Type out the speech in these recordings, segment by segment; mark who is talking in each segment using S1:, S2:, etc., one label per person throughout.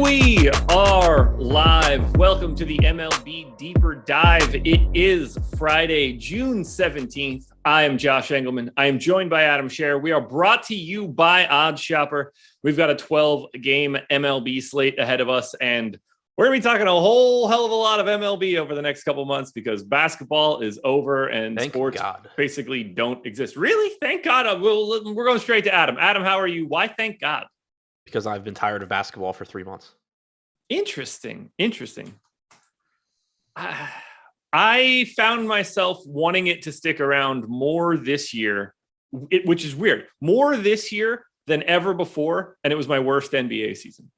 S1: We are live. Welcome to the MLB Deeper Dive. It is Friday, June 17th. I am Josh Engleman. I am joined by Adam Scherer. We are brought to you by OddsShopper. We've got a 12-game MLB slate ahead of us, and we're going to be talking a whole hell of a lot of MLB over the next couple months because basketball is over and sports basically don't exist. Really? Thank God. We're going straight to Adam. Adam, how are you? Why thank God?
S2: Because I've been tired of basketball for 3 months.
S1: Interesting. I found myself wanting it to stick around more this year, which is weird. More this year than ever before, and it was my worst NBA season.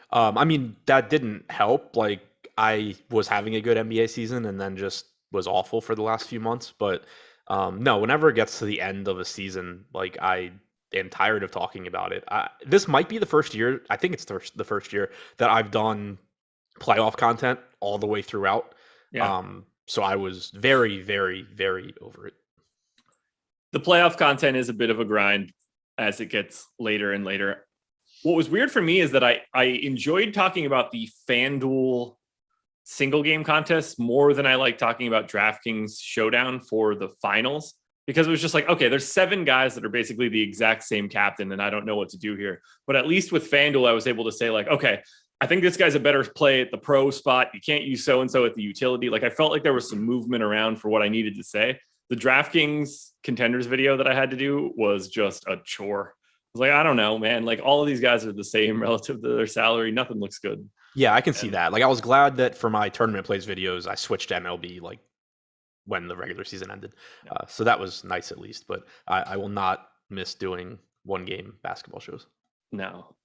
S2: I mean, that didn't help. Like, I was having a good NBA season and then just was awful for the last few months. But no, whenever it gets to the end of a season, like, I am tired of talking about it. This might be the first year, I think it's the first year that I've done playoff content all the way throughout. Yeah. So I was very, very, very over it.
S1: The playoff content is a bit of a grind as it gets later and later. What was weird for me is that I enjoyed talking about the FanDuel single game contests more than I like talking about DraftKings Showdown for the finals, because it was just like, okay, there's 7 guys that are basically the exact same captain, and I don't know what to do here. But at least with FanDuel, I was able to say, like, okay, I think this guy's a better play at the pro spot. You can't use so-and-so at the utility. Like, I felt like there was some movement around for what I needed to say. The DraftKings contenders video that I had to do was just a chore. I was like, I don't know, man. Like, all of these guys are the same relative to their salary. Nothing looks good.
S2: Yeah, I can see that. Like, I was glad that for my tournament plays videos, I switched to MLB, like, when the regular season ended. Yeah. So that was nice at least. But I will not miss doing one-game basketball shows.
S1: No.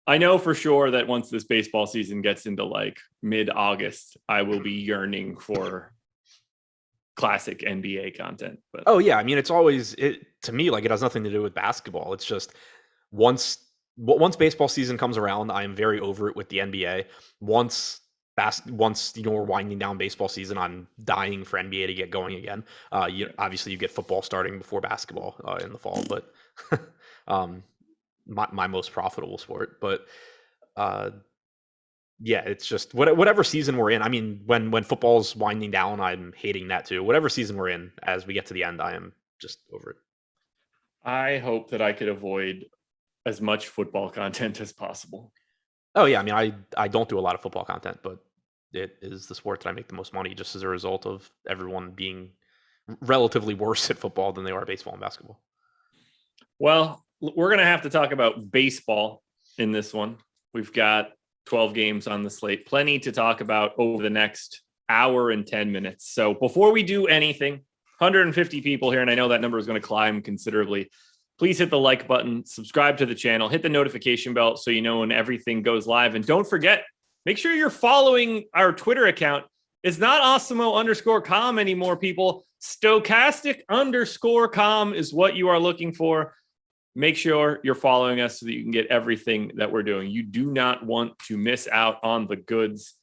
S1: I know for sure that once this baseball season gets into, like, mid-August, I will be yearning for classic NBA content. But
S2: oh yeah, I mean, it's always to me, like, it has nothing to do with basketball. It's just once baseball season comes around, I am very over it with the NBA. Once we're winding down baseball season, I'm dying for NBA to get going again. Obviously you get football starting before basketball in the fall, but my most profitable sport. But yeah, it's just whatever season we're in. I mean, when football's winding down, I'm hating that too. Whatever season we're in, as we get to the end, I am just over it.
S1: I hope that I could avoid as much football content as possible.
S2: Oh yeah, I mean, I don't do a lot of football content, but it is the sport that I make the most money just as a result of everyone being relatively worse at football than they are at baseball and basketball.
S1: Well, we're going to have to talk about baseball in this one. We've got 12 games on the slate, plenty to talk about over the next hour and 10 minutes. So before we do anything, 150 people here, and I know that number is going to climb considerably. Please hit the like button, subscribe to the channel, hit the notification bell so you know when everything goes live. And don't forget, make sure you're following our Twitter account. It's not Awesemo_com anymore, people. Stokastic_com is what you are looking for. Make sure you're following us so that you can get everything that we're doing. You do not want to miss out on the goods.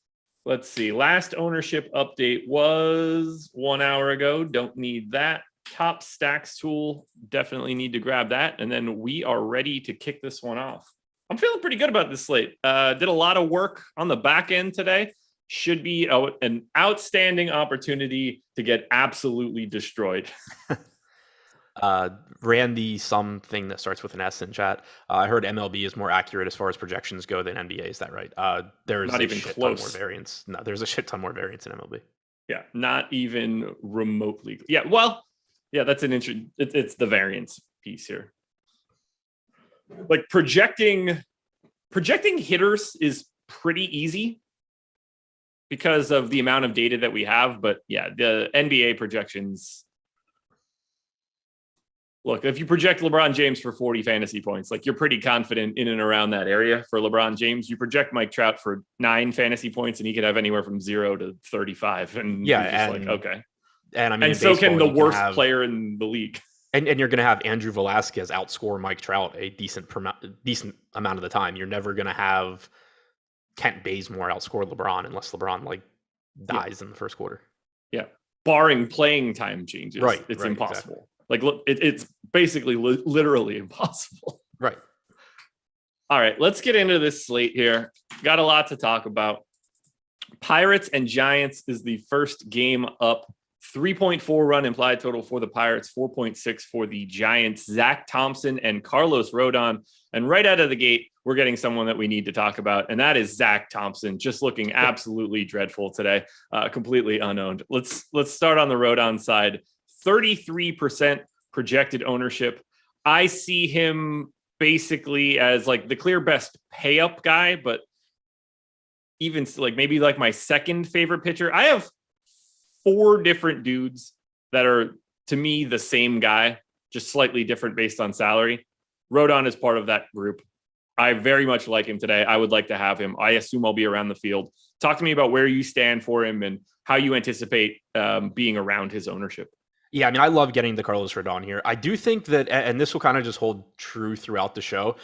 S1: Let's see. Last ownership update was 1 hour ago. Don't need that. Top stacks tool. Definitely need to grab that. And then we are ready to kick this one off. I'm feeling pretty good about this slate. Did a lot of work on the back end today. Should be an outstanding opportunity to get absolutely destroyed.
S2: Randy something that starts with an S in chat. I heard MLB is more accurate as far as projections go than NBA. Is that right? There's
S1: not even close.
S2: Ton more variance. No, there's a shit ton more variance in MLB.
S1: Yeah, not even remotely. Yeah, well, yeah, that's an interesting. It's the variance piece here. Like projecting hitters is pretty easy because of the amount of data that we have. But yeah, the NBA projections. Look, if you project LeBron James for 40 fantasy points, like, you're pretty confident in and around that area for LeBron James. You project Mike Trout for 9 fantasy points, and he could have anywhere from 0 to 35. And
S2: yeah,
S1: you're just like, okay.
S2: And I mean,
S1: and so can the worst player in the league.
S2: And you're going to have Andrew Velasquez outscore Mike Trout a decent amount of the time. You're never going to have Kent Bazemore outscore LeBron unless LeBron dies in the first quarter.
S1: Yeah, barring playing time changes,
S2: right?
S1: It's
S2: right,
S1: impossible. Exactly. Like, look, it's basically literally impossible.
S2: Right.
S1: All right, let's get into this slate here. Got a lot to talk about. Pirates and Giants is the first game up. 3.4 run implied total for the Pirates, 4.6 for the Giants. Zach Thompson and Carlos Rodon. And right out of the gate, we're getting someone that we need to talk about, and that is Zach Thompson, just looking absolutely dreadful today, completely unowned. Let's start on the Rodon side. 33% projected ownership. I see him basically as like the clear best pay up guy, but even like maybe like my second favorite pitcher. I have 4 different dudes that are to me the same guy, just slightly different based on salary. Rodon is part of that group. I very much like him today. I would like to have him. I assume I'll be around the field. Talk to me about where you stand for him and how you anticipate being around his ownership.
S2: Yeah, I mean, I love getting the Carlos Rodon here. I do think that, and this will kind of just hold true throughout the show,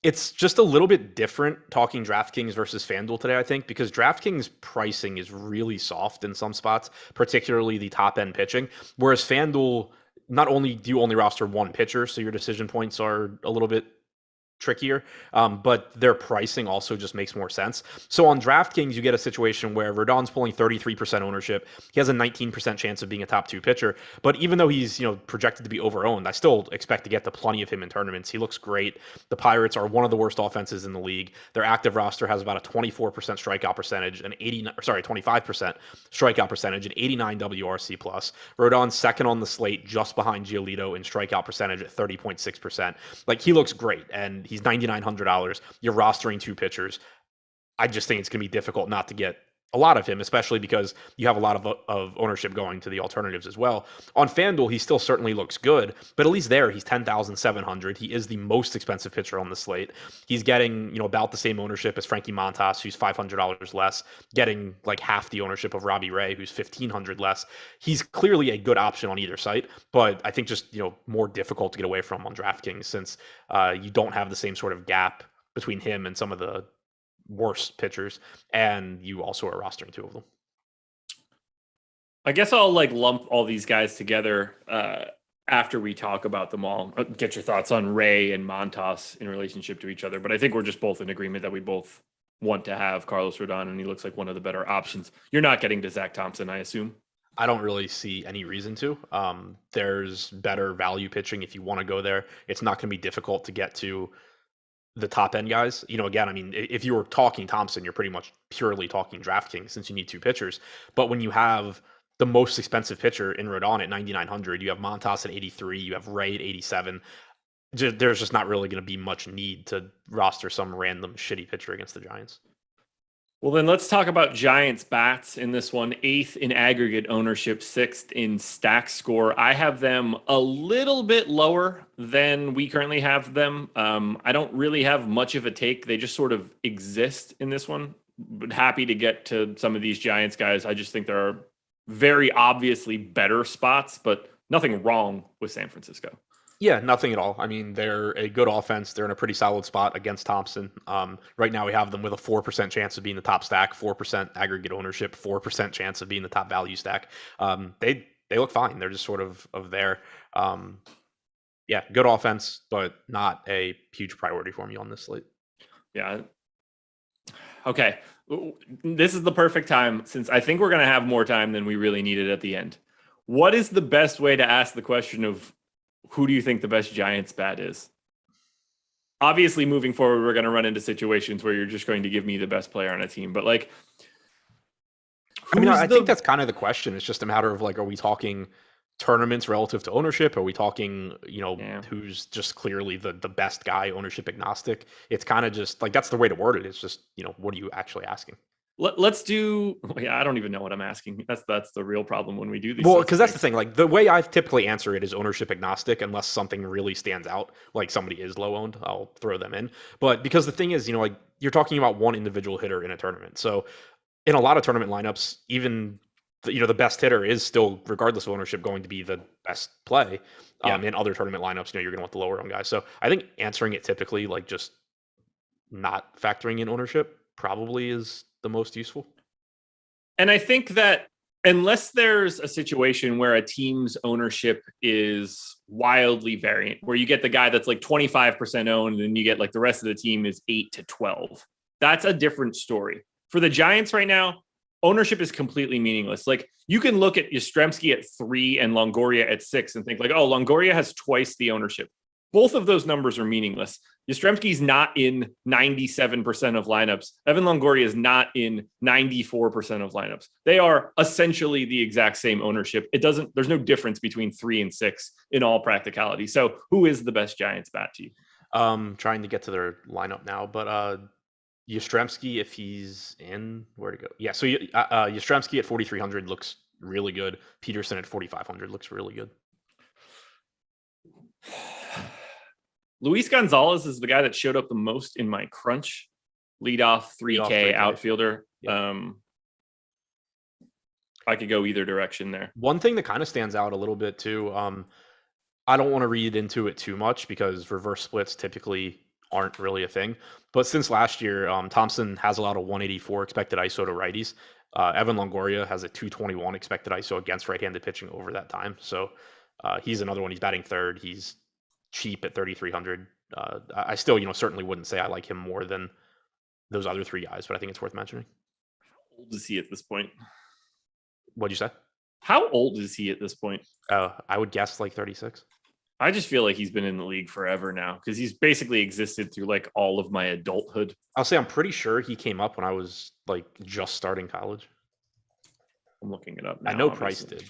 S2: it's just a little bit different talking DraftKings versus FanDuel today, I think, because DraftKings pricing is really soft in some spots, particularly the top end pitching. Whereas FanDuel, not only do you only roster one pitcher, so your decision points are a little bit trickier, but their pricing also just makes more sense. So on DraftKings, you get a situation where Rodon's pulling 33% ownership. He has a 19% chance of being a top 2 pitcher, but even though he's projected to be overowned, I still expect to get to plenty of him in tournaments. He looks great. The Pirates are one of the worst offenses in the league. Their active roster has about a 24% strikeout percentage and 25% strikeout percentage and 89 WRC plus. Rodon's second on the slate, just behind Giolito in strikeout percentage at 30.6%. Like, he looks great, and he's $9,900. You're rostering 2 pitchers. I just think it's going to be difficult not to get a lot of him, especially because you have a lot of ownership going to the alternatives as well. On FanDuel, he still certainly looks good, but at least there, he's 10,700. He is the most expensive pitcher on the slate. He's getting, about the same ownership as Frankie Montas, who's $500 less, getting like half the ownership of Robbie Ray, who's $1,500 less. He's clearly a good option on either site, but I think just, more difficult to get away from on DraftKings since you don't have the same sort of gap between him and some of the worse pitchers, and you also are rostering 2 of them.
S1: I guess I'll lump all these guys together after we talk about them all. Get your thoughts on Ray and Montas in relationship to each other, but I think we're just both in agreement that we both want to have Carlos Rodon, and he looks like one of the better options. You're not getting to Zach Thompson, I assume?
S2: I don't really see any reason to. There's better value pitching if you want to go there. It's not going to be difficult to get to the top end guys. Again, I mean, if you were talking Thompson, you're pretty much purely talking DraftKings since you need 2 pitchers. But when you have the most expensive pitcher in Rodon at 9,900, you have Montas at 83, you have Ray at 87. There's just not really going to be much need to roster some random shitty pitcher against the Giants.
S1: Well, then let's talk about Giants bats in this one. 8th in aggregate ownership, 6th in stack score. I have them a little bit lower than we currently have them. I don't really have much of a take. They just sort of exist in this one. But happy to get to some of these Giants guys. I just think there are very obviously better spots, but nothing wrong with San Francisco.
S2: Yeah, nothing at all. I mean, they're a good offense. They're in a pretty solid spot against Thompson. Right now, we have them with a 4% chance of being the top stack, 4% aggregate ownership, 4% chance of being the top value stack. They look fine. They're just sort of there. Yeah, good offense, but not a huge priority for me on this slate.
S1: Yeah. Okay. This is the perfect time, since I think we're going to have more time than we really needed at the end. What is the best way to ask the question of who do you think the best Giants bat is? Obviously, moving forward, we're going to run into situations where you're just going to give me the best player on a team. But I
S2: think that's kind of the question. It's just a matter of are we talking tournaments relative to ownership? Are we talking, who's just clearly the best guy, ownership agnostic? It's kind of just that's the way to word it. It's just, what are you actually asking?
S1: Let's do. Yeah, I don't even know what I'm asking. That's the real problem when we do these.
S2: Well, because that's the thing. The way I typically answer it is ownership agnostic, unless something really stands out, like somebody is low owned, I'll throw them in. But because the thing is, you're talking about one individual hitter in a tournament. So in a lot of tournament lineups, even the best hitter is still, regardless of ownership, going to be the best play. In other tournament lineups, you're going to want the lower owned guys. So I think answering it typically, just not factoring in ownership, probably is the most useful.
S1: And I think that unless there's a situation where a team's ownership is wildly variant, where you get the guy that's like 25% owned and you get like the rest of the team is 8 to 12. That's a different story. For the Giants right now, ownership is completely meaningless. Like you can look at Yastrzemski at 3 and Longoria at 6 and think like, oh, Longoria has twice the ownership. Both of those numbers are meaningless. Yastrzemski's not in 97% of lineups. Evan Longoria is not in 94% of lineups. They are essentially the exact same ownership. There's no difference between 3 and 6 in all practicality. So who is the best Giants bat to you?
S2: Trying to get to their lineup now, but Yastrzemski, if he's in, where to go? Yeah, so Yastrzemski at 4,300 looks really good. Peterson at 4,500 looks really good.
S1: Luis Gonzalez is the guy that showed up the most in my crunch. Leadoff 3K outfielder. Yep. I could go either direction there.
S2: One thing that kind of stands out a little bit too, I don't want to read into it too much because reverse splits typically aren't really a thing. But since last year, Thompson has allowed a 184 expected ISO to righties. Evan Longoria has a 221 expected ISO against right-handed pitching over that time. So he's another one. He's batting third. He's cheap at 3,300. I still, certainly wouldn't say I like him more than those other 3 guys, but I think it's worth mentioning.
S1: How old is he at this point?
S2: What'd you say?
S1: How old is he at this point?
S2: I would guess like 36.
S1: I just feel like he's been in the league forever now because he's basically existed through like all of my adulthood.
S2: I'll say I'm pretty sure he came up when I was like just starting college.
S1: I'm looking it up now.
S2: I know Price did.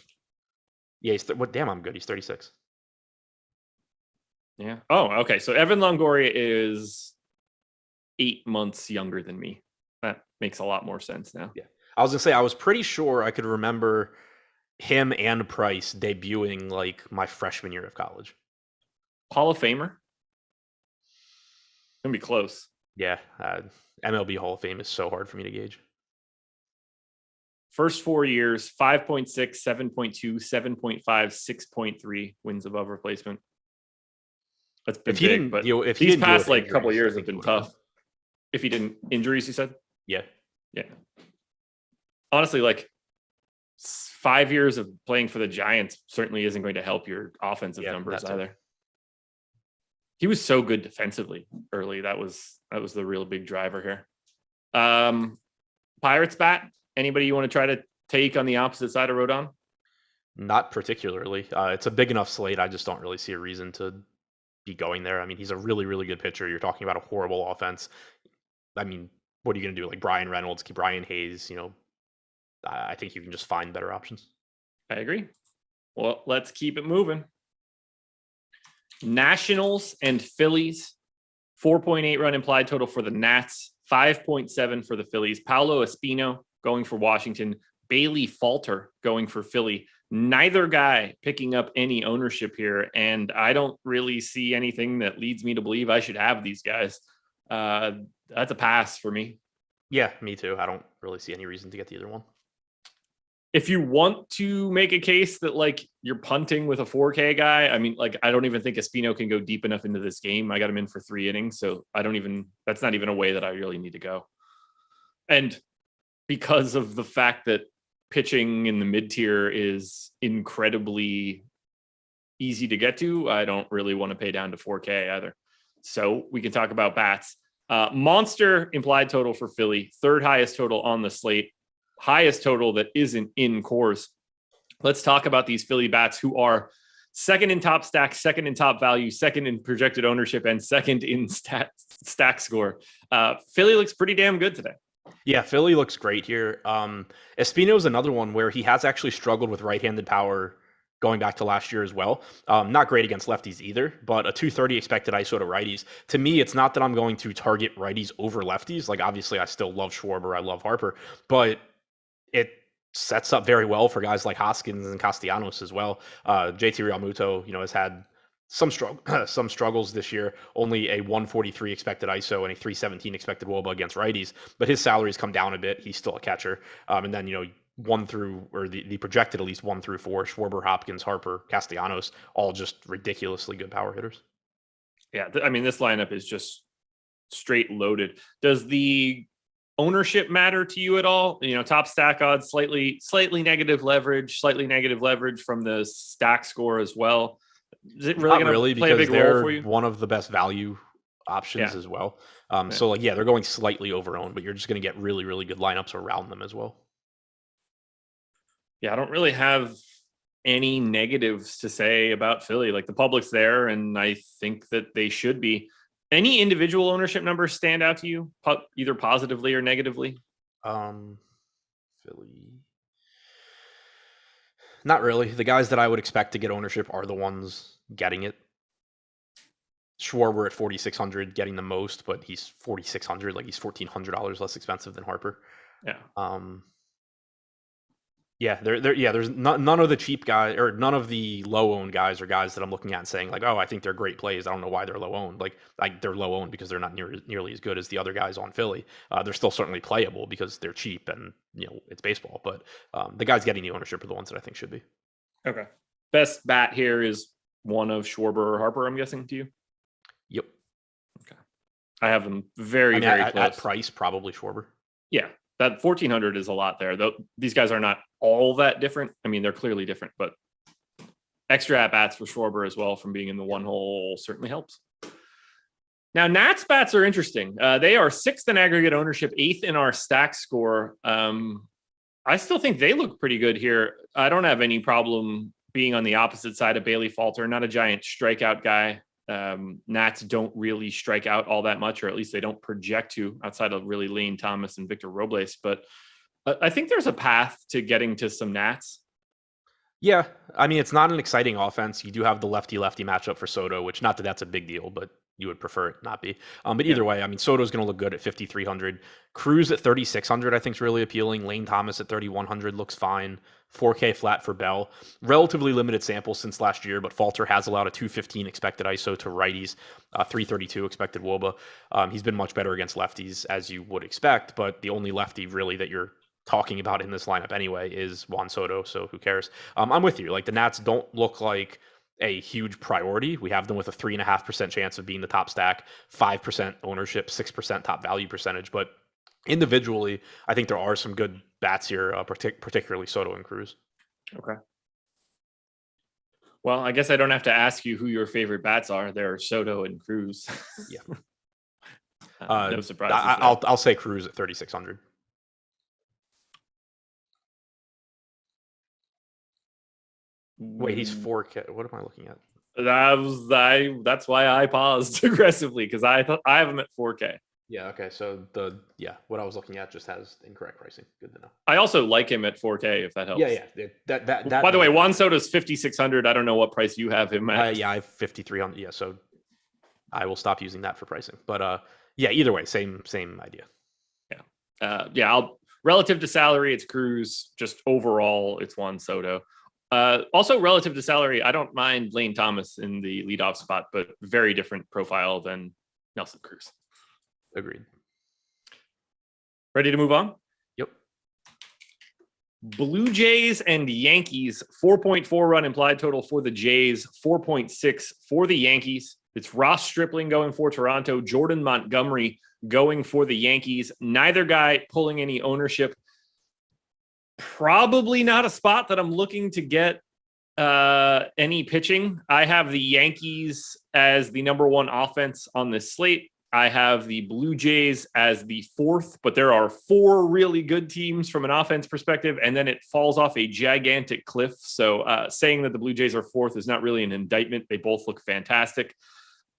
S2: Yeah, damn, I'm good. He's 36.
S1: Yeah. Oh, okay. So Evan Longoria is 8 months younger than me. That makes a lot more sense now.
S2: Yeah. I was going to say, I was pretty sure I could remember him and Price debuting like my freshman year of college.
S1: Hall of Famer? Gonna be close.
S2: Yeah. MLB Hall of Fame is so hard for me to gauge.
S1: First 4 years, 5.6, 7.2, 7.5, 6.3 wins above replacement. That's been big, but these past like couple of years have been tough. If he didn't injuries, you said?
S2: Yeah.
S1: Honestly, like 5 years of playing for the Giants certainly isn't going to help your offensive numbers either. He was so good defensively early. That was the real big driver here. Pirates bat. Anybody you want to try to take on the opposite side of Rodon?
S2: Not particularly. It's a big enough slate. I just don't really see a reason to be going there. I mean, he's a really, really good pitcher. You're talking about a horrible offense. I mean, what are you going to do? Like Brian Reynolds, keep Brian Hayes, I think you can just find better options.
S1: I agree. Well, let's keep it moving. Nationals and Phillies. 4.8 run implied total for the Nats. 5.7 for the Phillies. Paulo Espino going for Washington. Bailey Falter going for Philly. Neither guy picking up any ownership here, and I don't really see anything that leads me to believe I should have these guys. That's a pass for me.
S2: Yeah, me too. I don't really see any reason to get the other one.
S1: If you want to make a case that like you're punting with a 4K guy, I mean, like I don't even think Espino can go deep enough into this game. I got him in for 3 innings, so that's not even a way that I really need to go. And because of the fact that pitching in the mid-tier is incredibly easy to get to, I don't really want to pay down to 4K either. So we can talk about bats. Monster implied total for Philly, 3rd highest total on the slate, highest total that isn't in cores. Let's talk about these Philly bats who are 2nd in top stack, 2nd in top value, 2nd in projected ownership, and 2nd in stack score. Philly looks pretty damn good today.
S2: Yeah, Philly looks great here. Espino is another one where he has actually struggled with right-handed power going back to last year as well. Not great against lefties either, but a 230 expected ISO to righties. To me, it's not that I'm going to target righties over lefties. Like, obviously, I still love Schwarber. I love Harper. But it sets up very well for guys like Hoskins and Castellanos as well. JT Realmuto, has had some struggles this year. Only a 143 expected ISO and a 317 expected WOBA against righties. But his salary's come down a bit. He's still a catcher. And then, 1 through, or the projected at least 1 through 4, Schwarber, Hopkins, Harper, Castellanos, all just ridiculously good power hitters.
S1: Yeah, I mean, this lineup is just straight loaded. Does the ownership matter to you at all? Top stack odds, slightly negative leverage from the stack score as well. Is it really going to play a big role for you?
S2: One of the best value options as well. So they're going slightly over owned, but you're just going to get really, really good lineups around them as well.
S1: Yeah, I don't really have any negatives to say about Philly. Like, the public's there, and I think that they should be. Any individual ownership numbers stand out to you, either positively or negatively?
S2: Philly. Not really. The guys that I would expect to get ownership are the ones getting it. Schwarber at 4,600 getting the most, but he's 4,600, like he's $1,400 less expensive than Harper. There's none of the cheap guys, or none of the low owned guys, are guys that I'm looking at and saying like, oh, I think they're great plays. I don't know why they're low owned. Like they're low owned because they're not nearly as good as the other guys on Philly. They're still certainly playable because they're cheap and it's baseball. But the guys getting the ownership are the ones that I think should be.
S1: Okay. Best bat here is one of Schwarber or Harper, I'm guessing, to you?
S2: Yep.
S1: Okay. I have them very close.
S2: At price, probably Schwarber.
S1: Yeah. That 1,400 is a lot there. Though these guys are not all that different. I mean, they're clearly different, but extra at bats for Schwarber as well from being in the one hole certainly helps. Now, Nats bats are interesting. They are 6th in aggregate ownership, 8th in our stack score. I still think they look pretty good here. I don't have any problem being on the opposite side of Bailey Falter. Not a giant strikeout guy. Nats don't really strike out all that much, or at least they don't project to, outside of really Lane Thomas and Victor Robles. But I think there's a path to getting to some Nats.
S2: Yeah, I mean, it's not an exciting offense. You do have the lefty-lefty matchup for Soto, which, not that that's a big deal, but you would prefer it not be. But either way, I mean, Soto's going to look good at 5,300. Cruz at 3,600, I think, is really appealing. Lane Thomas at 3,100 looks fine. 4K flat for Bell. Relatively limited sample since last year, but Falter has allowed a 215 expected ISO to righties, 332 expected WOBA. He's been much better against lefties, as you would expect, but the only lefty really that you're talking about in this lineup anyway is Juan Soto, so who cares? I'm with you. Like, the Nats don't look like a huge priority. We have them with a 3.5% chance of being the top stack, 5% ownership, 6% top value percentage. But individually, I think there are some good bats here, particularly Soto and Cruz.
S1: Okay. Well, I guess I don't have to ask you who your favorite bats are. They're Soto and Cruz.
S2: Yeah.
S1: No surprise.
S2: I'll say Cruz at 3,600. Wait, he's 4K. What am I looking at?
S1: That's why I paused aggressively, because I have him at 4K.
S2: Yeah. Okay. So what I was looking at just has incorrect pricing. Good to know.
S1: I also like him at 4K, if that helps.
S2: Yeah. That.
S1: By the way, Juan Soto's 5,600. I don't know what price you have him at.
S2: I have 5,300. Yeah. So I will stop using that for pricing. But either way, same idea.
S1: Yeah. Relative to salary, it's Cruz. Just overall, it's Juan Soto. Also, relative to salary, I don't mind Lane Thomas in the leadoff spot, but very different profile than Nelson Cruz.
S2: Agreed.
S1: Ready to move on?
S2: Yep.
S1: Blue Jays and Yankees, 4.4 run implied total for the Jays, 4.6 for the Yankees. It's Ross Stripling going for Toronto, Jordan Montgomery going for the Yankees. Neither guy pulling any ownership. Probably not a spot that I'm looking to get any pitching. I have the Yankees as the number one offense on this slate. I have the Blue Jays as the fourth, but there are 4 really good teams from an offense perspective, and then it falls off a gigantic cliff. So saying that the Blue Jays are fourth is not really an indictment. They both look fantastic.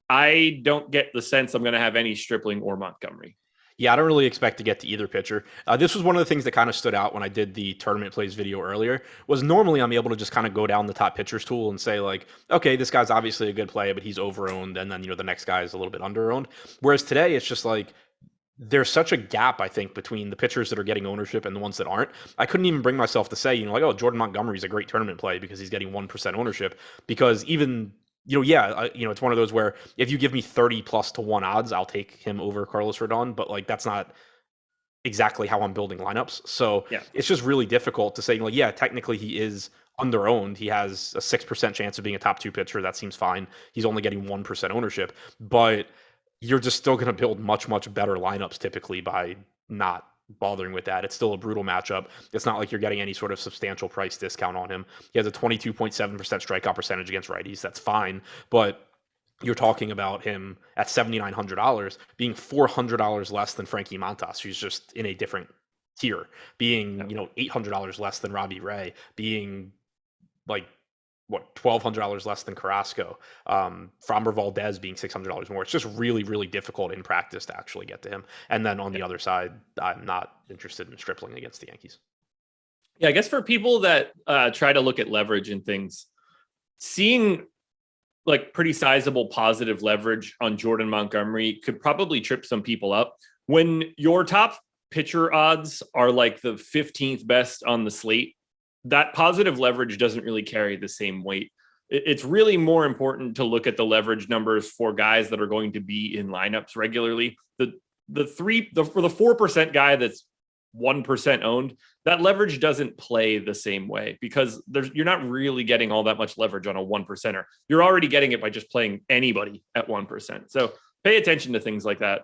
S1: I don't get the sense I'm going to have any Stripling or Montgomery.
S2: Yeah, I don't really expect to get to either pitcher. This was one of the things that kind of stood out when I did the tournament plays video earlier, was normally I'm able to just kind of go down the top pitchers tool and say like, okay, this guy's obviously a good play, but he's over-owned, and then, the next guy is a little bit under-owned. Whereas today, it's just like, there's such a gap, I think, between the pitchers that are getting ownership and the ones that aren't. I couldn't even bring myself to say, oh, Jordan Montgomery is a great tournament play because he's getting 1% ownership, because even... it's one of those where if you give me 30 plus to 1 odds, I'll take him over Carlos Rodon, but like, that's not exactly how I'm building lineups. So It's just really difficult to say, technically he is under-owned. He has a 6% chance of being a top 2 pitcher. That seems fine. He's only getting 1% ownership, but you're just still going to build much, much better lineups typically by not bothering with that. It's still a brutal matchup. It's not like you're getting any sort of substantial price discount on him. He has a 22.7% strikeout percentage against righties. That's fine. But you're talking about him at $7,900 being $400 less than Frankie Montas, who's just in a different tier, being, $800 less than Robbie Ray, being like, $1,200 less than Carrasco, Framber Valdez being $600 more. It's just really, really difficult in practice to actually get to him. And then on the other side, I'm not interested in Stripling against the Yankees.
S1: Yeah, I guess for people that try to look at leverage and things, seeing like pretty sizable positive leverage on Jordan Montgomery could probably trip some people up. When your top pitcher odds are like the 15th best on the slate, that positive leverage doesn't really carry the same weight. It's really more important to look at the leverage numbers for guys that are going to be in lineups regularly. For the 4% guy that's 1% owned, that leverage doesn't play the same way because you're not really getting all that much leverage on a 1%er. You're already getting it by just playing anybody at 1%. So pay attention to things like that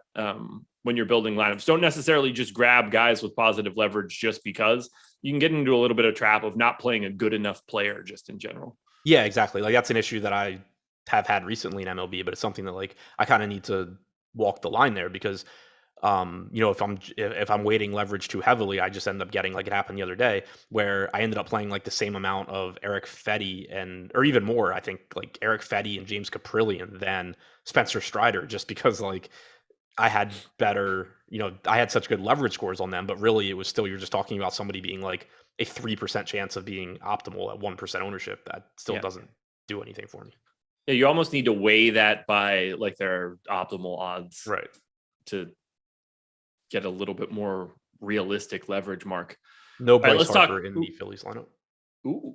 S1: when you're building lineups. Don't necessarily just grab guys with positive leverage just because. You can get into a little bit of trap of not playing a good enough player just in general.
S2: Yeah, exactly. Like that's an issue that I have had recently in MLB, but it's something that like I kind of need to walk the line there because if I'm weighting leverage too heavily, I just end up getting like it happened the other day where I ended up playing like the same amount of Eric Fetty or even more, I think like Eric Fetty and James Caprillion than Spencer Strider, just because like I had better, I had such good leverage scores on them, but really it was still, you're just talking about somebody being like a 3% chance of being optimal at 1% ownership. That still doesn't do anything for me.
S1: Yeah, you almost need to weigh that by like their optimal odds,
S2: right,
S1: to get a little bit more realistic leverage mark.
S2: No Bryce Harper in the Phillies lineup.
S1: Ooh,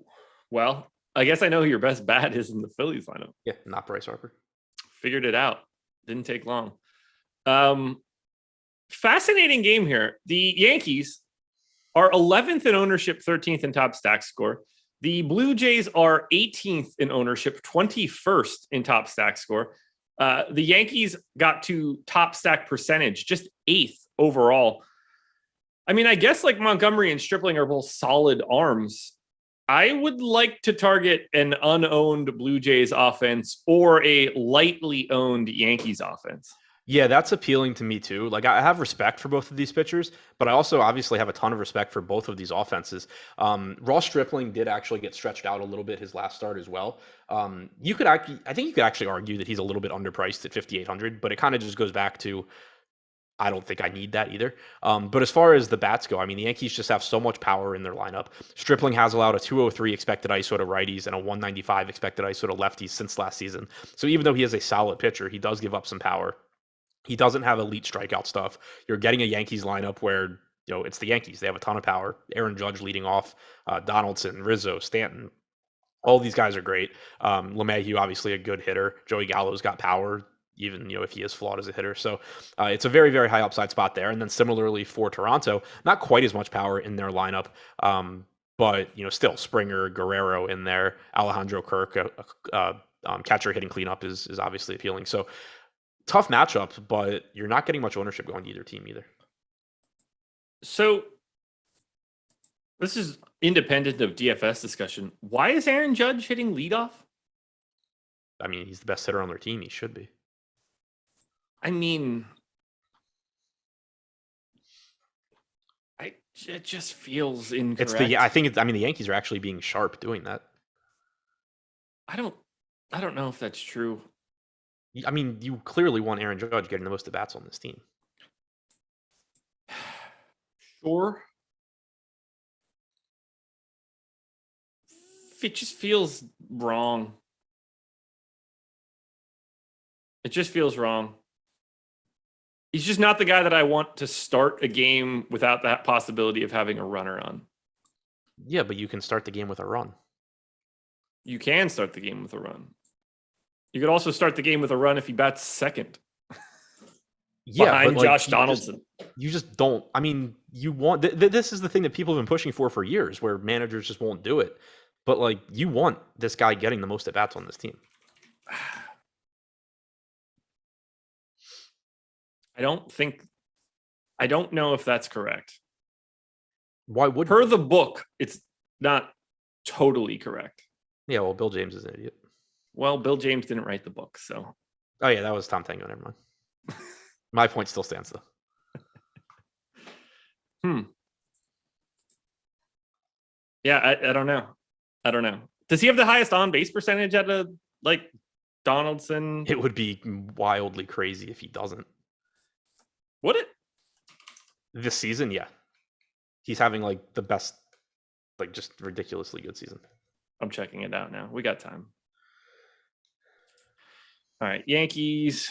S1: well, I guess I know who your best bat is in the Phillies lineup.
S2: Yeah, not Bryce Harper.
S1: Figured it out. Didn't take long. Fascinating game here. The Yankees are 11th in ownership, 13th in top stack score. The Blue Jays are 18th in ownership, 21st in top stack score. The Yankees got to top stack percentage, just 8th overall. I mean, I guess like Montgomery and Stripling are both solid arms. I would like to target an unowned Blue Jays offense or a lightly owned Yankees offense.
S2: Yeah, that's appealing to me too. Like I have respect for both of these pitchers, but I also obviously have a ton of respect for both of these offenses. Ross Stripling did actually get stretched out a little bit his last start as well. I think you could actually argue that he's a little bit underpriced at 5,800, but it kind of just goes back to I don't think I need that either. But as far as the bats go, I mean, the Yankees just have so much power in their lineup. Stripling has allowed a 203 expected ISO to righties and a 195 expected ISO to lefties since last season. So even though he is a solid pitcher, he does give up some power. He doesn't have elite strikeout stuff. You're getting a Yankees lineup where, it's the Yankees. They have a ton of power. Aaron Judge leading off, Donaldson, Rizzo, Stanton. All these guys are great. LeMahieu, obviously a good hitter. Joey Gallo's got power, even, if he is flawed as a hitter. So it's a very, very high upside spot there. And then similarly for Toronto, not quite as much power in their lineup. But, still Springer, Guerrero in there, Alejandro Kirk, catcher hitting cleanup is obviously appealing. So tough matchup, but you're not getting much ownership going to either team either.
S1: So this is independent of DFS discussion. Why is Aaron Judge hitting leadoff?
S2: I mean, he's the best hitter on their team. He should be.
S1: I mean, it just feels incorrect.
S2: The Yankees are actually being sharp doing that.
S1: I don't know if that's true.
S2: I mean, you clearly want Aaron Judge getting the most at bats on this team.
S1: Sure. It just feels wrong. It just feels wrong. He's just not the guy that I want to start a game without that possibility of having a runner on.
S2: Yeah, but you can start the game with a run.
S1: You can start the game with a run. You could also start the game with a run if he bats second. Behind Josh Donaldson.
S2: You just don't. I mean, you want this is the thing that people have been pushing for years, where managers just won't do it. But you want this guy getting the most at bats on this team.
S1: I don't think I don't know if that's correct.
S2: Why would
S1: Per the book, it's not totally correct.
S2: Yeah, well, Bill James is an idiot.
S1: Well, Bill James didn't write the book, so.
S2: Oh yeah, that was Tom Tango. Never mind. My point still stands though.
S1: Yeah, I don't know. I don't know. Does he have the highest on base percentage at a like Donaldson?
S2: It would be wildly crazy if he doesn't.
S1: Would it?
S2: This season, yeah. He's having like the best, like just ridiculously good season.
S1: I'm checking it out now. We got time. All right, Yankees.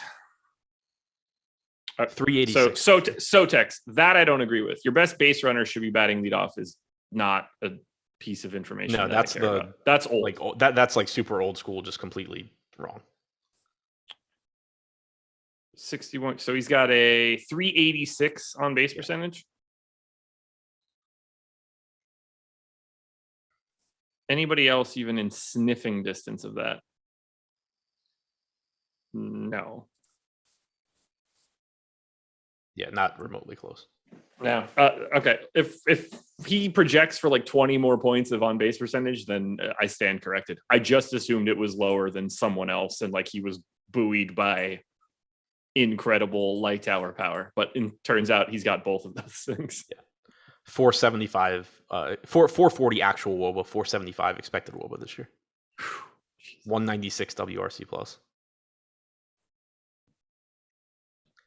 S2: 386.
S1: So text that I don't agree with. Your best base runner should be batting leadoff is not a piece of information.
S2: No, that's
S1: that's old.
S2: Like that's like super old school, just completely wrong.
S1: 61. So he's got a 386 on base percentage. Anybody else even in sniffing distance of that? No.
S2: Yeah, not remotely close.
S1: No. Okay. If he projects for like 20 more points of on base percentage, then I stand corrected. I just assumed it was lower than someone else, and like he was buoyed by incredible light tower power. But it turns out he's got both of those things.
S2: Yeah. 475, 440 actual WOBA, 475 expected WOBA this year. 196 WRC plus.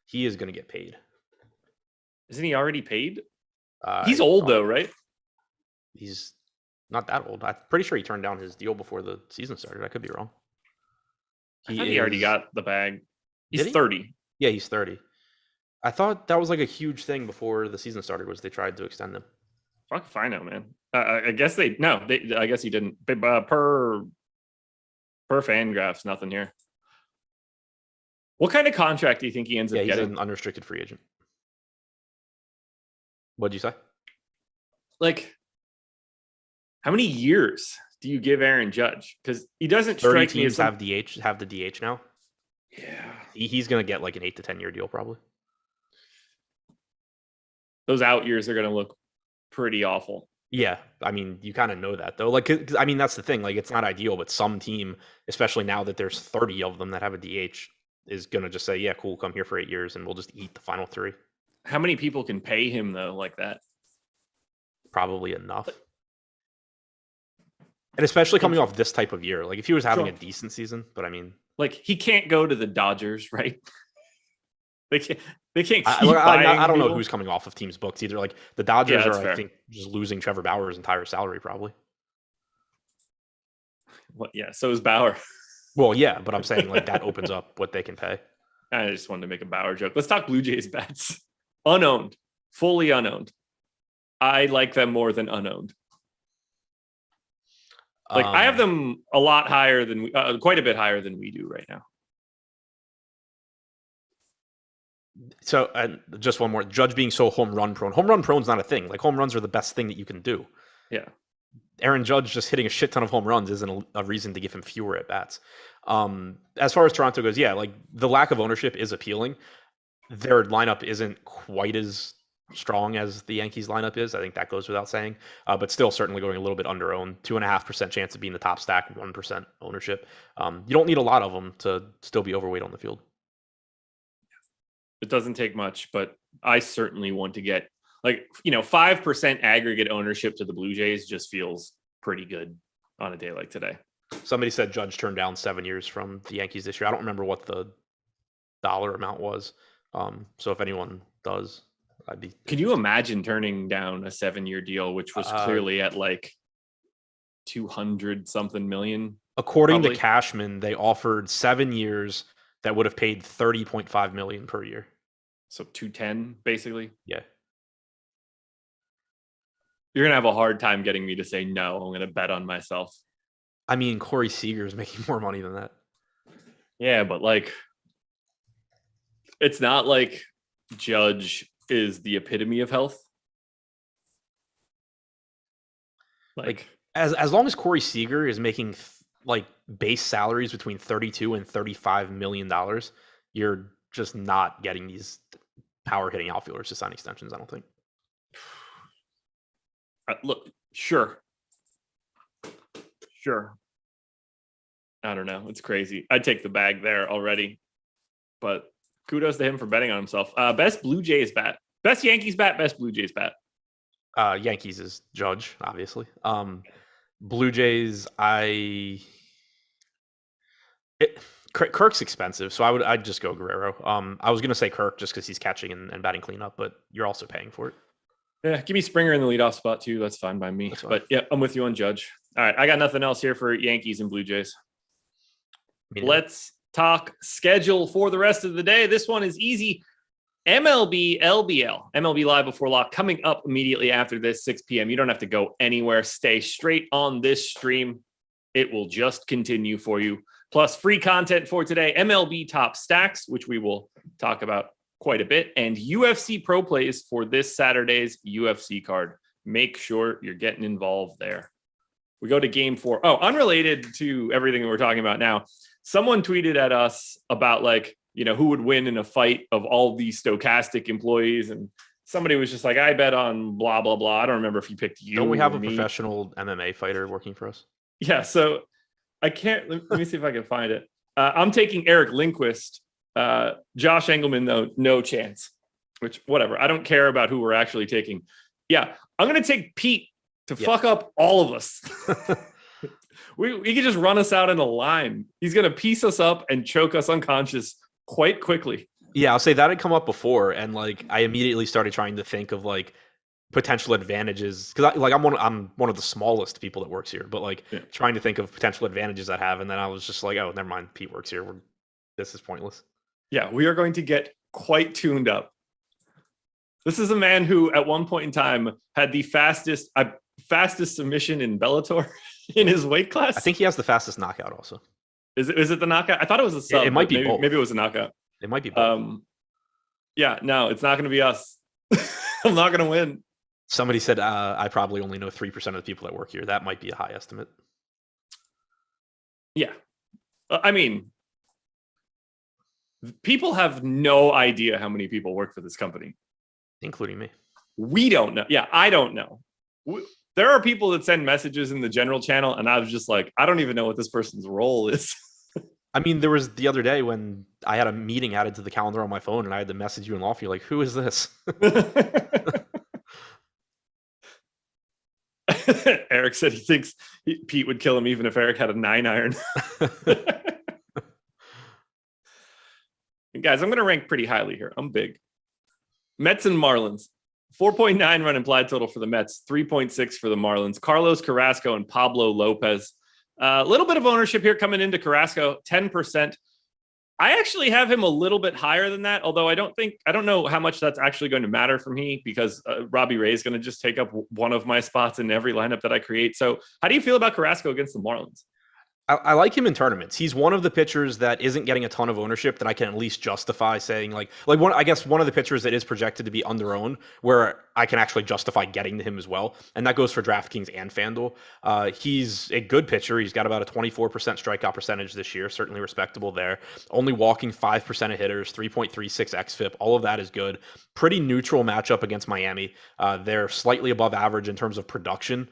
S2: He is going to get paid.
S1: Isn't he already paid? He's old though, right?
S2: He's not that old. I'm pretty sure he turned down his deal before the season started. I could be wrong.
S1: I thought he already got the bag. He's
S2: he?
S1: 30.
S2: Yeah, he's 30. I thought that was like a huge thing before the season started was they tried to extend him.
S1: Fuck if I know, man. I guess I guess he didn't. Per Fangraphs, nothing here. What kind of contract do you think he ends up
S2: he's
S1: getting?
S2: An unrestricted free agent. What'd you say?
S1: Like, how many years do you give Aaron Judge? Because he doesn't
S2: 30
S1: strike me
S2: teams
S1: as
S2: have the DH now.
S1: Yeah,
S2: he's gonna get like an 8 to 10 year deal probably.
S1: Those out years are gonna look pretty awful.
S2: Yeah, I mean, you kind of know that though. Like, I mean, that's the thing. Like, it's not ideal, but some team, especially now that there's 30 of them that have a DH, is gonna just say, "Yeah, cool, come here for 8 years, and we'll just eat the final 3."
S1: How many people can pay him though, like that?
S2: Probably enough. And especially coming off this type of year, like if he was having a decent season, but I mean,
S1: like he can't go to the Dodgers, right? They can't.
S2: I don't know who's coming off of teams' books either. Like the Dodgers are, I think, just losing Trevor Bauer's entire salary probably.
S1: What? Yeah. So is Bauer.
S2: Well, yeah, but I'm saying like that opens up what they can pay.
S1: I just wanted to make a Bauer joke. Let's talk Blue Jays bats. Unowned, fully unowned. I like them more than unowned. Like I have them a lot higher than quite a bit higher than we do right now.
S2: So, and just one more. Judge being so home run prone. Home run prone is not a thing. Like home runs are the best thing that you can do.
S1: Yeah.
S2: Aaron Judge just hitting a shit ton of home runs isn't a reason to give him fewer at bats. As far as Toronto goes, yeah, like the lack of ownership is appealing. Their lineup isn't quite as strong as the Yankees lineup is. I think that goes without saying, but still certainly going a little bit under owned. 2.5% chance of being the top stack, 1% ownership. You don't need a lot of them to still be overweight on the field.
S1: It doesn't take much, but I certainly want to get 5% aggregate ownership to the Blue Jays just feels pretty good on a day like today.
S2: Somebody said Judge turned down 7 years from the Yankees this year. I don't remember what the dollar amount was. So if anyone does, I'd be.
S1: Can you imagine turning down a 7-year deal, which was clearly at like 200 something million?
S2: According to Cashman, they offered 7 years that would have paid $30.5 million per year.
S1: So 210 basically.
S2: Yeah.
S1: You're gonna have a hard time getting me to say no. I'm gonna bet on myself.
S2: I mean, Corey Seager is making more money than that.
S1: Yeah, but like, it's not like Judge is the epitome of health.
S2: Like as long as Corey Seager is making like base salaries between $32 and $35 million, you're just not getting these power hitting outfielders to sign extensions. I don't think.
S1: Look, sure. I don't know. It's crazy. I'd take the bag there already, but kudos to him for betting on himself. Best Blue Jays bat, best Yankees bat, best Blue Jays bat.
S2: Yankees is Judge, obviously. Blue Jays, Kirk's expensive, so I'd just go Guerrero. I was gonna say Kirk just because he's catching and batting cleanup, but you're also paying for it.
S1: Yeah, give me Springer in the leadoff spot too. That's fine by me.
S2: Fine.
S1: But yeah, I'm with you on Judge. All right, I got nothing else here for Yankees and Blue Jays. Let's talk schedule for the rest of the day. This one is easy. MLB LBL, MLB Live Before Lock, coming up immediately after this, 6 p.m. You don't have to go anywhere. Stay straight on this stream. It will just continue for you. Plus free content for today, MLB Top Stacks, which we will talk about quite a bit, and UFC Pro Plays for this Saturday's UFC card. Make sure you're getting involved there. We go to game 4. Oh, unrelated to everything we're talking about now, someone tweeted at us about who would win in a fight of all these Stokastic employees, and somebody was just like, I bet on blah, blah, blah. I don't remember if he picked you.
S2: Don't we have a
S1: me.
S2: professional MMA fighter working for us?
S1: Yeah, so I can't, let me see if I can find it. I'm taking Eric Lindquist. Josh Engleman, though, no chance. Which, whatever. I don't care about who we're actually taking. Yeah, I'm going to take Pete to fuck up all of us. We can just run us out in a line. He's going to piece us up and choke us unconscious quite quickly.
S2: Yeah, I'll say that had come up before, and I immediately started trying to think of potential advantages because I'm one of the smallest people that works here, but trying to think of potential advantages I have, and then I was just like, oh, never mind, Pete works here. This is pointless.
S1: Yeah, we are going to get quite tuned up. This is a man who, at one point in time, had the fastest submission in Bellator in his weight class.
S2: I think he has the fastest knockout also.
S1: Is it the knockout? I thought it was a sub.
S2: It might be both.
S1: Maybe it was a knockout.
S2: It might be both.
S1: Yeah, no, it's not going to be us. I'm not going to win.
S2: Somebody said I probably only know 3% of the people that work here. That might be a high estimate.
S1: Yeah. I mean, people have no idea how many people work for this company.
S2: Including me.
S1: We don't know. Yeah, I don't know. There are people that send messages in the general channel, and I was just like, I don't even know what this person's role is.
S2: I mean, there was the other day when I had a meeting added to the calendar on my phone, and I had to message you in Lofty, like, who is this?
S1: Eric said he thinks Pete would kill him even if Eric had a 9-iron. Guys, I'm going to rank pretty highly here. I'm big. Mets and Marlins. 4.9 run implied total for the Mets, 3.6 for the Marlins. Carlos Carrasco and Pablo Lopez. A little bit of ownership here coming into Carrasco, 10%. I actually have him a little bit higher than that, although I don't know how much that's actually going to matter for me because Robbie Ray is going to just take up one of my spots in every lineup that I create. So how do you feel about Carrasco against the Marlins?
S2: I like him in tournaments. He's one of the pitchers that isn't getting a ton of ownership that I can at least justify saying one of the pitchers that is projected to be under-owned where I can actually justify getting to him as well. And that goes for DraftKings and FanDuel. He's a good pitcher. He's got about a 24% strikeout percentage this year, certainly respectable there. Only walking 5% of hitters, 3.36 xFIP. All of that is good. Pretty neutral matchup against Miami. They're slightly above average in terms of production,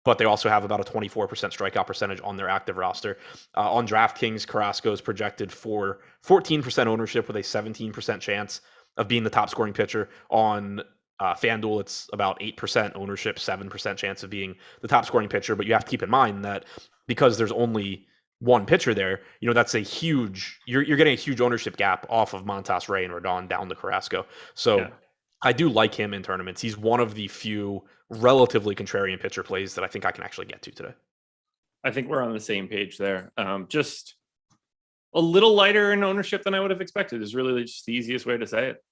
S2: but they also have about a 24% strikeout percentage on their active roster. On DraftKings, Carrasco is projected for 14% ownership with a 17% chance of being the top scoring pitcher. On FanDuel, it's about 8% ownership, 7% chance of being the top scoring pitcher. But you have to keep in mind that because there's only one pitcher there, that's a huge, you're getting a huge ownership gap off of Montas, Ray, and Rodon down to Carrasco. So yeah. I do like him in tournaments. He's one of the few relatively contrarian pitcher plays that I think I can actually get to today.
S1: I think we're on the same page there. Just a little lighter in ownership than I would have expected is really just the easiest way to say it.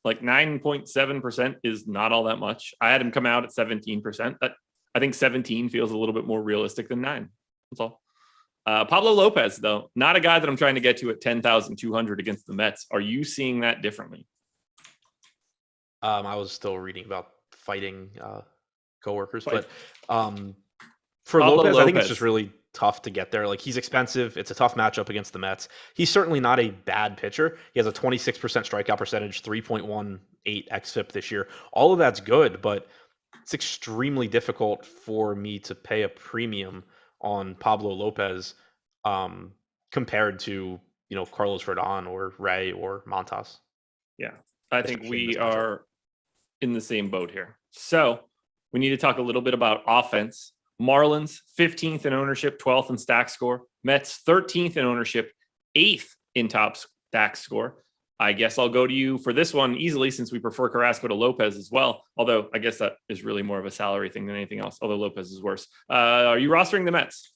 S1: 9.7% is not all that much. I had him come out at 17%. I think 17 feels a little bit more realistic than 9. That's all. Pablo Lopez, though, not a guy that I'm trying to get to at 10,200 against the Mets. Are you seeing that differently?
S2: I was still reading about fighting coworkers, but for Lopez, I think it's just really tough to get there. Like, he's expensive. It's a tough matchup against the Mets. He's certainly not a bad pitcher. He has a 26% strikeout percentage, 3.18 xFIP this year. All of that's good, but it's extremely difficult for me to pay a premium on Pablo Lopez compared to, Carlos Rodon or Ray or Montas.
S1: Yeah, I think we are in the same boat here. So we need to talk a little bit about offense. Marlins, 15th in ownership, 12th in stack score. Mets, 13th in ownership, 8th in top stack score. I guess I'll go to you for this one easily, since we prefer Carrasco to Lopez as well. Although I guess that is really more of a salary thing than anything else, although Lopez is worse. Are you rostering the Mets?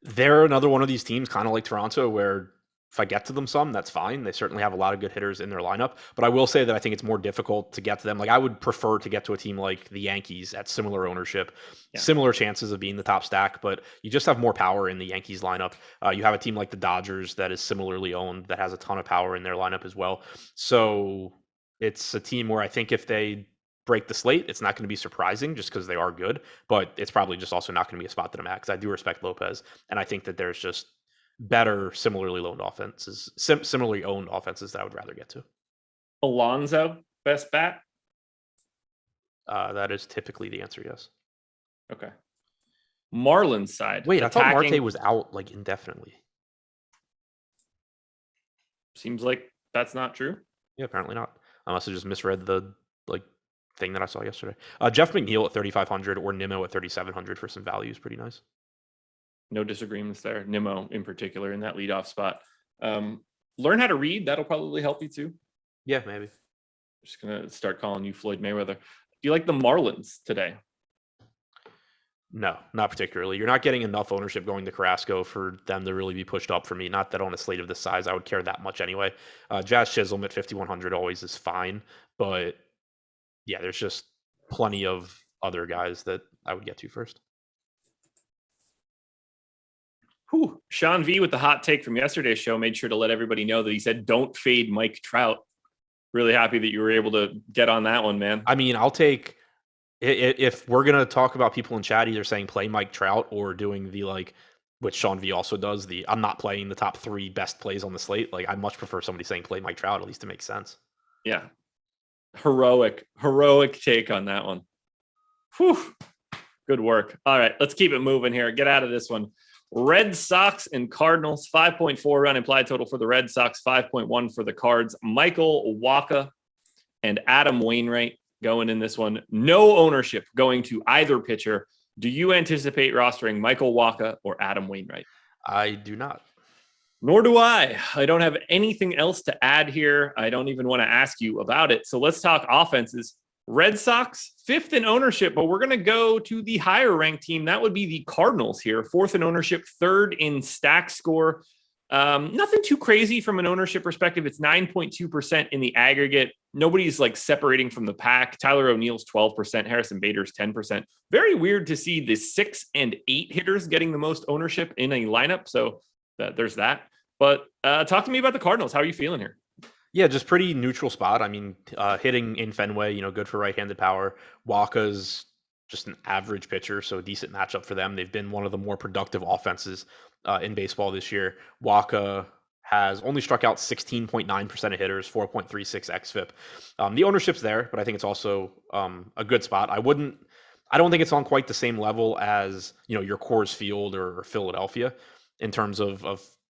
S2: They're another one of these teams, kind of like Toronto, where if I get to them some, that's fine. They certainly have a lot of good hitters in their lineup. But I will say that I think it's more difficult to get to them. Like, I would prefer to get to a team like the Yankees at similar ownership, similar chances of being the top stack, but you just have more power in the Yankees lineup. You have a team like the Dodgers that is similarly owned, that has a ton of power in their lineup as well. So it's a team where I think if they break the slate, it's not going to be surprising just because they are good, but it's probably just also not going to be a spot that I'm at, because I do respect Lopez. And I think that there's just better similarly owned offenses that I would rather get to.
S1: Alonso, best bat?
S2: That is typically the answer, yes.
S1: Okay. Marlins side.
S2: Wait, I thought Marte was out like indefinitely.
S1: Seems like that's not true.
S2: Yeah, apparently not. I must have just misread the thing that I saw yesterday. Jeff McNeil at 3,500 or Nimmo at 3,700 for some value is pretty nice.
S1: No disagreements there. Nimmo in particular in that leadoff spot. Learn how to read. That'll probably help you too.
S2: Yeah, maybe.
S1: Just going to start calling you Floyd Mayweather. Do you like the Marlins today?
S2: No, not particularly. You're not getting enough ownership going to Carrasco for them to really be pushed up for me. Not that on a slate of this size, I would care that much anyway. Jazz Chisholm at 5,100 always is fine. But yeah, there's just plenty of other guys that I would get to first.
S1: Whew. Sean V with the hot take from yesterday's show made sure to let everybody know that he said, don't fade Mike Trout. Really happy that you were able to get on that one, man.
S2: I mean, I'll take, if we're going to talk about people in chat either saying play Mike Trout or doing the which Sean V also does, I'm not playing the top 3 best plays on the slate. Like, I much prefer somebody saying play Mike Trout, at least it makes sense.
S1: Yeah. Heroic take on that one. Whew. Good work. All right, let's keep it moving here. Get out of this one. Red Sox and Cardinals, 5.4 run implied total for the Red Sox, 5.1 for the Cards. Michael Wacha and Adam Wainwright going in this one. No ownership going to either pitcher. Do you anticipate rostering Michael Wacha or Adam Wainwright?
S2: I do not.
S1: Nor do I. I don't have anything else to add here. I don't even want to ask you about it. So let's talk offenses. Red Sox, 5th in ownership, but we're going to go to the higher ranked team. That would be the Cardinals here. 4th in ownership, 3rd in stack score. Nothing too crazy from an ownership perspective. It's 9.2% in the aggregate. Nobody's separating from the pack. Tyler O'Neill's 12%, Harrison Bader's 10%. Very weird to see the 6 and 8 hitters getting the most ownership in a lineup. So there's that. But talk to me about the Cardinals. How are you feeling here?
S2: Yeah, just pretty neutral spot. I mean, hitting in Fenway, good for right-handed power. Wacha's just an average pitcher, so a decent matchup for them. They've been one of the more productive offenses in baseball this year. Wacha has only struck out 16.9% of hitters, 4.36 xFIP. The ownership's there, but I think it's also a good spot. I don't think it's on quite the same level as your Coors Field or Philadelphia in terms of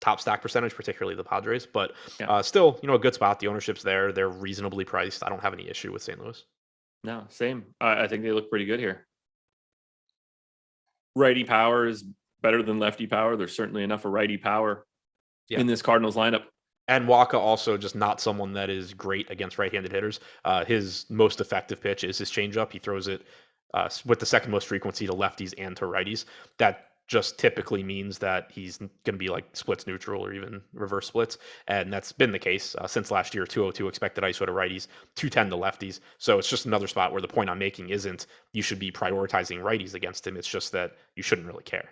S2: top stack percentage, particularly the Padres, but still, a good spot. The ownership's there. They're reasonably priced. I don't have any issue with St. Louis.
S1: No, same. I think they look pretty good here. Righty power is better than lefty power. There's certainly enough of righty power in this Cardinals lineup.
S2: And Wacha also just not someone that is great against right-handed hitters. His most effective pitch is his changeup. He throws it with the second most frequency to lefties and to righties. That just typically means that he's going to be splits neutral or even reverse splits. And that's been the case since last year. 202 expected ISO to righties, 210 to lefties. So it's just another spot where the point I'm making isn't you should be prioritizing righties against him. It's just that you shouldn't really care.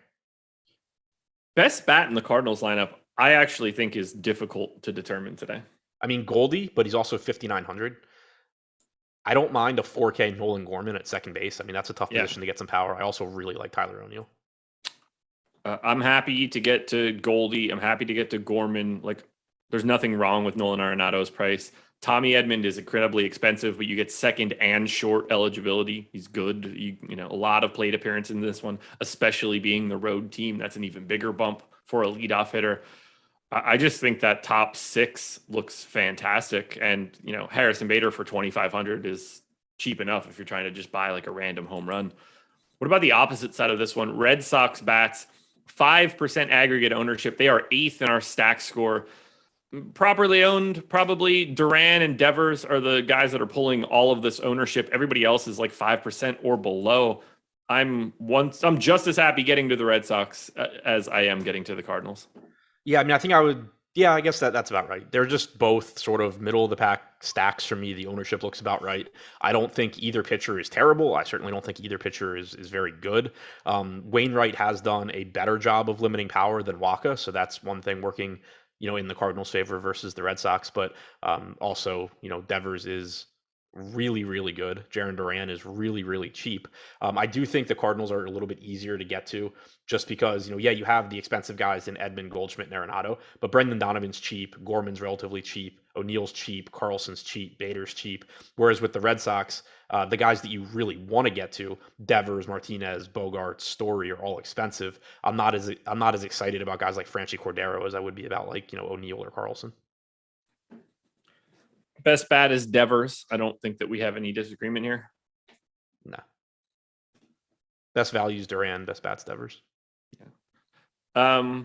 S1: Best bat in the Cardinals lineup, I actually think is difficult to determine today.
S2: I mean, Goldie, but he's also 5,900. I don't mind a 4K Nolan Gorman at second base. I mean, that's a tough position to get some power. I also really like Tyler O'Neill.
S1: I'm happy to get to Goldie. I'm happy to get to Gorman. Like, there's nothing wrong with Nolan Arenado's price. Tommy Edmond is incredibly expensive, but you get second and short eligibility. He's good. You know, a lot of plate appearance in this one, especially being the road team. That's an even bigger bump for a leadoff hitter. I just think that top 6 looks fantastic. And, you know, Harrison Bader for 2,500 is cheap enough if you're trying to just buy like a random home run. What about the opposite side of this one? Red Sox bats, 5% aggregate ownership. They are 8th in our stack score. Properly owned, probably Duran and Devers are the guys that are pulling all of this ownership. Everybody else is like 5% or below. I'm just as happy getting to the Red Sox as I am getting to the Cardinals.
S2: Yeah, I mean, I think I would. Yeah, I guess that's about right. They're just both sort of middle of the pack stacks for me. The ownership looks about right. I don't think either pitcher is terrible. I certainly don't think either pitcher is very good. Wainwright has done a better job of limiting power than Waka, so that's one thing working, you know, in the Cardinals' favor versus the Red Sox. But also, you know, Devers is really, really good. Jarren Duran is really, really cheap. I do think the Cardinals are a little bit easier to get to just because, you know, yeah, you have the expensive guys in Edmund, Goldschmidt, and Arenado, but Brendan Donovan's cheap, Gorman's relatively cheap, O'Neill's cheap, Carlson's cheap, Bader's cheap. Whereas with the Red Sox, the guys that you really want to get to, Devers, Martinez, Bogarts, Story, are all expensive. I'm not as excited about guys like Franchy Cordero as I would be about, like, you know, O'Neill or Carlson.
S1: Best bat is Devers. I don't think that we have any disagreement here.
S2: No. Best value is Duran. Best bat's Devers.
S1: Yeah.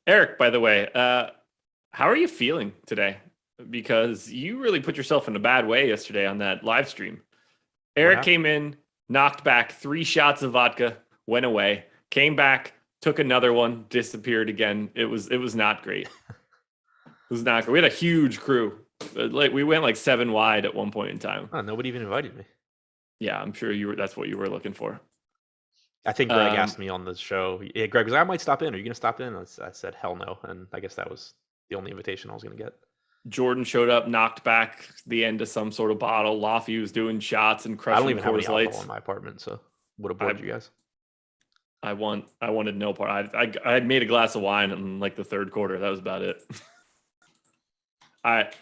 S1: Eric, by the way, how are you feeling today? Because you really put yourself in a bad way yesterday on that live stream. Eric came in, knocked back 3 shots of vodka, went away, came back, took another one, disappeared again. It was not great. It was not great. We had a huge crew. Like, we went like 7 wide at one point in time.
S2: Oh, nobody even invited me.
S1: Yeah, I'm sure that's what you were looking for.
S2: I think Greg asked me on the show. Yeah, Greg was like, I might stop in. Are you going to stop in? I said, hell no. And I guess that was the only invitation I was going to get.
S1: Jordan showed up, knocked back the end of some sort of bottle. Laffy was doing shots and crushing Coors Lights. I don't even have any alcohol
S2: in my apartment, so would have bored you guys.
S1: I wanted no part. I made a glass of wine in like the third quarter. That was about it. All right.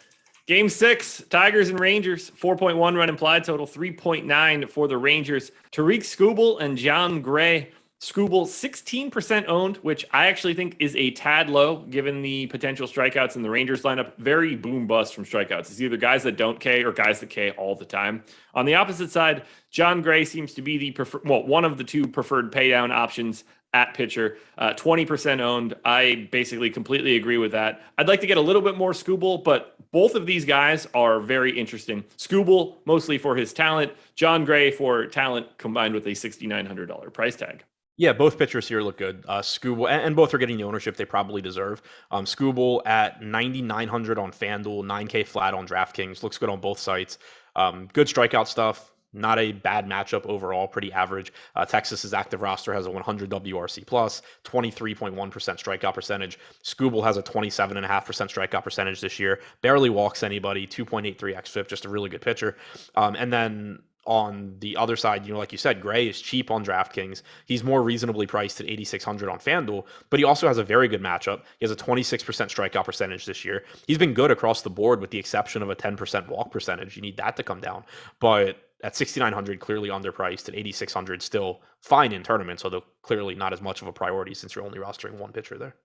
S1: Game 6, Tigers and Rangers, 4.1 run implied total, 3.9 for the Rangers. Tariq Skubal and John Gray. Skubal 16% owned, which I actually think is a tad low given the potential strikeouts in the Rangers lineup. Very boom bust from strikeouts. It's either guys that don't K or guys that K all the time. On the opposite side, John Gray seems to be the one of the 2 preferred paydown options at pitcher, 20% owned. I basically completely agree with that. I'd like to get a little bit more Skubal, but both of these guys are very interesting. Skubal mostly for his talent, John Gray for talent combined with a $6,900 price tag.
S2: Yeah, both pitchers here look good. Skubal, and both are getting the ownership they probably deserve. Skubal at 9,900 on FanDuel, 9K flat on DraftKings. Looks good on both sites. Good strikeout stuff. Not a bad matchup overall, pretty average. Texas's active roster has a 100 WRC plus, 23.1% strikeout percentage. Skubal has a 27.5% strikeout percentage this year. Barely walks anybody, 2.83 xFIP, just a really good pitcher. And then on the other side, you know, like you said, Gray is cheap on DraftKings. He's more reasonably priced at 8,600 on FanDuel, but he also has a very good matchup. He has a 26% strikeout percentage this year. He's been good across the board with the exception of a 10% walk percentage. You need that to come down. But at 6,900, clearly underpriced. At 8,600, still fine in tournaments, although clearly not as much of a priority since you're only rostering one pitcher there.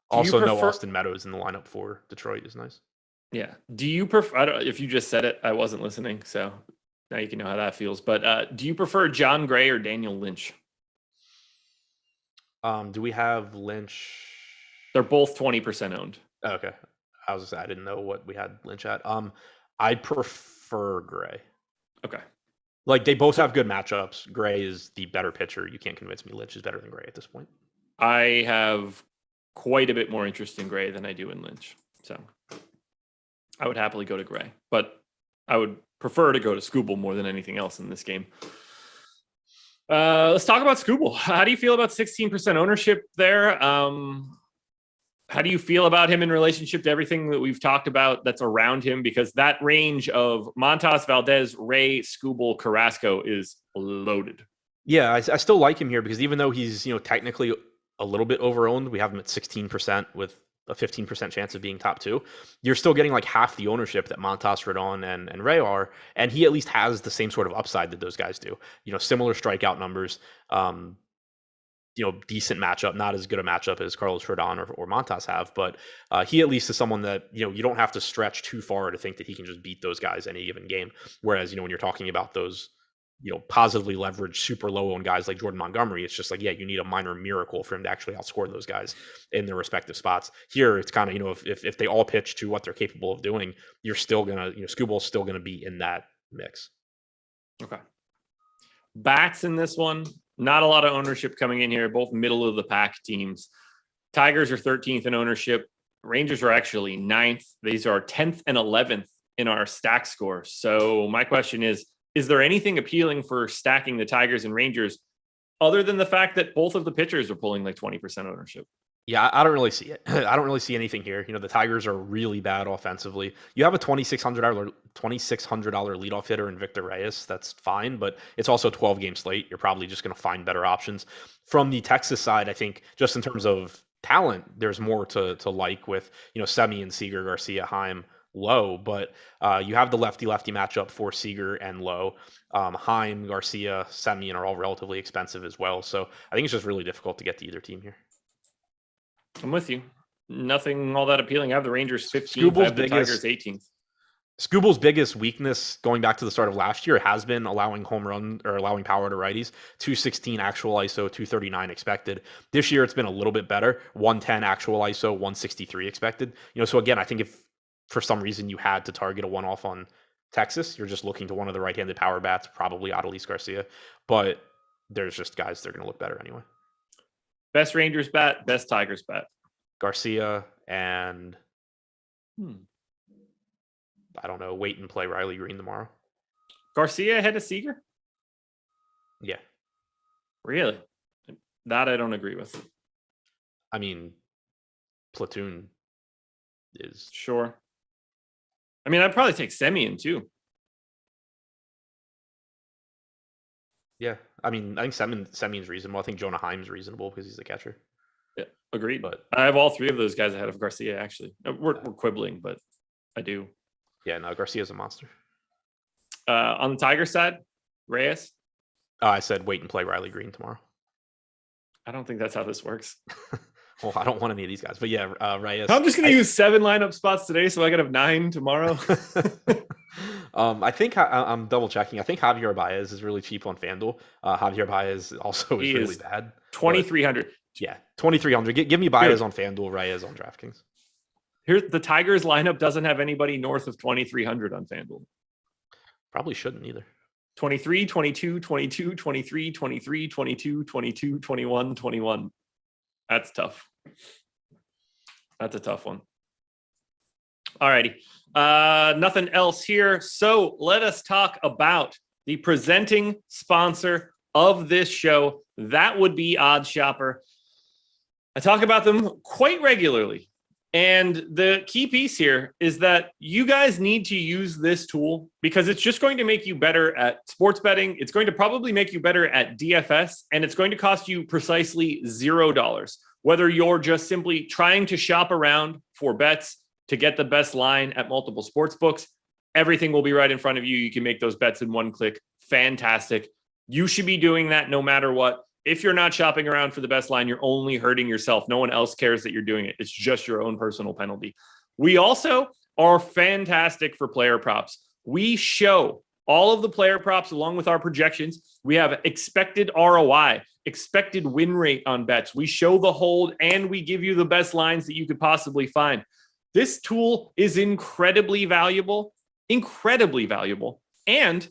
S2: Also, no Austin Meadows in the lineup for Detroit is nice.
S1: Yeah. Do you prefer, if you just said it, I wasn't listening, so now you can know how that feels. But do you prefer John Gray or Daniel Lynch?
S2: Do we have Lynch?
S1: They're both 20% owned.
S2: Okay. I was just, I didn't know what we had Lynch at. I prefer Gray.
S1: Okay.
S2: Like, they both have good matchups. Gray is the better pitcher. You can't convince me Lynch is better than Gray at this point.
S1: I have quite a bit more interest in Gray than I do in Lynch. So I would happily go to Gray, but I would prefer to go to Skubal more than anything else in this game. Let's talk about Skubal. How do you feel about 16% ownership there? How do you feel about him in relationship to everything that we've talked about that's around him? Because that range of Montas, Valdez, Ray, Skubal, Carrasco is loaded.
S2: Yeah, I still like him here because even though he's, technically a little bit overowned, we have him at 16% with a 15% chance of being top two. You're still getting like half the ownership that Montas, Rodon, and Ray are, and he at least has the same sort of upside that those guys do. Similar strikeout numbers. Decent matchup, not as good a matchup as Carlos Rodon or Montas have, but he at least is someone that, you don't have to stretch too far to think that he can just beat those guys any given game. Whereas, when you're talking about those, positively leveraged, super low owned guys like Jordan Montgomery, it's just like, yeah, you need a minor miracle for him to actually outscore those guys in their respective spots. Here, it's kind of, if they all pitch to what they're capable of doing, you're still going to, Scooble's still going to be in that mix.
S1: Okay. Bats in this one. Not a lot of ownership coming in here, both middle of the pack teams. Tigers are 13th in ownership. Rangers are actually 9th. These are 10th and 11th in our stack score. So my question is there anything appealing for stacking the Tigers and Rangers other than the fact that both of the pitchers are pulling like 20% ownership?
S2: Yeah, I don't really see it. I don't really see anything here. The Tigers are really bad offensively. You have a $2,600 leadoff hitter in Victor Reyes. That's fine, but it's also a 12-game slate. You're probably just going to find better options. From the Texas side, I think just in terms of talent, there's more to like with, Semi and Seager, Garcia, Heim, Lowe, but you have the lefty-lefty matchup for Seager and Lowe. Heim, Garcia, Semi are all relatively expensive as well. So I think it's just really difficult to get to either team here.
S1: I'm with you. Nothing all that appealing. I have the Rangers 15th. I have the Tigers 18th.
S2: Scooble's biggest weakness going back to the start of last year has been allowing home run or allowing power to righties. 216 actual ISO, 239 expected. This year it's been a little bit better. 110 actual ISO, 163 expected. So again, I think if for some reason you had to target a one-off on Texas, you're just looking to one of the right-handed power bats, probably Adolis Garcia. But there's just guys that are going to look better anyway.
S1: Best Rangers bat, best Tigers bat.
S2: Garcia and I don't know, wait and play Riley Green tomorrow.
S1: Garcia ahead of Seager?
S2: Yeah.
S1: Really? That I don't agree with.
S2: I mean, platoon is...
S1: Sure. I mean, I'd probably take Semien too.
S2: Yeah, I mean, I think Semien's reasonable. I think Jonah Heim's reasonable because he's the catcher.
S1: Yeah, agreed.
S2: But
S1: I have all three of those guys ahead of Garcia, actually. We're quibbling, but I do.
S2: Yeah, no, Garcia's a monster.
S1: On the Tiger side, Reyes?
S2: I said wait and play Riley Green tomorrow.
S1: I don't think that's how this works.
S2: Well, I don't want any of these guys, but yeah, Reyes.
S1: I'm just going to use 7 lineup spots today, so I got to have 9 tomorrow.
S2: I think I'm double checking. I think Javier Baez is really cheap on FanDuel. Javier Baez also is really bad.
S1: 2,300.
S2: Yeah, 2,300. Give me Baez on FanDuel, Reyes on DraftKings.
S1: Here, the Tigers lineup doesn't have anybody north of 2,300 on FanDuel.
S2: Probably shouldn't either.
S1: 23, 22, 22, 23, 23, 22, 22, 21, 21. That's tough. That's a tough one. All righty. Nothing else here. So let us talk about the presenting sponsor of this show. That would be OddsShopper. I talk about them quite regularly. And the key piece here is that you guys need to use this tool because it's just going to make you better at sports betting. It's going to probably make you better at DFS, and it's going to cost you precisely $0. Whether you're just simply trying to shop around for bets to get the best line at multiple sports books, everything will be right in front of you. You can make those bets in one click. Fantastic. You should be doing that no matter what. If you're not shopping around for the best line, you're only hurting yourself. No one else cares that you're doing it. It's just your own personal penalty. We also are fantastic for player props. We show all of the player props along with our projections. We have expected ROI, expected win rate on bets. We show the hold and we give you the best lines that you could possibly find. This tool is incredibly valuable, and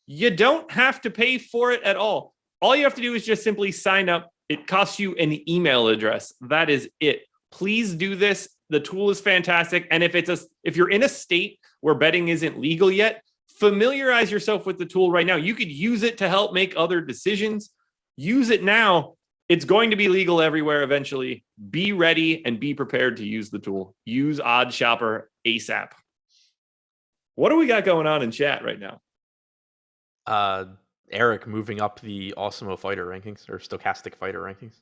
S1: you don't have to pay for it at all. All you have to do is just simply sign up. It costs you an email address. That is it. Please do this. The tool is fantastic. And if you're in a state where betting isn't legal yet, familiarize yourself with the tool right now. You could use it to help make other decisions. Use it now. It's going to be legal everywhere eventually. Be ready and be prepared to use the tool. Use OddsShopper ASAP. What do we got going on in chat right now?
S2: Eric moving up the Awesemo fighter rankings or Stokastic fighter rankings.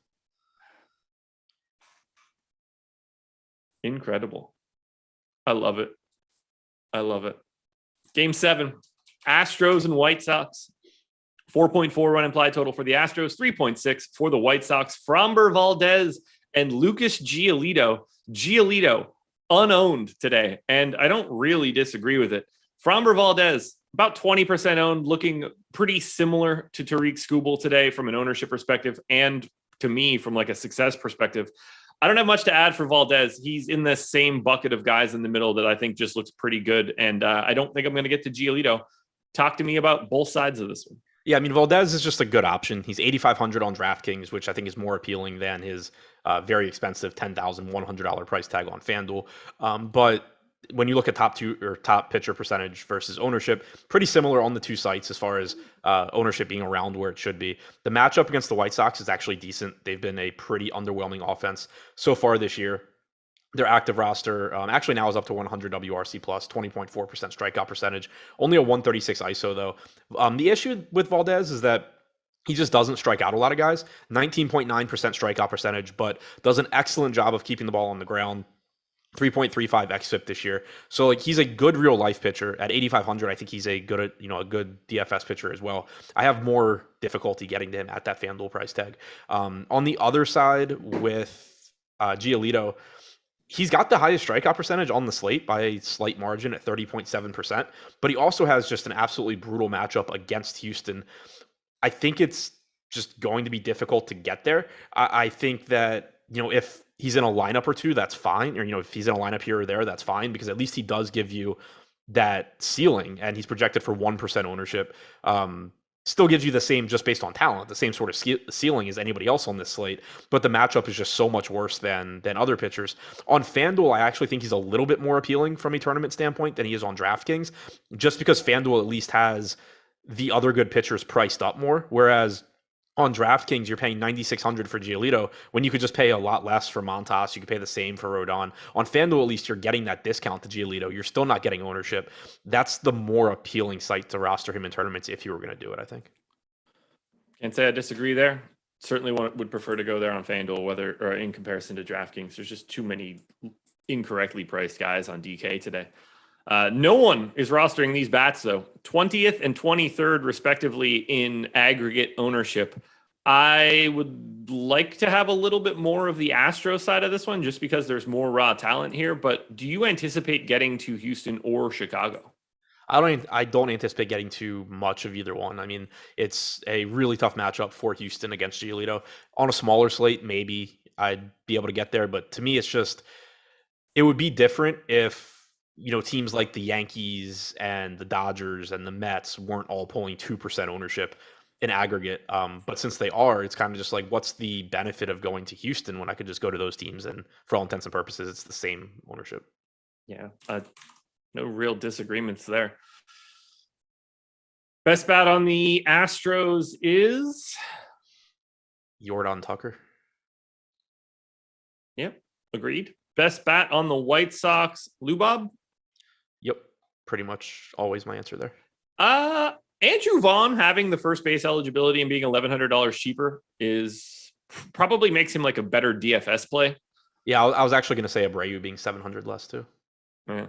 S1: Incredible. I love it. I love it. Game 7, Astros and White Sox. 4.4 run implied total for the Astros, 3.6 for the White Sox. Framber Valdez and Lucas Giolito. Giolito unowned today, and I don't really disagree with it. Framber Valdez, about 20% owned, looking pretty similar to Tariq Skubal today from an ownership perspective, and to me from like a success perspective. I don't have much to add for Valdez. He's in the same bucket of guys in the middle that I think just looks pretty good, and I don't think I'm going to get to Giolito. Talk to me about both sides of this one.
S2: Yeah, I mean, Valdez is just a good option. He's 8,500 on DraftKings, which I think is more appealing than his very expensive $10,100 price tag on FanDuel. But when you look at top pitcher percentage versus ownership, pretty similar on the two sites as far as ownership being around where it should be. The matchup against the White Sox is actually decent. They've been a pretty underwhelming offense so far this year. Their active roster actually now is up to 100 WRC plus, 20.4% strikeout percentage, only a 136 ISO though. The issue with Valdez is that he just doesn't strike out a lot of guys. 19.9% strikeout percentage, but does an excellent job of keeping the ball on the ground. 3.35 xFIP this year. So like he's a good real life pitcher at 8,500. I think he's a good, a good DFS pitcher as well. I have more difficulty getting to him at that FanDuel price tag. On the other side with Giolito, he's got the highest strikeout percentage on the slate by a slight margin at 30.7%, but he also has just an absolutely brutal matchup against Houston. I think it's just going to be difficult to get there. I think that, if he's in a lineup or two, that's fine. Or, if he's in a lineup here or there, that's fine, because at least he does give you that ceiling, and he's projected for 1% ownership. Still gives you the same, just based on talent, the same sort of ceiling as anybody else on this slate, but the matchup is just so much worse than other pitchers. On FanDuel, I actually think he's a little bit more appealing from a tournament standpoint than he is on DraftKings, just because FanDuel at least has the other good pitchers priced up more, whereas on DraftKings, you're paying $9,600 for Giolito when you could just pay a lot less for Montas. You could pay the same for Rodon. On FanDuel, at least you're getting that discount to Giolito. You're still not getting ownership. That's the more appealing site to roster him in tournaments if you were going to do it, I think.
S1: Can't say I disagree there. Certainly would prefer to go there on FanDuel, whether or in comparison to DraftKings. There's just too many incorrectly priced guys on DK today. No one is rostering these bats, though. 20th and 23rd, respectively, in aggregate ownership. I would like to have a little bit more of the Astros side of this one, just because there's more raw talent here. But do you anticipate getting to Houston or Chicago?
S2: I don't anticipate getting too much of either one. I mean, it's a really tough matchup for Houston against Giolito. On a smaller slate, maybe I'd be able to get there. But to me, it would be different if teams like the Yankees and the Dodgers and the Mets weren't all pulling 2% ownership in aggregate. But since they are, it's kind of just like, what's the benefit of going to Houston when I could just go to those teams? And for all intents and purposes, it's the same ownership.
S1: Yeah, no real disagreements there. Best bet on the Astros is
S2: Jordan Tucker.
S1: Yep, agreed. Best bet on the White Sox, Lubob?
S2: Yep, pretty much always my answer there.
S1: Andrew Vaughn having the first base eligibility and being $1,100 cheaper probably makes him like a better DFS play.
S2: Yeah, I was actually going to say Abreu being 700 less too.
S1: Yeah.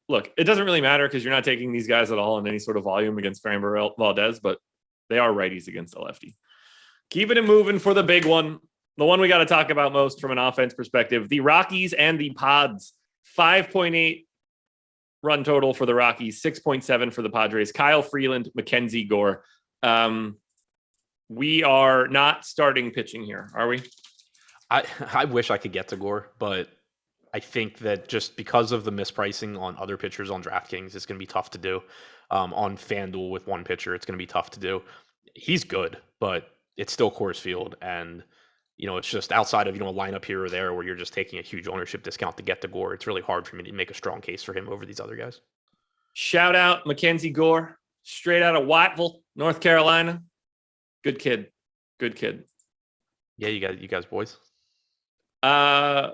S1: Look, it doesn't really matter because you're not taking these guys at all in any sort of volume against Framber Valdez, but they are righties against the lefty. Keeping it moving for the big one. The one we got to talk about most from an offense perspective, the Rockies and the Pods. 5.8 run total for the Rockies, 6.7 for the Padres. Kyle Freeland, Mackenzie Gore. We are not starting pitching here, are we?
S2: I wish I could get to Gore, but I think that just because of the mispricing on other pitchers on DraftKings, it's going to be tough to do. On FanDuel with one pitcher, it's going to be tough to do. He's good, but it's still Coors Field, and it's just outside of a lineup here or there where you're just taking a huge ownership discount to get to Gore. It's really hard for me to make a strong case for him over these other guys.
S1: Shout out Mackenzie Gore, straight out of Whiteville, North Carolina. Good kid.
S2: Yeah, you guys boys.
S1: I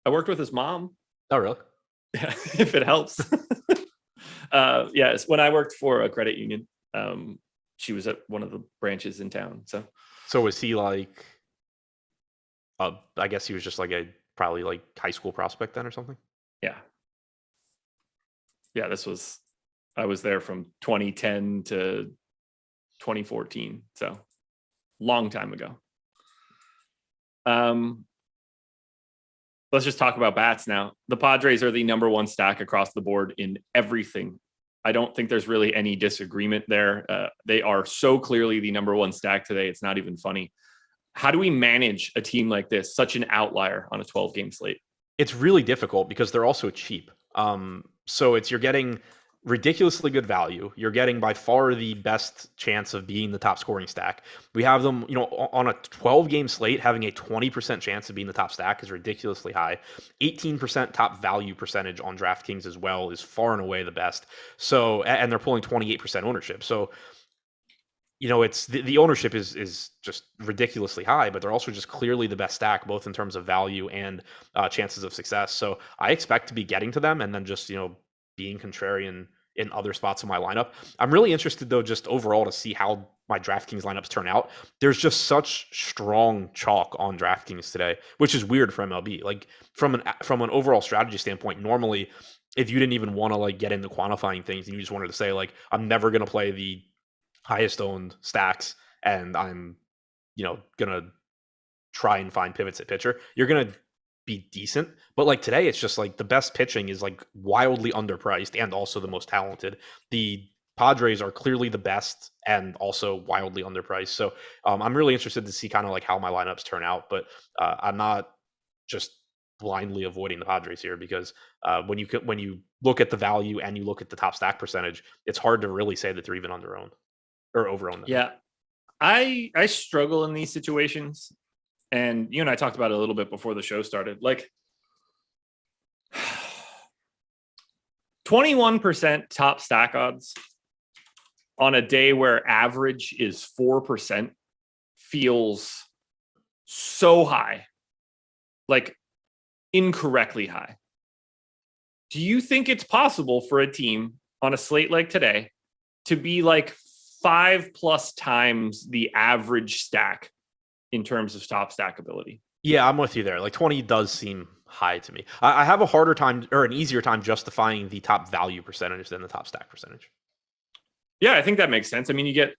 S1: worked with his mom.
S2: Oh, really?
S1: Yeah, if it helps. Yes, when I worked for a credit union, she was at one of the branches in town.
S2: So was he like? I guess he was just like probably like high school prospect then or something.
S1: Yeah. I was there from 2010 to 2014, so long time ago. Let's just talk about bats now. The Padres are the number one stack across the board in everything. I don't think there's really any disagreement there. They are so clearly the number one stack today. It's not even funny. How do we manage a team like this, such an outlier on a 12-game slate?
S2: It's really difficult because they're also cheap. So you're getting ridiculously good value. You're getting by far the best chance of being the top scoring stack. We have them, on a 12-game slate, having a 20% chance of being the top stack is ridiculously high. 18% top value percentage on DraftKings as well is far and away the best. So, and they're pulling 28% ownership. So, it's the ownership is just ridiculously high, but they're also just clearly the best stack, both in terms of value and chances of success. So I expect to be getting to them and then just, being contrarian in other spots of my lineup. I'm really interested though, just overall to see how my DraftKings lineups turn out. There's just such strong chalk on DraftKings today, which is weird for MLB. Like from an overall strategy standpoint, normally if you didn't even want to like get into quantifying things and you just wanted to say like, I'm never going to play the highest owned stacks and I'm, gonna try and find pivots at pitcher, you're gonna be decent. But like today, it's just like the best pitching is like wildly underpriced and also the most talented. The Padres are clearly the best and also wildly underpriced. So I'm really interested to see kind of like how my lineups turn out, but I'm not just blindly avoiding the Padres here because when you look at the value and you look at the top stack percentage, it's hard to really say that they're even under-owned or over-owned.
S1: Yeah. I struggle in these situations, and you and I talked about it a little bit before the show started. Like 21% top stack odds on a day where average is 4% feels so high, like incorrectly high. Do you think it's possible for a team on a slate like today to be like 5+ times the average stack in terms of top stack ability?
S2: Yeah, I'm with you there. Like 20 does seem high to me. I have a harder time or an easier time justifying the top value percentage than the top stack percentage.
S1: Yeah, I think that makes sense. I mean, you get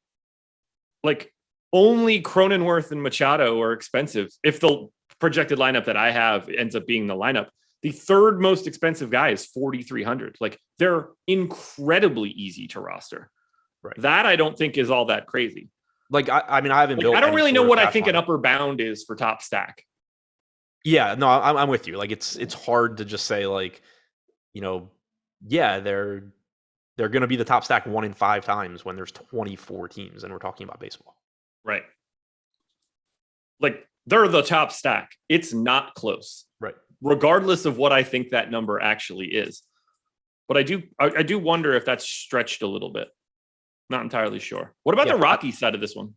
S1: like only Cronenworth and Machado are expensive. If the projected lineup that I have ends up being the lineup, the third most expensive guy is 4,300. Like they're incredibly easy to roster.
S2: Right.
S1: That I don't think is all that crazy.
S2: Like I mean, I haven't built.
S1: I don't really know what I think an upper bound is for top stack.
S2: Yeah, no, I'm with you. Like it's hard to just say like, yeah, they're going to be the top stack 1 in 5 times when there's 24 teams and we're talking about baseball.
S1: Right. Like they're the top stack. It's not close.
S2: Right.
S1: Regardless of what I think that number actually is. But I do wonder if that's stretched a little bit. Not entirely sure. What about the Rockies side of this one?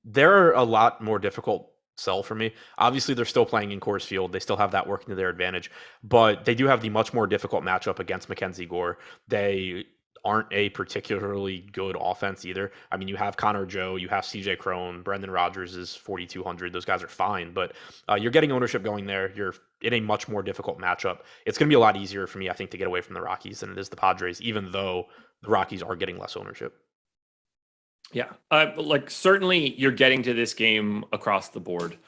S2: They're a lot more difficult sell for me. Obviously, they're still playing in Coors Field. They still have that working to their advantage, but they do have the much more difficult matchup against Mackenzie Gore. They aren't a particularly good offense either. I mean, you have Connor Joe, you have CJ Cron, Brendan Rodgers is 4,200. Those guys are fine, but you're getting ownership going there. You're in a much more difficult matchup. It's going to be a lot easier for me, I think, to get away from the Rockies than it is the Padres, even though the Rockies are getting less ownership.
S1: Yeah, like certainly you're getting to this game across the board.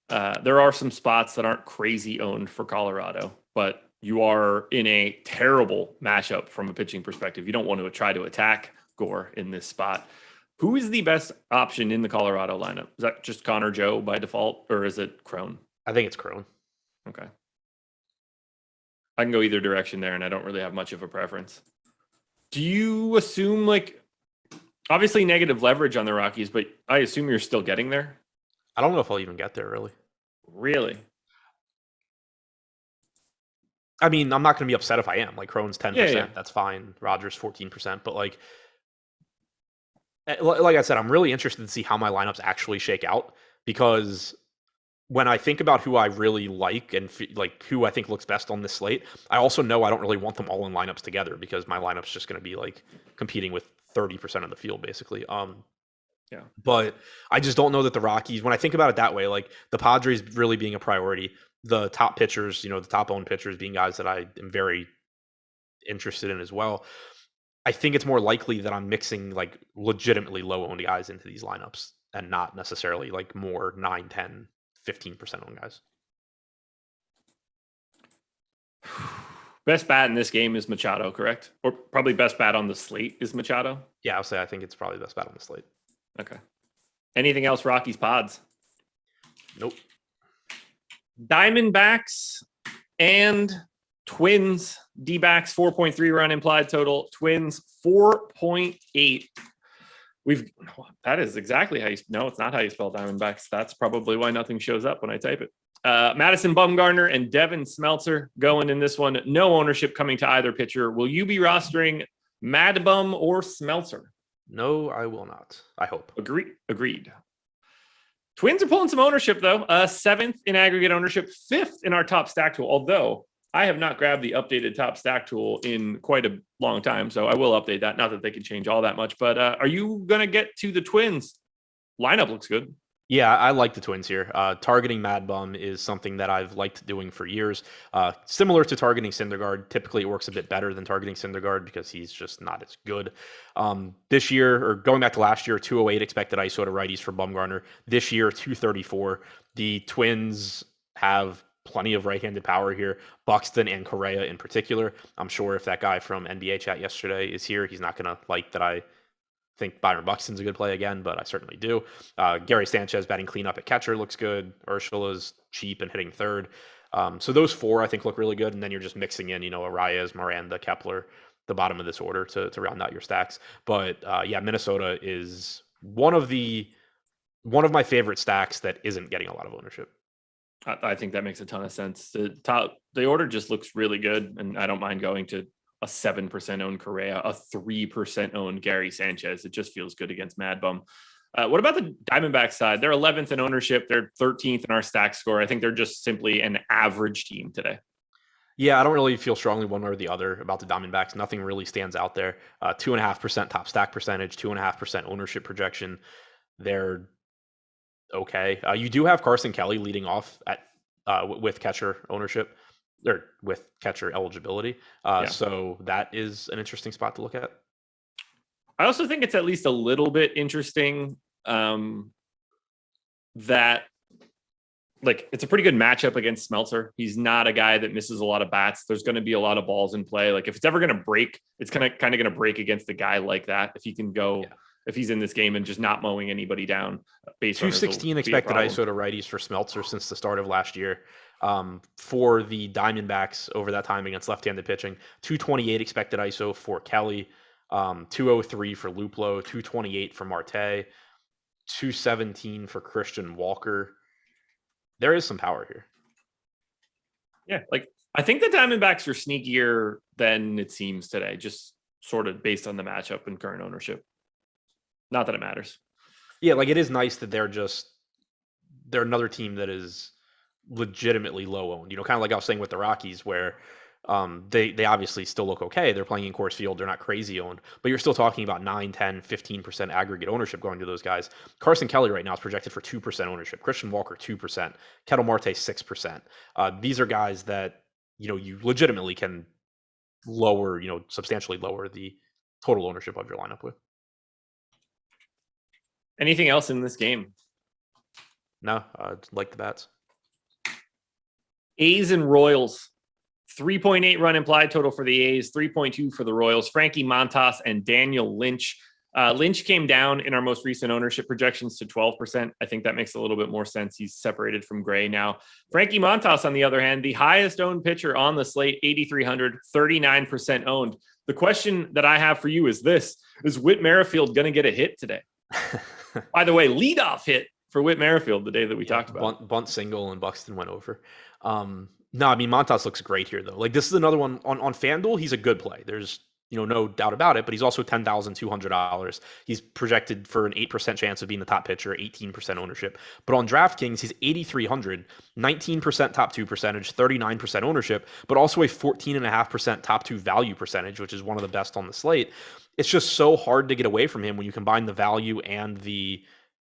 S1: There are some spots that aren't crazy owned for Colorado, but you are in a terrible matchup from a pitching perspective. You don't want to try to attack Gore in this spot. Who is the best option in the Colorado lineup? Is that just Connor Joe by default, or is it Cron?
S2: I think it's Cron.
S1: Okay. I can go either direction there, and I don't really have much of a preference. Do you assume, like, obviously negative leverage on the Rockies, but I assume you're still getting there?
S2: I don't know if I'll even get there, really.
S1: Really?
S2: I mean, I'm not going to be upset if I am. Like, Cron's 10%.
S1: Yeah.
S2: That's fine. Rodgers 14%. But, like I said, I'm really interested to see how my lineups actually shake out because when I think about who I really like and like who I think looks best on this slate, I also know I don't really want them all in lineups together because my lineup's just going to be like competing with 30% of the field basically.
S1: Yeah.
S2: But I just don't know that the Rockies, when I think about it that way, like the Padres really being a priority, the top pitchers, the top owned pitchers being guys that I am very interested in as well. I think it's more likely that I'm mixing like legitimately low owned guys into these lineups and not necessarily like more 9, 10, 15% owned guys.
S1: Best bat in this game is Machado, correct? Or probably best bat on the slate is Machado?
S2: Yeah, I'll say I think it's probably the best bat on the slate.
S1: Okay. Anything else, Rockies Pods?
S2: Nope.
S1: Diamondbacks and Twins. D-backs 4.3 run implied total. Twins 4.8. That is exactly how you. No, it's not how you spell Diamondbacks. That's probably why nothing shows up when I type it. Madison Bumgarner and Devin Smeltzer going in this one. No ownership coming to either pitcher. Will you be rostering Mad Bum or Smeltzer?
S2: No, I will not. I hope.
S1: Agreed. Twins are pulling some ownership, though. 7th in aggregate ownership, 5th in our top stack tool. Although I have not grabbed the updated top stack tool in quite a long time, so I will update that. Not that they can change all that much, but are you going to get to the Twins? Lineup looks good.
S2: Yeah, I like the Twins here. Targeting Mad Bum is something that I've liked doing for years. Similar to targeting Syndergaard, typically it works a bit better than targeting Syndergaard because he's just not as good. This year, or going back to last year, 208 expected ISO to righties for Bumgarner. This year, 234. The Twins have plenty of right-handed power here. Buxton and Correa in particular. I'm sure if that guy from NBA chat yesterday is here, he's not going to like that I think Byron Buxton's a good play again, but I certainly do. Gary Sanchez batting cleanup at catcher looks good. Urshela's cheap and hitting third. So those four I think look really good. And then you're just mixing in, Arias, Miranda, Kepler, the bottom of this order to round out your stacks. But yeah, Minnesota is one of my favorite stacks that isn't getting a lot of ownership.
S1: I think that makes a ton of sense. The order just looks really good, and I don't mind going to a 7% owned Correa, a 3% owned Gary Sanchez. It just feels good against Mad Bum. What about the Diamondbacks side? They're 11th in ownership. They're 13th in our stack score. I think they're just simply an average team today.
S2: Yeah, I don't really feel strongly one way or the other about the Diamondbacks. Nothing really stands out there. 2.5% top stack percentage, 2.5% ownership projection. They're okay. You do have Carson Kelly leading off at with catcher ownership or with catcher eligibility. So that is an interesting spot to look at.
S1: I also think it's at least a little bit interesting that like it's a pretty good matchup against Smeltzer. He's not a guy that misses a lot of bats. There's going to be a lot of balls in play. Like if it's ever going to break, it's kind of going to break against a guy like that. If he can go, if he's in this game and just not mowing anybody down.
S2: 216 expected ISO to righties for Smeltzer since the start of last year. For the Diamondbacks over that time against left-handed pitching, 228 expected ISO for Kelly, 203 for Luplo, 228 for Marte, 217 for Christian Walker. There is some power here.
S1: Yeah, like I think the Diamondbacks are sneakier than it seems today, just sort of based on the matchup and current ownership. Not that it matters.
S2: Yeah, like it is nice that they're another team that is legitimately low owned. Kind of like I was saying with the Rockies, where they obviously still look okay. They're playing in Coors Field. They're not crazy owned, but you're still talking about 9, 10, 15% aggregate ownership going to those guys. Carson Kelly right now is projected for 2% ownership. Christian Walker, 2%. Kettle Marte, 6%. These are guys that, you legitimately can lower, substantially lower the total ownership of your lineup with.
S1: Anything else in this game?
S2: No, like the bats.
S1: A's and Royals. 3.8 run implied total for the A's, 3.2 for the Royals. Frankie Montas and Daniel Lynch. Lynch came down in our most recent ownership projections to 12%. I think that makes a little bit more sense. He's separated from Gray now. Frankie Montas, on the other hand, the highest owned pitcher on the slate, 8,300, 39% owned. The question that I have for you is this: is Whit Merrifield going to get a hit today? By the way, leadoff hit for Whit Merrifield the day that we talked about.
S2: Bunt single and Buxton went over. No, I mean, Montas looks great here, though. Like, this is another one on FanDuel. He's a good play. There's, no doubt about it, but he's also $10,200. He's projected for an 8% chance of being the top pitcher, 18% ownership. But on DraftKings, he's 8,300, 19% top two percentage, 39% ownership, but also a 14.5% top two value percentage, which is one of the best on the slate. It's just so hard to get away from him when you combine the value and the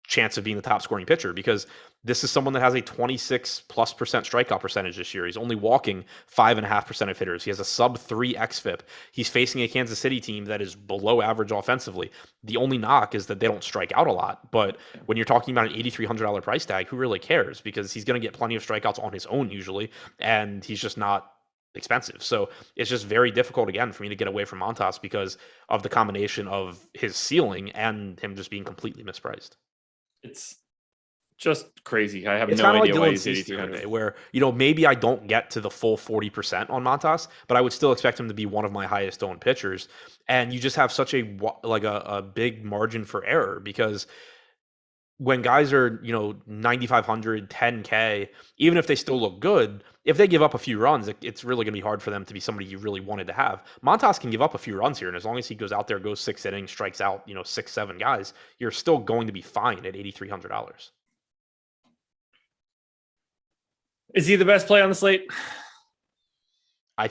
S2: chance of being the top scoring pitcher, because this is someone that has a 26+% strikeout percentage this year. He's only walking 5.5% of hitters. He has a sub 3 xFIP. He's facing a Kansas City team that is below average offensively. The only knock is that they don't strike out a lot. But when you're talking about an $8,300 price tag, who really cares? Because he's going to get plenty of strikeouts on his own usually, and he's just not expensive. So it's just very difficult again for me to get away from Montas because of the combination of his ceiling and him just being completely mispriced.
S1: It's just crazy. I have
S2: It's
S1: no
S2: kind of
S1: idea
S2: like
S1: why
S2: Dylan
S1: he's
S2: Cease the other
S1: 8,300.
S2: day, where maybe I don't get to the full 40% on Montas, but I would still expect him to be one of my highest owned pitchers. And you just have such a big margin for error, because when guys are 9,500, 10K, even if they still look good, if they give up a few runs, it's really going to be hard for them to be somebody you really wanted to have. Montas can give up a few runs here, and as long as he goes out there, goes 6 innings, strikes out 6-7 guys, you're still going to be fine at $8,300.
S1: Is he the best play on the slate?
S2: I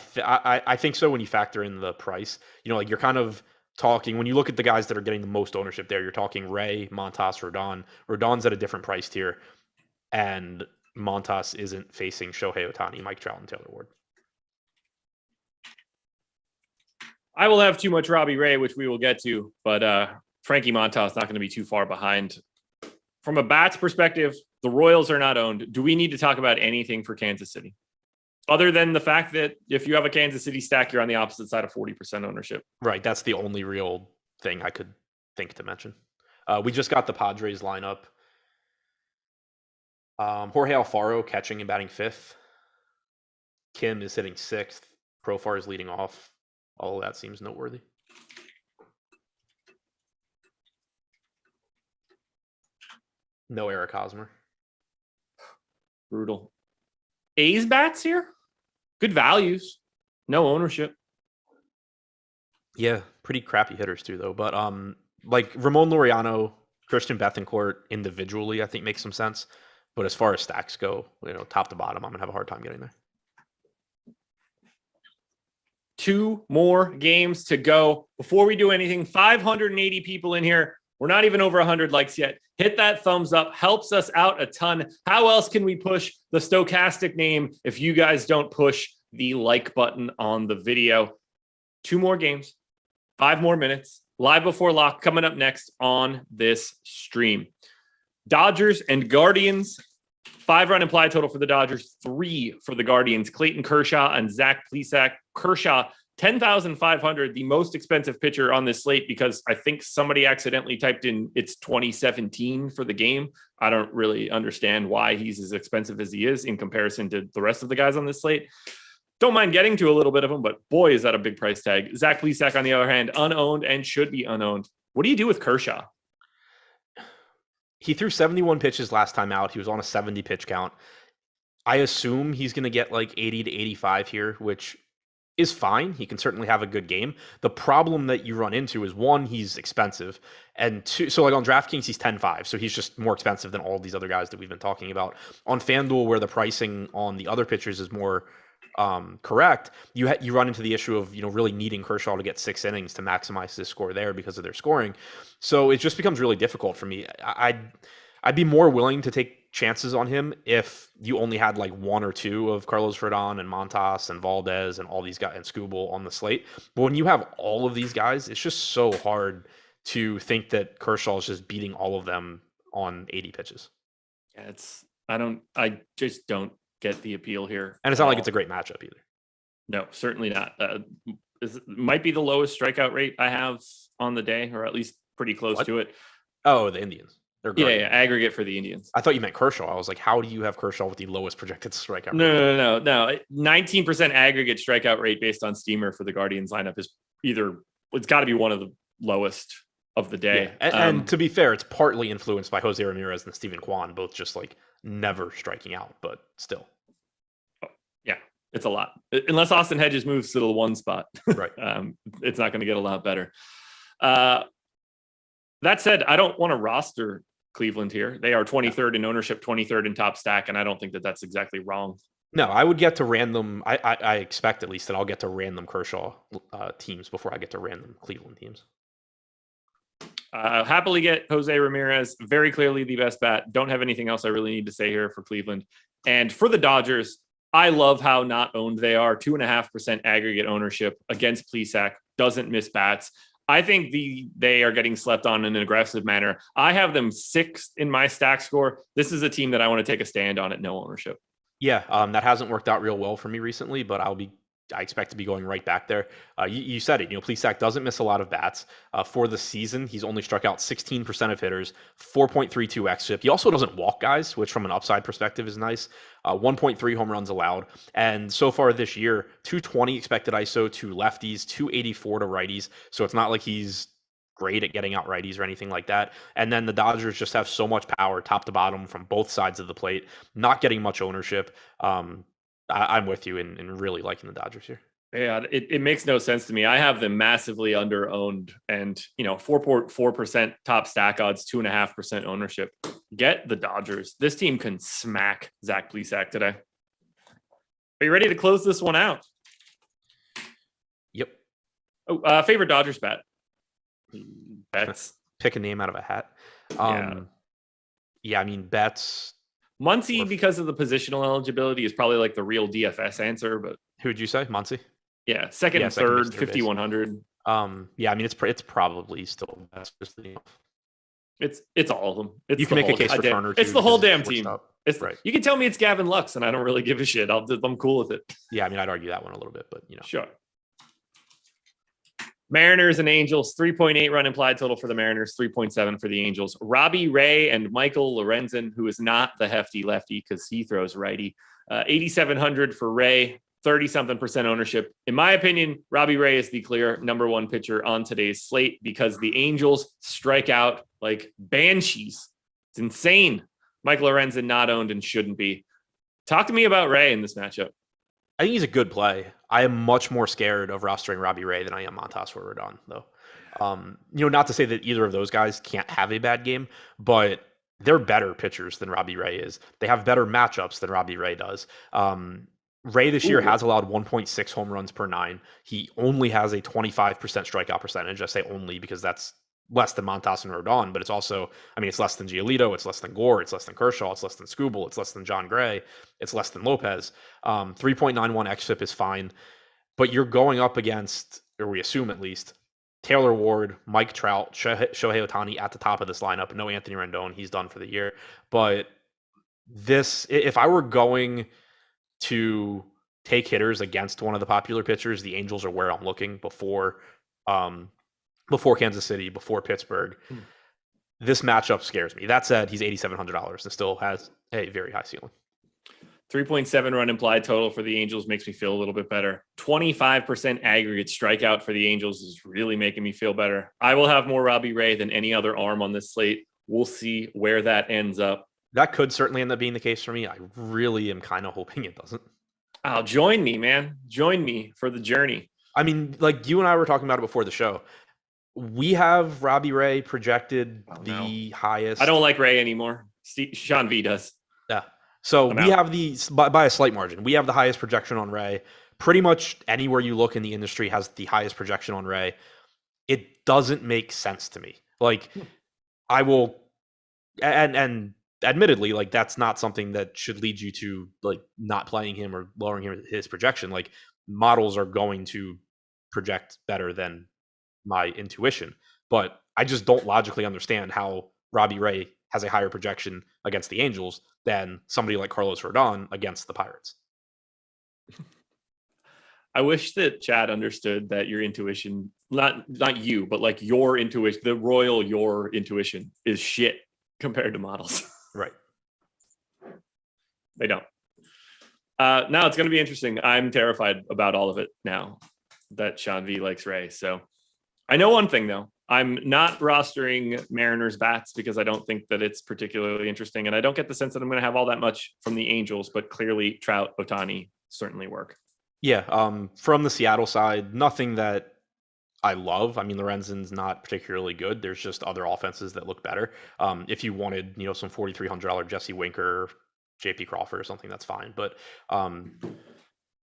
S2: think so when you factor in the price. You're kind of talking, when you look at the guys that are getting the most ownership there, you're talking Ray, Montas, Rodon. Rodon's at a different price tier, and Montas isn't facing Shohei Ohtani, Mike Trout, and Taylor Ward.
S1: I will have too much Robbie Ray, which we will get to, but Frankie Montas not going to be too far behind. From a bats perspective, the Royals are not owned. Do we need to talk about anything for Kansas City? Other than the fact that if you have a Kansas City stack, you're on the opposite side of 40% ownership.
S2: Right. That's the only real thing I could think to mention. We just got the Padres lineup. Jorge Alfaro catching and batting 5th. Kim is hitting 6th. Profar is leading off. All of that seems noteworthy. No Eric Hosmer.
S1: Brutal. A's bats here? Good values. No ownership.
S2: Yeah, pretty crappy hitters too, though. But like Ramon Laureano, Christian Bethancourt individually, I think makes some sense. But as far as stacks go, top to bottom, I'm gonna have a hard time getting there.
S1: 2 more games to go. Before we do anything, 580 people in here. We're not even over 100 likes yet. Hit that thumbs up. Helps us out a ton. How else can we push the Stokastic name if you guys don't push the like button on the video? 2 more games, 5 more minutes. Live before lock coming up next on this stream. Dodgers and Guardians. 5-run implied total for the Dodgers, 3 for the Guardians. Clayton Kershaw and Zach Plesac. Kershaw, 10,500, the most expensive pitcher on this slate, because I think somebody accidentally typed in it's 2017 for the game. I don't really understand why he's as expensive as he is in comparison to the rest of the guys on this slate. Don't mind getting to a little bit of them, but boy, is that a big price tag. Zach Plesac, on the other hand, unowned and should be unowned. What do you do with Kershaw?
S2: He threw 71 pitches last time out. He was on a 70 pitch count. I assume he's going to get like 80 to 85 here, which is fine. He can certainly have a good game. The problem that you run into is, 1, he's expensive, and 2, so like on DraftKings, he's 10.5, so he's just more expensive than all these other guys that we've been talking about. On FanDuel, where the pricing on the other pitchers is more correct, you run into the issue of really needing Kershaw to get 6 innings to maximize his score there because of their scoring. So it just becomes really difficult for me. I'd be more willing to take chances on him if you only had like 1 or 2 of Carlos Rodon and Montas and Valdez and all these guys and Skubal on the slate. But when you have all of these guys, it's just so hard to think that Kershaw is just beating all of them on 80 pitches.
S1: Yeah, I just don't get the appeal here.
S2: And it's not like it's a great matchup either.
S1: No, certainly not. It might be the lowest strikeout rate I have on the day, or at least pretty close to it.
S2: Oh, the Indians.
S1: Yeah, aggregate for the Indians.
S2: I thought you meant Kershaw. I was like, how do you have Kershaw with the lowest projected strikeout rate?
S1: No. 19% aggregate strikeout rate based on Steamer for the Guardians lineup is it's got to be one of the lowest of the day.
S2: Yeah. And to be fair, it's partly influenced by Jose Ramirez and Steven Kwan, both just like never striking out, but still.
S1: Yeah. It's a lot. Unless Austin Hedges moves to the 1 spot.
S2: Right.
S1: It's not going to get a lot better. That said, I don't want to roster Cleveland here. They are 23rd in ownership, 23rd in top stack, and I don't think that that's exactly wrong.
S2: No, I would get to random. I expect at least that I'll get to random Kershaw teams before I get to random Cleveland teams.
S1: Happily get Jose Ramirez. Very clearly the best bat. Don't have anything else I really need to say here for Cleveland. And for the Dodgers, I love how not owned they are. 2.5% aggregate ownership against Plesac. Doesn't miss bats. I think they are getting slept on in an aggressive manner. I have them 6th in my stack score. This is a team that I want to take a stand on at no ownership.
S2: Yeah, that hasn't worked out real well for me recently, but I expect to be going right back there. You said it. Plesac doesn't miss a lot of bats. For the season, he's only struck out 16% of hitters, 4.32 xFIP. He also doesn't walk guys, which from an upside perspective is nice. 1.3 home runs allowed. And so far this year, 220 expected ISO to lefties, 284 to righties. So it's not like he's great at getting out righties or anything like that. And then the Dodgers just have so much power top to bottom from both sides of the plate, not getting much ownership. I'm with you in really liking the Dodgers here.
S1: Yeah, it makes no sense to me. I have them massively under owned and 4.4% top stack odds, 2.5% ownership. Get the Dodgers. This team can smack Zach Plesac today. Are you ready to close this one out?
S2: Yep.
S1: Oh, favorite Dodgers bet? Bets.
S2: Pick a name out of a hat. Yeah, I mean, bets.
S1: Muncy, because of the positional eligibility, is probably like the real DFS answer. But
S2: who'd you say, Muncy?
S1: Yeah, second and third, 5,100.
S2: Yeah, I mean, it's probably still best.
S1: It's all of them.
S2: You can make a case for Turner.
S1: It's the whole damn team. It's
S2: right.
S1: You can tell me it's Gavin Lux, and I don't really give a shit. I'm cool with it.
S2: Yeah, I mean, I'd argue that one a little bit, but
S1: Sure. Mariners and Angels, 3.8 run implied total for the Mariners, 3.7 for the Angels. Robbie Ray and Michael Lorenzen, who is not the hefty lefty because he throws righty. 8,700 for Ray, 30-something% ownership. In my opinion, Robbie Ray is the clear number 1 pitcher on today's slate because the Angels strike out like banshees. It's insane. Michael Lorenzen not owned and shouldn't be. Talk to me about Ray in this matchup.
S2: I think he's a good play. I am much more scared of rostering Robbie Ray than I am Montas or Rodon, though. Not to say that either of those guys can't have a bad game, but they're better pitchers than Robbie Ray is. They have better matchups than Robbie Ray does. Ray this year has allowed 1.6 home runs per 9. He only has a 25% strikeout percentage. I say only because that's less than Montas and Rodon, but it's also, it's less than Giolito, it's less than Gore, it's less than Kershaw, it's less than Skubal, it's less than John Gray, it's less than Lopez. 3.91 xFIP is fine, but you're going up against, or we assume at least, Taylor Ward, Mike Trout, Shohei Ohtani at the top of this lineup. No Anthony Rendon, he's done for the year. But if I were going to take hitters against one of the popular pitchers, the Angels are where I'm looking before Kansas City, before Pittsburgh. This matchup scares me. That said, he's $8,700 and still has a very high ceiling.
S1: 3.7 run implied total for the Angels makes me feel a little bit better. 25% aggregate strikeout for the Angels is really making me feel better. I will have more Robbie Ray than any other arm on this slate. We'll see where that ends up.
S2: That could certainly end up being the case for me. I really am kind of hoping it doesn't.
S1: Join me, man. Join me for the journey.
S2: I mean, like you and I were talking about it before the show. We have Robbie Ray projected the highest.
S1: I don't like Ray anymore. Sean V does.
S2: Yeah. So we have by a slight margin, we have the highest projection on Ray. Pretty much anywhere you look in the industry has the highest projection on Ray. It doesn't make sense to me. Like I will, and admittedly, like that's not something that should lead you to like not playing him or lowering his projection. Like models are going to project better than my intuition, but I just don't logically understand how Robbie Ray has a higher projection against the Angels than somebody like Carlos Rodon against the Pirates.
S1: I wish that Chad understood that your intuition, not you, but like your intuition, your intuition is shit compared to models.
S2: Right.
S1: They don't. Now it's going to be interesting. I'm terrified about all of it now that Sean V likes Ray. So I know one thing though. I'm not rostering Mariners bats because I don't think that it's particularly interesting. And I don't get the sense that I'm going to have all that much from the Angels, but clearly Trout, Ohtani certainly work.
S2: Yeah, from the Seattle side, nothing that I love. I mean, Lorenzen's not particularly good. There's just other offenses that look better. If you wanted, some $4,300 Jesse Winker, JP Crawford or something, that's fine. But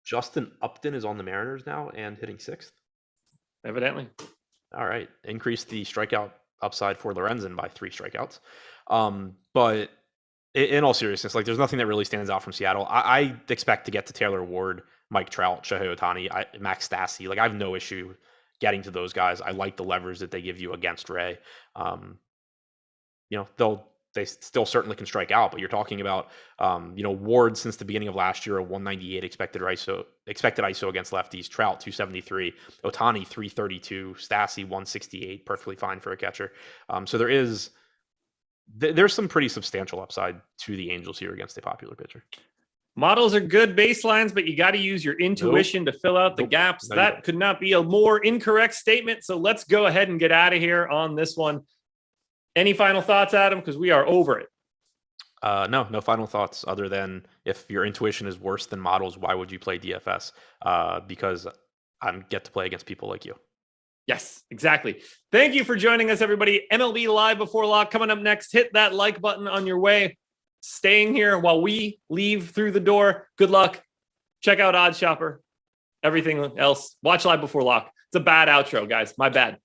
S2: Justin Upton is on the Mariners now and hitting sixth.
S1: Evidently.
S2: All right. Increase the strikeout upside for Lorenzen by 3 strikeouts. But in all seriousness, like there's nothing that really stands out from Seattle. I expect to get to Taylor Ward, Mike Trout, Shohei Ohtani, Max Stassi. Like I have no issue getting to those guys. I like the levers that they give you against Ray. They still certainly can strike out, but you're talking about Ward since the beginning of last year, a 198 expected ISO against lefties, Trout 273, Ohtani 332, Stassi 168, perfectly fine for a catcher. So there's some pretty substantial upside to the Angels here against a popular pitcher.
S1: Models are good baselines, but you got to use your intuition to fill out the gaps. That could not be a more incorrect statement. So let's go ahead and get out of here on this one. Any final thoughts, Adam? Because we are over it.
S2: No final thoughts other than if your intuition is worse than models, why would you play DFS? Because I get to play against people like you.
S1: Yes, exactly. Thank you for joining us, everybody. MLB Live Before Lock coming up next. Hit that like button on your way. Staying here while we leave through the door. Good luck. Check out OddsShopper. Everything else. Watch Live Before Lock. It's a bad outro, guys. My bad.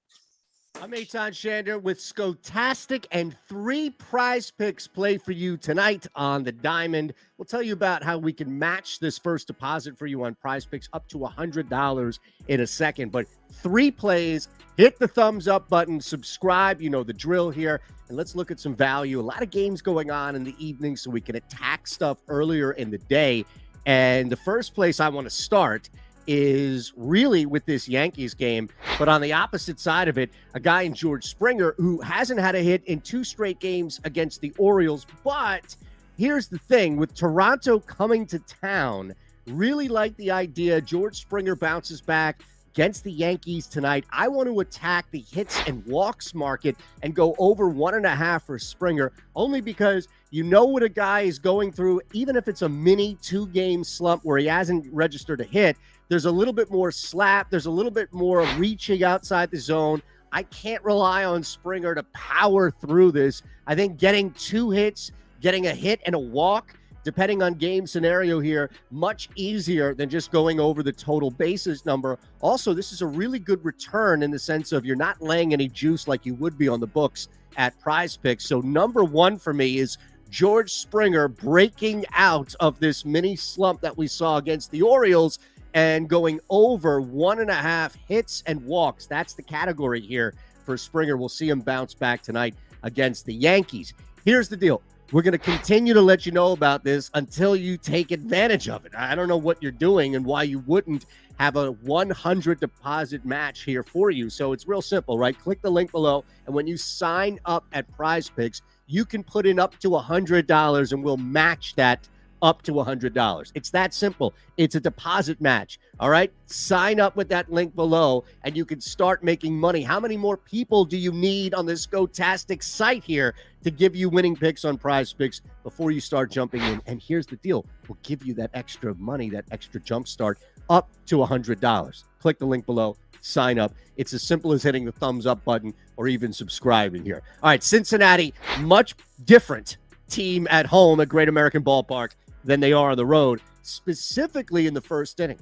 S3: I'm Eitan Shander with Stokastic, and 3 prize picks play for you tonight on the Diamond. We'll tell you about how we can match this first deposit for you on prize picks up to $100 in a second. But 3 plays, hit the thumbs up button, subscribe, you know the drill here, and let's look at some value. A lot of games going on in the evening so we can attack stuff earlier in the day. And the first place I want to start is really with this Yankees game, but on the opposite side of it, a guy in George Springer who hasn't had a hit in 2 straight games against the Orioles. But here's the thing, with Toronto coming to town, really like the idea. George Springer bounces back against the Yankees tonight. I want to attack the hits and walks market and go over 1.5 for Springer, only because you know what a guy is going through, even if it's a mini 2-game slump where he hasn't registered a hit. There's a little bit more slap. There's a little bit more reaching outside the zone. I can't rely on Springer to power through this. I think getting 2 hits, getting a hit and a walk, depending on game scenario here, much easier than just going over the total bases number. Also, this is a really good return in the sense of you're not laying any juice like you would be on the books at PrizePicks. So number 1 for me is George Springer breaking out of this mini slump that we saw against the Orioles and going over 1.5 hits and walks. That's the category here for Springer. We'll see him bounce back tonight against the Yankees. Here's the deal. We're going to continue to let you know about this until you take advantage of it. I don't know what you're doing and why you wouldn't have a 100 deposit match here for you. So it's real simple, right? Click the link below, and when you sign up at PrizePicks, you can put in up to $100 and we'll match that up to $100. It's that simple. It's a deposit match. All right. Sign up with that link below and you can start making money. How many more people do you need on this Stokastic site here to give you winning picks on PrizePicks before you start jumping in? And here's the deal. We'll give you that extra money, that extra jump start up to $100. Click the link below. Sign up. It's as simple as hitting the thumbs up button or even subscribing here. All right. Cincinnati, much different team at home at Great American Ballpark than they are on the road, specifically in the first inning.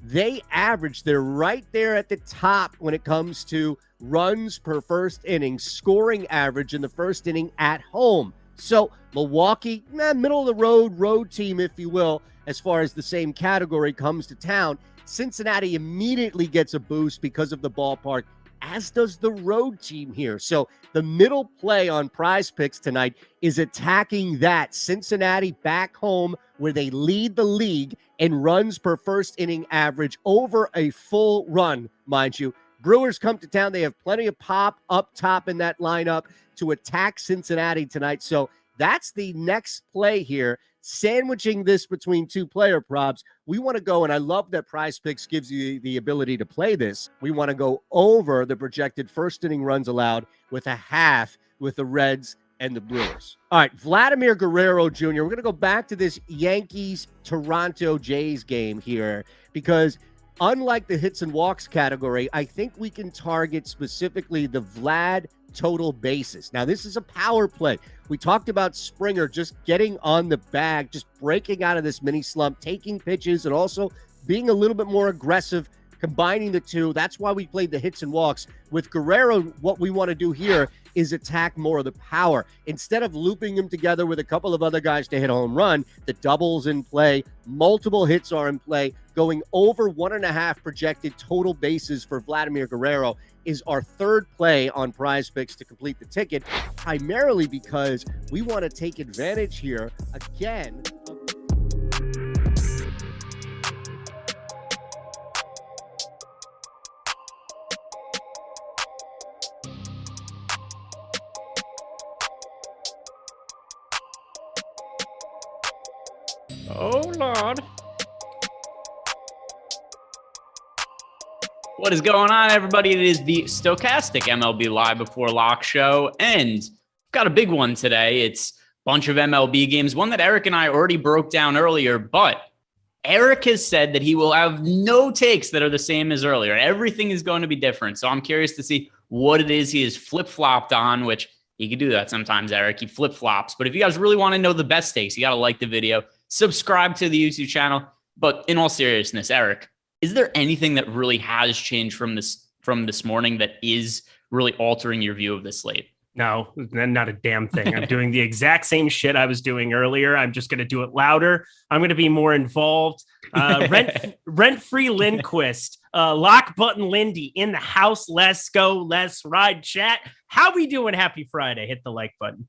S3: They average, they're right there at the top when it comes to runs per first inning, scoring average in the first inning at home. So Milwaukee, middle of the road team, if you will, as far as the same category comes to town. Cincinnati immediately gets a boost because of the ballpark, as does the road team here. So the middle play on PrizePicks tonight is attacking that. Cincinnati back home where they lead the league in runs per first inning average over a full run, mind you. Brewers come to town. They have plenty of pop up top in that lineup to attack Cincinnati tonight. So that's the next play here. Sandwiching this between 2 player props, we want to go, and I love that PrizePicks gives you the ability to play this. We want to go over the projected first inning runs allowed with a half with the Reds and the Brewers. All right, Vladimir Guerrero Jr. We're going to go back to this Yankees-Toronto Jays game here because unlike the hits and walks category, I think we can target specifically the Vlad total bases. Now, this is a power play. We talked about Springer just getting on the bag, just breaking out of this mini slump, taking pitches, and also being a little bit more aggressive, combining the two. That's why we played the hits and walks. With Guerrero, what we want to do here is attack more of the power. Instead of looping him together with a couple of other guys to hit a home run, the double's in play, multiple hits are in play, going over 1.5 projected total bases for Vladimir Guerrero is our third play on PrizePicks to complete the ticket, primarily because we want to take advantage here again.
S1: Oh, Lord.
S4: What is going on, everybody? It is the Stokastic MLB Live Before Lock show, and we've got a big one today. It's a bunch of MLB games, one that Eric and I already broke down earlier, but Eric has said that he will have no takes that are the same as earlier. Everything is going to be different, so I'm curious to see what it is he has flip-flopped on, which he can do that sometimes, Eric. He flip-flops, but if you guys really want to know the best takes, you got to like the video, subscribe to the YouTube channel. But in all seriousness, Eric, is there anything that really has changed from this morning that is really altering your view of this slate?
S5: No, not a damn thing. I'm doing the exact same shit I was doing earlier. I'm just going to do it louder. I'm going to be more involved. Rent-free Lindquist, lock button Lindy in the house. Let's go. Let's ride, chat. How we doing? Happy Friday. Hit the like button.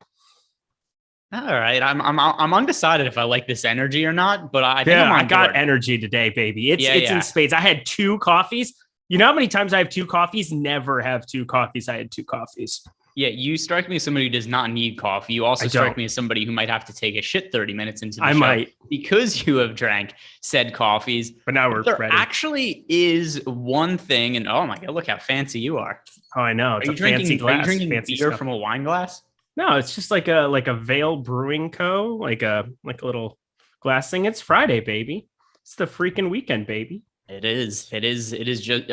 S4: All right, I'm undecided if I like this energy or not, but I think
S5: I got energy today, baby. It's in spades. I had 2 coffees. You know how many times I have 2 coffees? Never have 2 coffees. I had 2 coffees.
S4: Yeah, you strike me as somebody who does not need coffee. You also strike me as somebody who might have to take a shit 30 minutes into the show.
S5: Might.
S4: Because you have drank said coffees.
S5: But now we're
S4: there
S5: ready.
S4: Actually is one thing, and oh my God, look how fancy you are.
S5: Oh, I know. It's fancy glass.
S4: Are you drinking
S5: fancy
S4: beer
S5: stuff.
S4: from a wine glass?
S5: No, it's just like a Vale Brewing Co., like a little glass thing. It's Friday, baby. It's the freaking weekend, baby.
S4: It is just.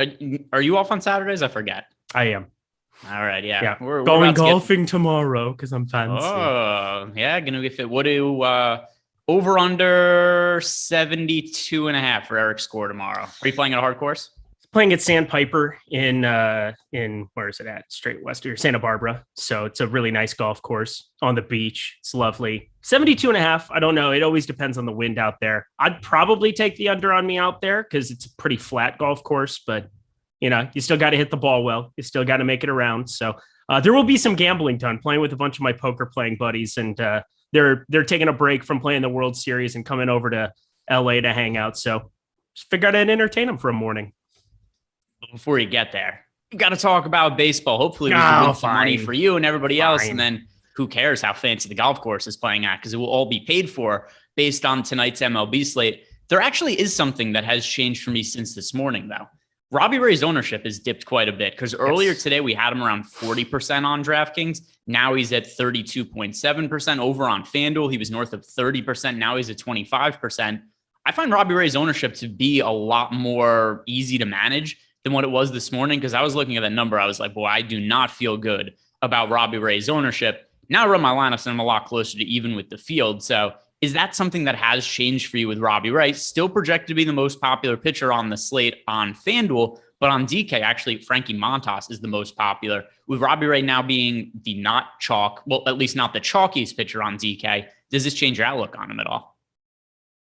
S4: Are you off on Saturdays? I forget.
S5: I am.
S4: All right, yeah.
S5: We're going golfing tomorrow because I'm fancy.
S4: Oh, yeah, gonna get fit. What do over under 72.5 for Eric's score tomorrow? Are you playing at a hard course?
S5: Playing at Sandpiper in where is it at? Straight west or Santa Barbara. So it's a really nice golf course on the beach. It's lovely. 72.5. I don't know. It always depends on the wind out there. I'd probably take the under on me out there because it's a pretty flat golf course, but you know, you still got to hit the ball well. You still got to make it around. So there will be some gambling done, playing with a bunch of my poker playing buddies, and they're taking a break from playing the World Series and coming over to LA to hang out. So just figure out and entertain them for a morning.
S4: Before you get there, you got to talk about baseball. Hopefully we can win some money for you and everybody else. And then who cares how fancy the golf course is playing at, because it will all be paid for based on tonight's MLB slate. There actually is something that has changed for me since this morning, though. Robbie Ray's ownership has dipped quite a bit because earlier today we had him around 40% on DraftKings. Now he's at 32.7% over on FanDuel. He was north of 30%. Now he's at 25%. I find Robbie Ray's ownership to be a lot more easy to manage than what it was this morning, because I was looking at that number. I was like, boy, I do not feel good about Robbie Ray's ownership. Now I run my lineups and I'm a lot closer to even with the field. So is that something that has changed for you with Robbie Ray? Still projected to be the most popular pitcher on the slate on FanDuel, but on DK, actually, Frankie Montas is the most popular. With Robbie Ray now being the not chalk, well, at least not the chalkiest pitcher on DK, does this change your outlook on him at all?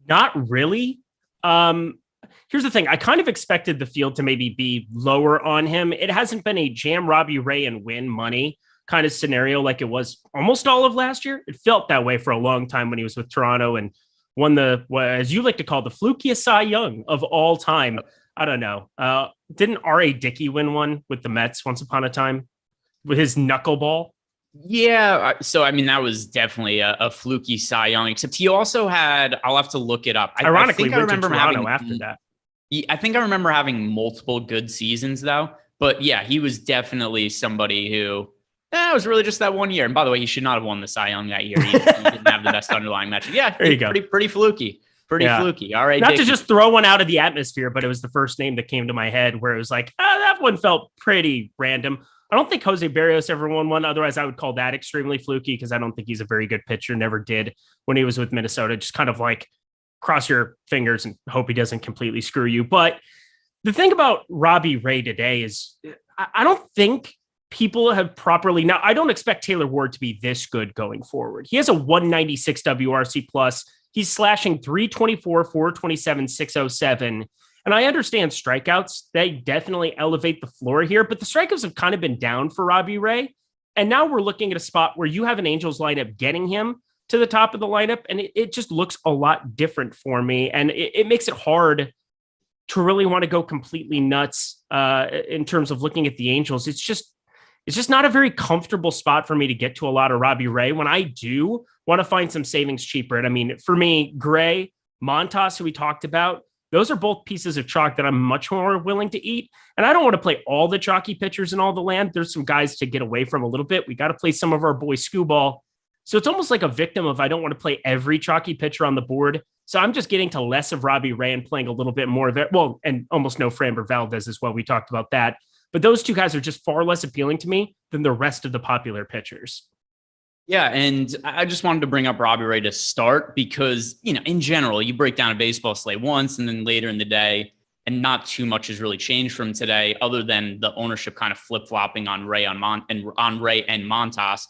S5: Not really. Here's the thing. I kind of expected the field to maybe be lower on him. It hasn't been a jam Robbie Ray and win money kind of scenario like it was almost all of last year. It felt that way for a long time when he was with Toronto and won the, as you like to call, the flukiest Cy Young of all time. I don't know. Didn't R.A. Dickey win one with the Mets once upon a time with his knuckleball?
S4: Yeah. So, I mean, that was definitely a fluky Cy Young, except he also had, I'll have to look it up.
S5: Ironically,
S4: I remember
S5: him
S4: having
S5: after that.
S4: I think I remember having multiple good seasons though, but yeah, he was definitely somebody who It was really just that one year. And by the way, he should not have won the Cy Young that year. He didn't have the best underlying metric. Yeah,
S5: there you go.
S4: Pretty fluky. Pretty fluky. All right.
S5: Not to just throw one out of the atmosphere, but it was the first name that came to my head where it was like, that one felt pretty random. I don't think Jose Barrios ever won one. Otherwise, I would call that extremely fluky because I don't think he's a very good pitcher. Never did when he was with Minnesota. Just kind of like cross your fingers and hope he doesn't completely screw you. But the thing about Robbie Ray today is I don't think people have properly. Now, I don't expect Taylor Ward to be this good going forward. He has a 196 WRC plus. He's slashing 324, 427, 607. And I understand strikeouts. They definitely elevate the floor here, but the strikeouts have kind of been down for Robbie Ray. And now we're looking at a spot where you have an Angels lineup getting him to the top of the lineup. And it just looks a lot different for me. And it makes it hard to really want to go completely nuts in terms of looking at the Angels. It's just not a very comfortable spot for me to get to a lot of Robbie Ray when I do want to find some savings cheaper. And I mean, for me, Gray, Montas, who we talked about, those are both pieces of chalk that I'm much more willing to eat. And I don't want to play all the chalky pitchers in all the land. There's some guys to get away from a little bit. We got to play some of our boy Scooball. So it's almost like a victim of I don't want to play every chalky pitcher on the board. So I'm just getting to less of Robbie Ray and playing a little bit more of it. Well, and almost no Framber Valdez as well. We talked about that. But those two guys are just far less appealing to me than the rest of the popular pitchers.
S4: Yeah, and I just wanted to bring up Robbie Ray to start because, in general, you break down a baseball slate once and then later in the day, and not too much has really changed from today other than the ownership kind of flip-flopping on Ray and Montas.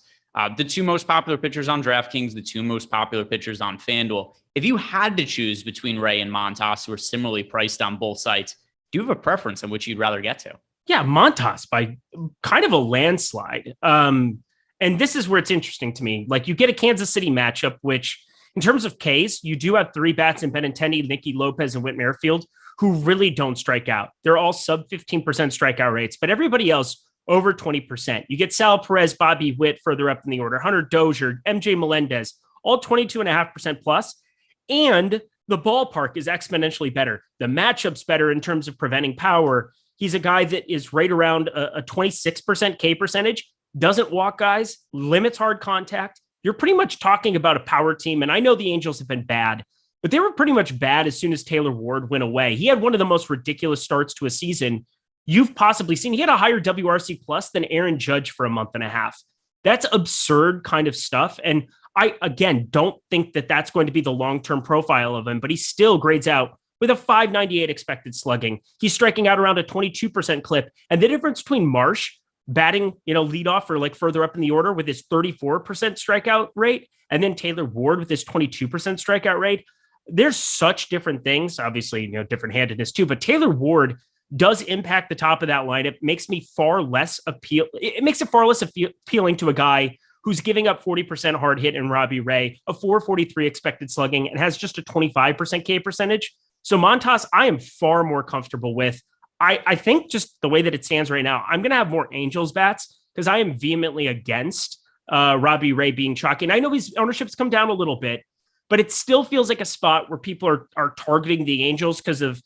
S4: The two most popular pitchers on DraftKings, the two most popular pitchers on FanDuel. If you had to choose between Ray and Montas, who are similarly priced on both sites, do you have a preference on which you'd rather get to?
S5: Yeah, Montas by kind of a landslide. And this is where it's interesting to me. Like you get a Kansas City matchup, which in terms of Ks, you do have three bats in Benintendi, Nicky Lopez, and Whit Merrifield, who really don't strike out. They're all sub 15% strikeout rates, but everybody else over 20%. You get Sal Perez, Bobby Witt further up in the order, Hunter Dozier, MJ Melendez, all 22.5% plus. And the ballpark is exponentially better. The matchup's better in terms of preventing power. He's a guy that is right around a 26% K percentage, doesn't walk guys, limits hard contact. You're pretty much talking about a power team. And I know the Angels have been bad, but they were pretty much bad as soon as Taylor Ward went away. He had one of the most ridiculous starts to a season you've possibly seen. He had a higher WRC plus than Aaron Judge for a month and a half. That's absurd kind of stuff. And I, again, don't think that that's going to be the long-term profile of him, but he still grades out with a 598 expected slugging. He's striking out around a 22% clip. And the difference between Marsh batting, leadoff or like further up in the order with his 34% strikeout rate, and then Taylor Ward with his 22% strikeout rate, there's such different things, obviously, different handedness too, but Taylor Ward does impact the top of that lineup, makes me far less appealing to a guy who's giving up 40% hard hit in Robbie Ray, a 443 expected slugging, and has just a 25% K percentage. So Montas, I am far more comfortable with. I think just the way that it stands right now, I'm going to have more Angels bats because I am vehemently against Robbie Ray being chalky. And I know his ownership's come down a little bit, but it still feels like a spot where people are targeting the Angels because of,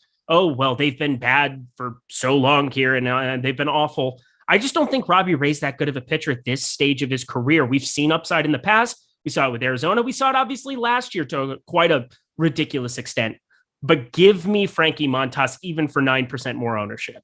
S5: they've been bad for so long here and they've been awful. I just don't think Robbie Ray's that good of a pitcher at this stage of his career. We've seen upside in the past. We saw it with Arizona. We saw it obviously last year to quite a ridiculous extent. But give me Frankie Montas even for 9% more ownership.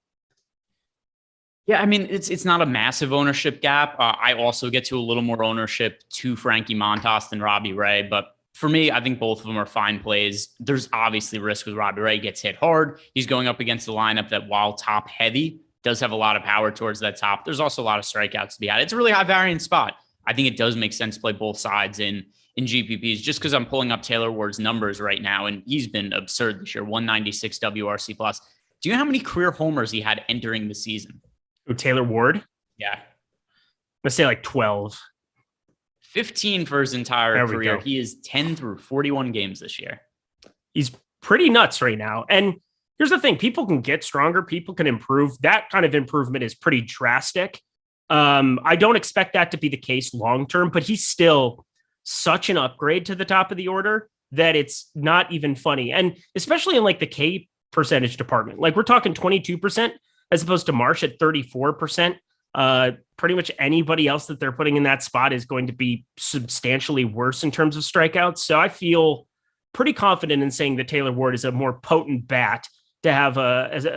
S4: Yeah, I mean, it's not a massive ownership gap. I also get to a little more ownership to Frankie Montas than Robbie Ray. But for me, I think both of them are fine plays. There's obviously risk with Robbie Ray. Gets hit hard. He's going up against a lineup that, while top heavy, does have a lot of power towards that top. There's also a lot of strikeouts to be had. It's a really high variance spot. I think it does make sense to play both sides in GPPs just because I'm pulling up Taylor Ward's numbers right now, and he's been absurd this year, 196 WRC plus. Do you know how many career homers he had entering the season?
S5: Ooh, Taylor Ward?
S4: Yeah.
S5: Let's say like 12.
S4: 15 for his entire career. He is 10 through 41 games this year.
S5: He's pretty nuts right now. And here's the thing. People can get stronger. People can improve. That kind of improvement is pretty drastic. I don't expect that to be the case long-term, but he's still such an upgrade to the top of the order that it's not even funny. And especially in like the K percentage department, like we're talking 22% as opposed to Marsh at 34%. Pretty much anybody else that they're putting in that spot is going to be substantially worse in terms of strikeouts. So I feel pretty confident in saying that Taylor Ward is a more potent bat to have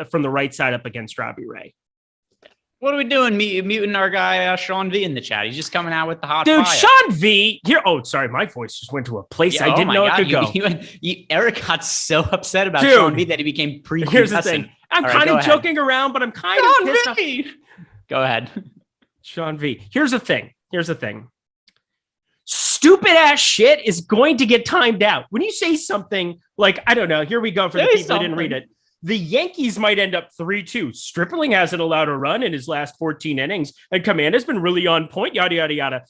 S5: from the right side up against Robbie Ray.
S4: What are we doing? Muting our guy Sean V in the chat. He's just coming out with the hot
S5: dude.
S4: fire.
S5: Sean V here. Oh, sorry, my voice just went to a place I didn't know it could go.
S4: Eric got so upset about Sean V that he became pre.
S5: Here's the thing. I'm kind of joking around, but I'm kind of pissed off.
S4: Go ahead,
S5: Sean V. Here's the thing. Stupid ass shit is going to get timed out. When you say something like, I don't know, here we go for the people who didn't read it. The Yankees might end up 3-2. Stripling hasn't allowed a run in his last 14 innings, and Command has been really on point, yada, yada, yada.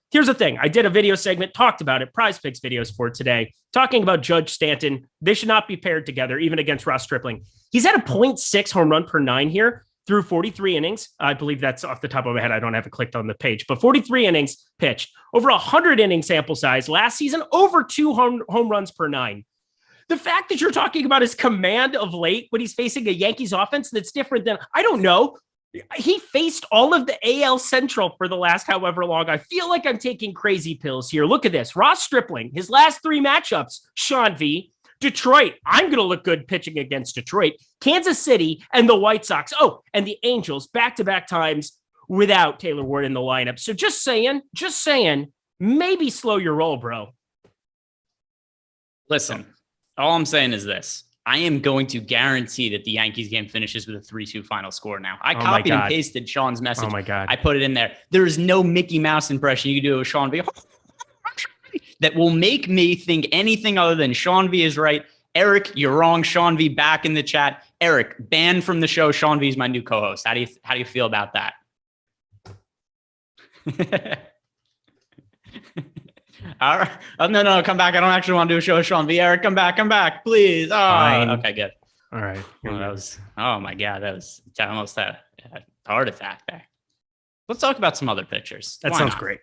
S5: Here's the thing. I did a video segment, talked about it, PrizePicks videos for today, talking about Judge Stanton. They should not be paired together, even against Ross Stripling. He's at a 0.6 home run per 9 here through 43 innings. I believe that's off the top of my head. I don't have it clicked on the page, but 43 innings pitched. Over 100 inning sample size last season, over 2 home runs per 9. The fact that you're talking about his command of late when he's facing a Yankees offense that's different than, I don't know, he faced all of the AL Central for the last however long. I feel like I'm taking crazy pills here. Look at this. Ross Stripling, his last 3 matchups, Sean V. Detroit, I'm going to look good pitching against Detroit. Kansas City and the White Sox. Oh, and the Angels back-to-back times without Taylor Ward in the lineup. So just saying, maybe slow your roll, bro.
S4: Listen. All I'm saying is this. I am going to guarantee that the Yankees game finishes with a 3-2 final score now. I copied and pasted Sean's message.
S5: Oh, my God.
S4: I put it in there. There is no Mickey Mouse impression you can do with Sean V that will make me think anything other than Sean V is right. Eric, you're wrong. Sean V back in the chat. Eric, banned from the show. Sean V is my new co-host. How do you feel about that? All right. Oh, no, come back. I don't actually want to do a show with Sean V. Eric, come back, please. Oh,
S5: fine.
S4: Okay, good.
S5: All right.
S4: Oh my God, that was almost a heart attack there. Let's talk about some other pitchers.
S5: That sounds great.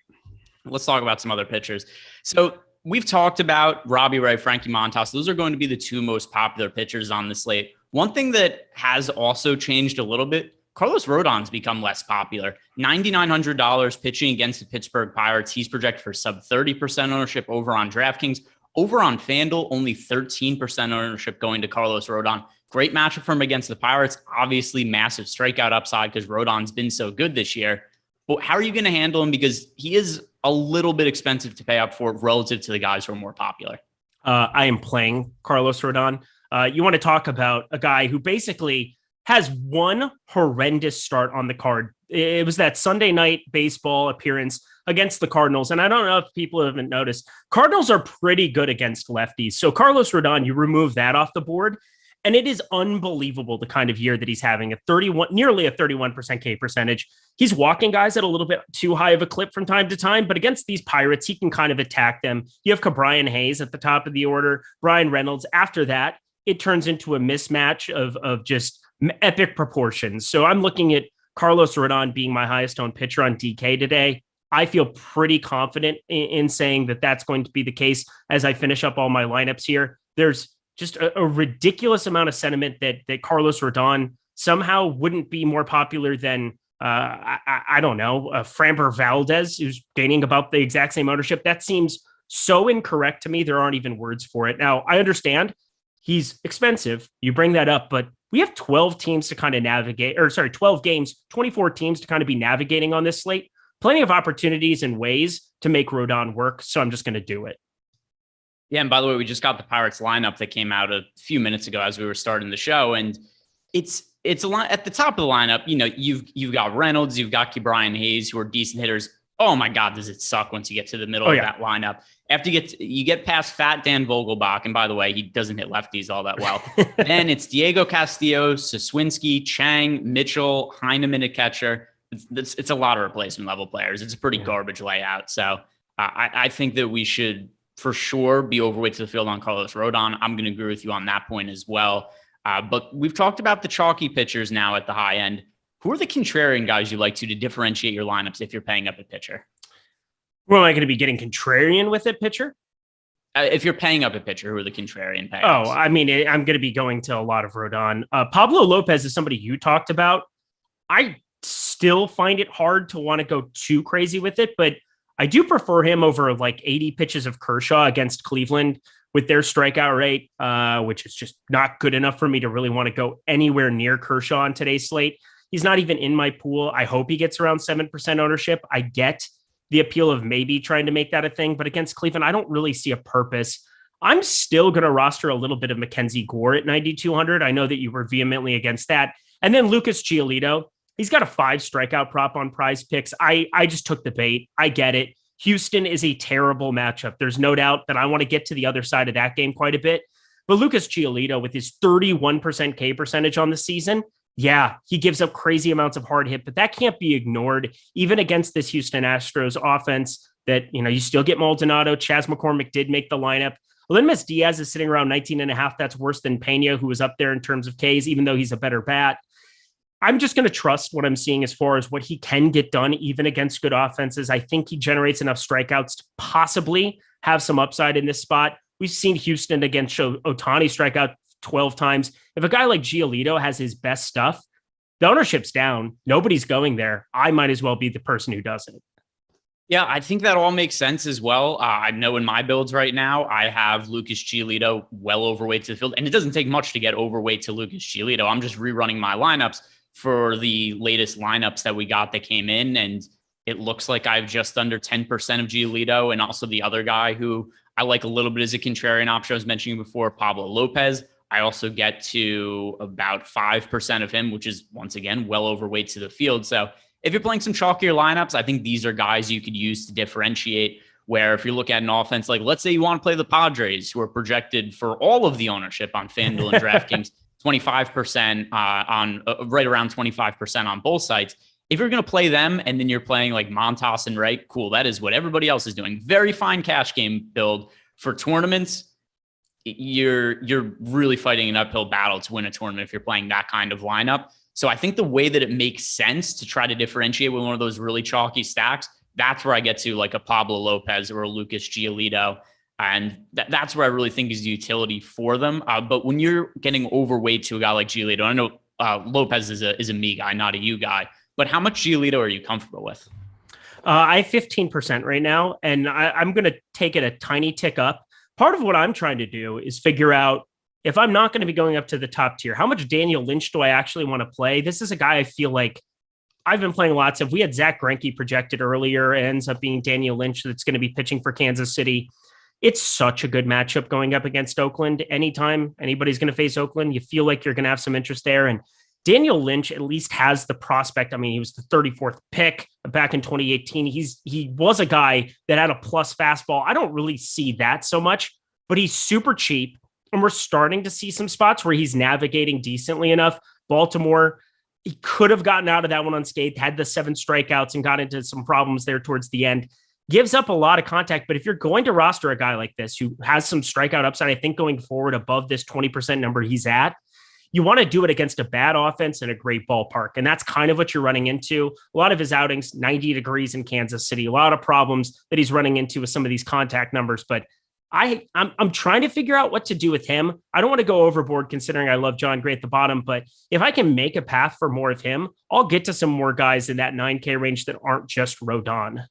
S4: Let's talk about some other pitchers. So we've talked about Robbie Ray, Frankie Montas. Those are going to be the 2 most popular pitchers on the slate. One thing that has also changed a little bit, Carlos Rodon's become less popular. $9,900 pitching against the Pittsburgh Pirates. He's projected for sub 30% ownership over on DraftKings. Over on FanDuel, only 13% ownership going to Carlos Rodon. Great matchup for him against the Pirates. Obviously, massive strikeout upside because Rodon's been so good this year. But how are you going to handle him? Because he is a little bit expensive to pay up for relative to the guys who are more popular.
S5: I am playing Carlos Rodon. You want to talk about a guy who basically has one horrendous start on the card. It was that Sunday night baseball appearance against the Cardinals. And I don't know if people haven't noticed, Cardinals are pretty good against lefties. So Carlos Rodon, you remove that off the board, and it is unbelievable the kind of year that he's having. Nearly a 31% K percentage. He's walking guys at a little bit too high of a clip from time to time, but against these Pirates, he can kind of attack them. You have Brian Hayes at the top of the order, Brian Reynolds. After that, it turns into a mismatch of just epic proportions. So I'm looking at Carlos Rodon being my highest owned pitcher on DK today. I feel pretty confident in saying that that's going to be the case as I finish up all my lineups here. There's just a ridiculous amount of sentiment that Carlos Rodon somehow wouldn't be more popular than I don't know, Framber Valdez, who's gaining about the exact same ownership. That seems so incorrect to me. There aren't even words for it. Now, I understand he's expensive. You bring that up, but we have 12 teams to kind of navigate, 12 games, 24 teams to kind of be navigating on this slate. Plenty of opportunities and ways to make Rodon work. So I'm just going to do it.
S4: Yeah. And by the way, we just got the Pirates lineup that came out a few minutes ago as we were starting the show. And it's a lot at the top of the lineup. You know, you've got Reynolds, you've got Brian Hayes, who are decent hitters. Oh my God, does it suck once you get to the middle of that lineup? After you get past Fat Dan Vogelbach, and by the way, he doesn't hit lefties all that well. Then it's Diego Castillo, Soswinski, Chang, Mitchell, Heineman at catcher. It's a lot of replacement level players. It's a pretty garbage layout. So I think that we should for sure be overweight to the field on Carlos Rodon. I'm going to agree with you on that point as well. But we've talked about the chalky pitchers now at the high end. Who are the contrarian guys you like to differentiate your lineups if you're paying up a pitcher?
S5: Well, am I going to be getting contrarian with it, pitcher?
S4: If you're paying up a pitcher, who are the contrarian payouts?
S5: Oh, I mean, I'm going to be going to a lot of Rodon. Pablo Lopez is somebody you talked about. I still find it hard to want to go too crazy with it, but I do prefer him over like 80 pitches of Kershaw against Cleveland with their strikeout rate, which is just not good enough for me to really want to go anywhere near Kershaw on today's slate. He's not even in my pool. I hope he gets around 7% ownership. I get the appeal of maybe trying to make that a thing, but against Cleveland, I don't really see a purpose. I'm still going to roster a little bit of Mackenzie Gore at 9,200. I know that you were vehemently against that. And then Lucas Giolito, he's got a 5 strikeout prop on PrizePicks. I just took the bait. I get it. Houston is a terrible matchup. There's no doubt that I want to get to the other side of that game quite a bit. But Lucas Giolito with his 31% K percentage on the season, yeah, he gives up crazy amounts of hard hit, but that can't be ignored even against this Houston Astros offense that, you still get Maldonado. Chas McCormick did make the lineup. Aledmys Diaz is sitting around 19.5. That's worse than Pena, who was up there in terms of Ks, even though he's a better bat. I'm just going to trust what I'm seeing as far as what he can get done, even against good offenses. I think he generates enough strikeouts to possibly have some upside in this spot. We've seen Houston against Ohtani strike out 12 times. If a guy like Giolito has his best stuff, the ownership's down. Nobody's going there. I might as well be the person who does it.
S4: Yeah, I think that all makes sense as well. I know in my builds right now, I have Lucas Giolito well overweight to the field, and it doesn't take much to get overweight to Lucas Giolito. I'm just rerunning my lineups for the latest lineups that we got that came in, and it looks like I have just under 10% of Giolito, and also the other guy who I like a little bit as a contrarian option I was mentioning before, Pablo Lopez. I also get to about 5% of him, which is, once again, well overweight to the field. So if you're playing some chalkier lineups, I think these are guys you could use to differentiate, where if you look at an offense, like let's say you want to play the Padres, who are projected for all of the ownership on FanDuel and DraftKings, 25% on right around 25% on both sites. If you're going to play them and then you're playing like Montas and Wright, cool. That is what everybody else is doing. Very fine cash game build for tournaments. You're really fighting an uphill battle to win a tournament if you're playing that kind of lineup. So I think the way that it makes sense to try to differentiate with one of those really chalky stacks, that's where I get to like a Pablo Lopez or a Lucas Giolito. And that's where I really think is the utility for them. But when you're getting overweight to a guy like Giolito, I know Lopez is a me guy, not a you guy, but how much Giolito are you comfortable with?
S5: I have 15% right now, and I'm going to take it a tiny tick up. Part of what I'm trying to do is figure out, if I'm not going to be going up to the top tier, how much Daniel Lynch do I actually want to play? This is a guy I feel like I've been playing lots of. We had Zach Greinke projected earlier. It ends up being Daniel Lynch that's going to be pitching for Kansas City. It's such a good matchup going up against Oakland. Anytime anybody's going to face Oakland, you feel like you're going to have some interest there. And Daniel Lynch at least has the prospect. I mean, he was the 34th pick back in 2018. He was a guy that had a plus fastball. I don't really see that so much, but he's super cheap. And we're starting to see some spots where he's navigating decently enough. Baltimore, he could have gotten out of that one unscathed, had the 7 strikeouts and got into some problems there towards the end. Gives up a lot of contact, but if you're going to roster a guy like this who has some strikeout upside, I think going forward above this 20% number he's at, you want to do it against a bad offense and a great ballpark. And that's kind of what you're running into. A lot of his outings, 90 degrees in Kansas City, a lot of problems that he's running into with some of these contact numbers. But I'm trying to figure out what to do with him. I don't want to go overboard considering I love John Gray at the bottom, but if I can make a path for more of him, I'll get to some more guys in that 9K range that aren't just Rodon.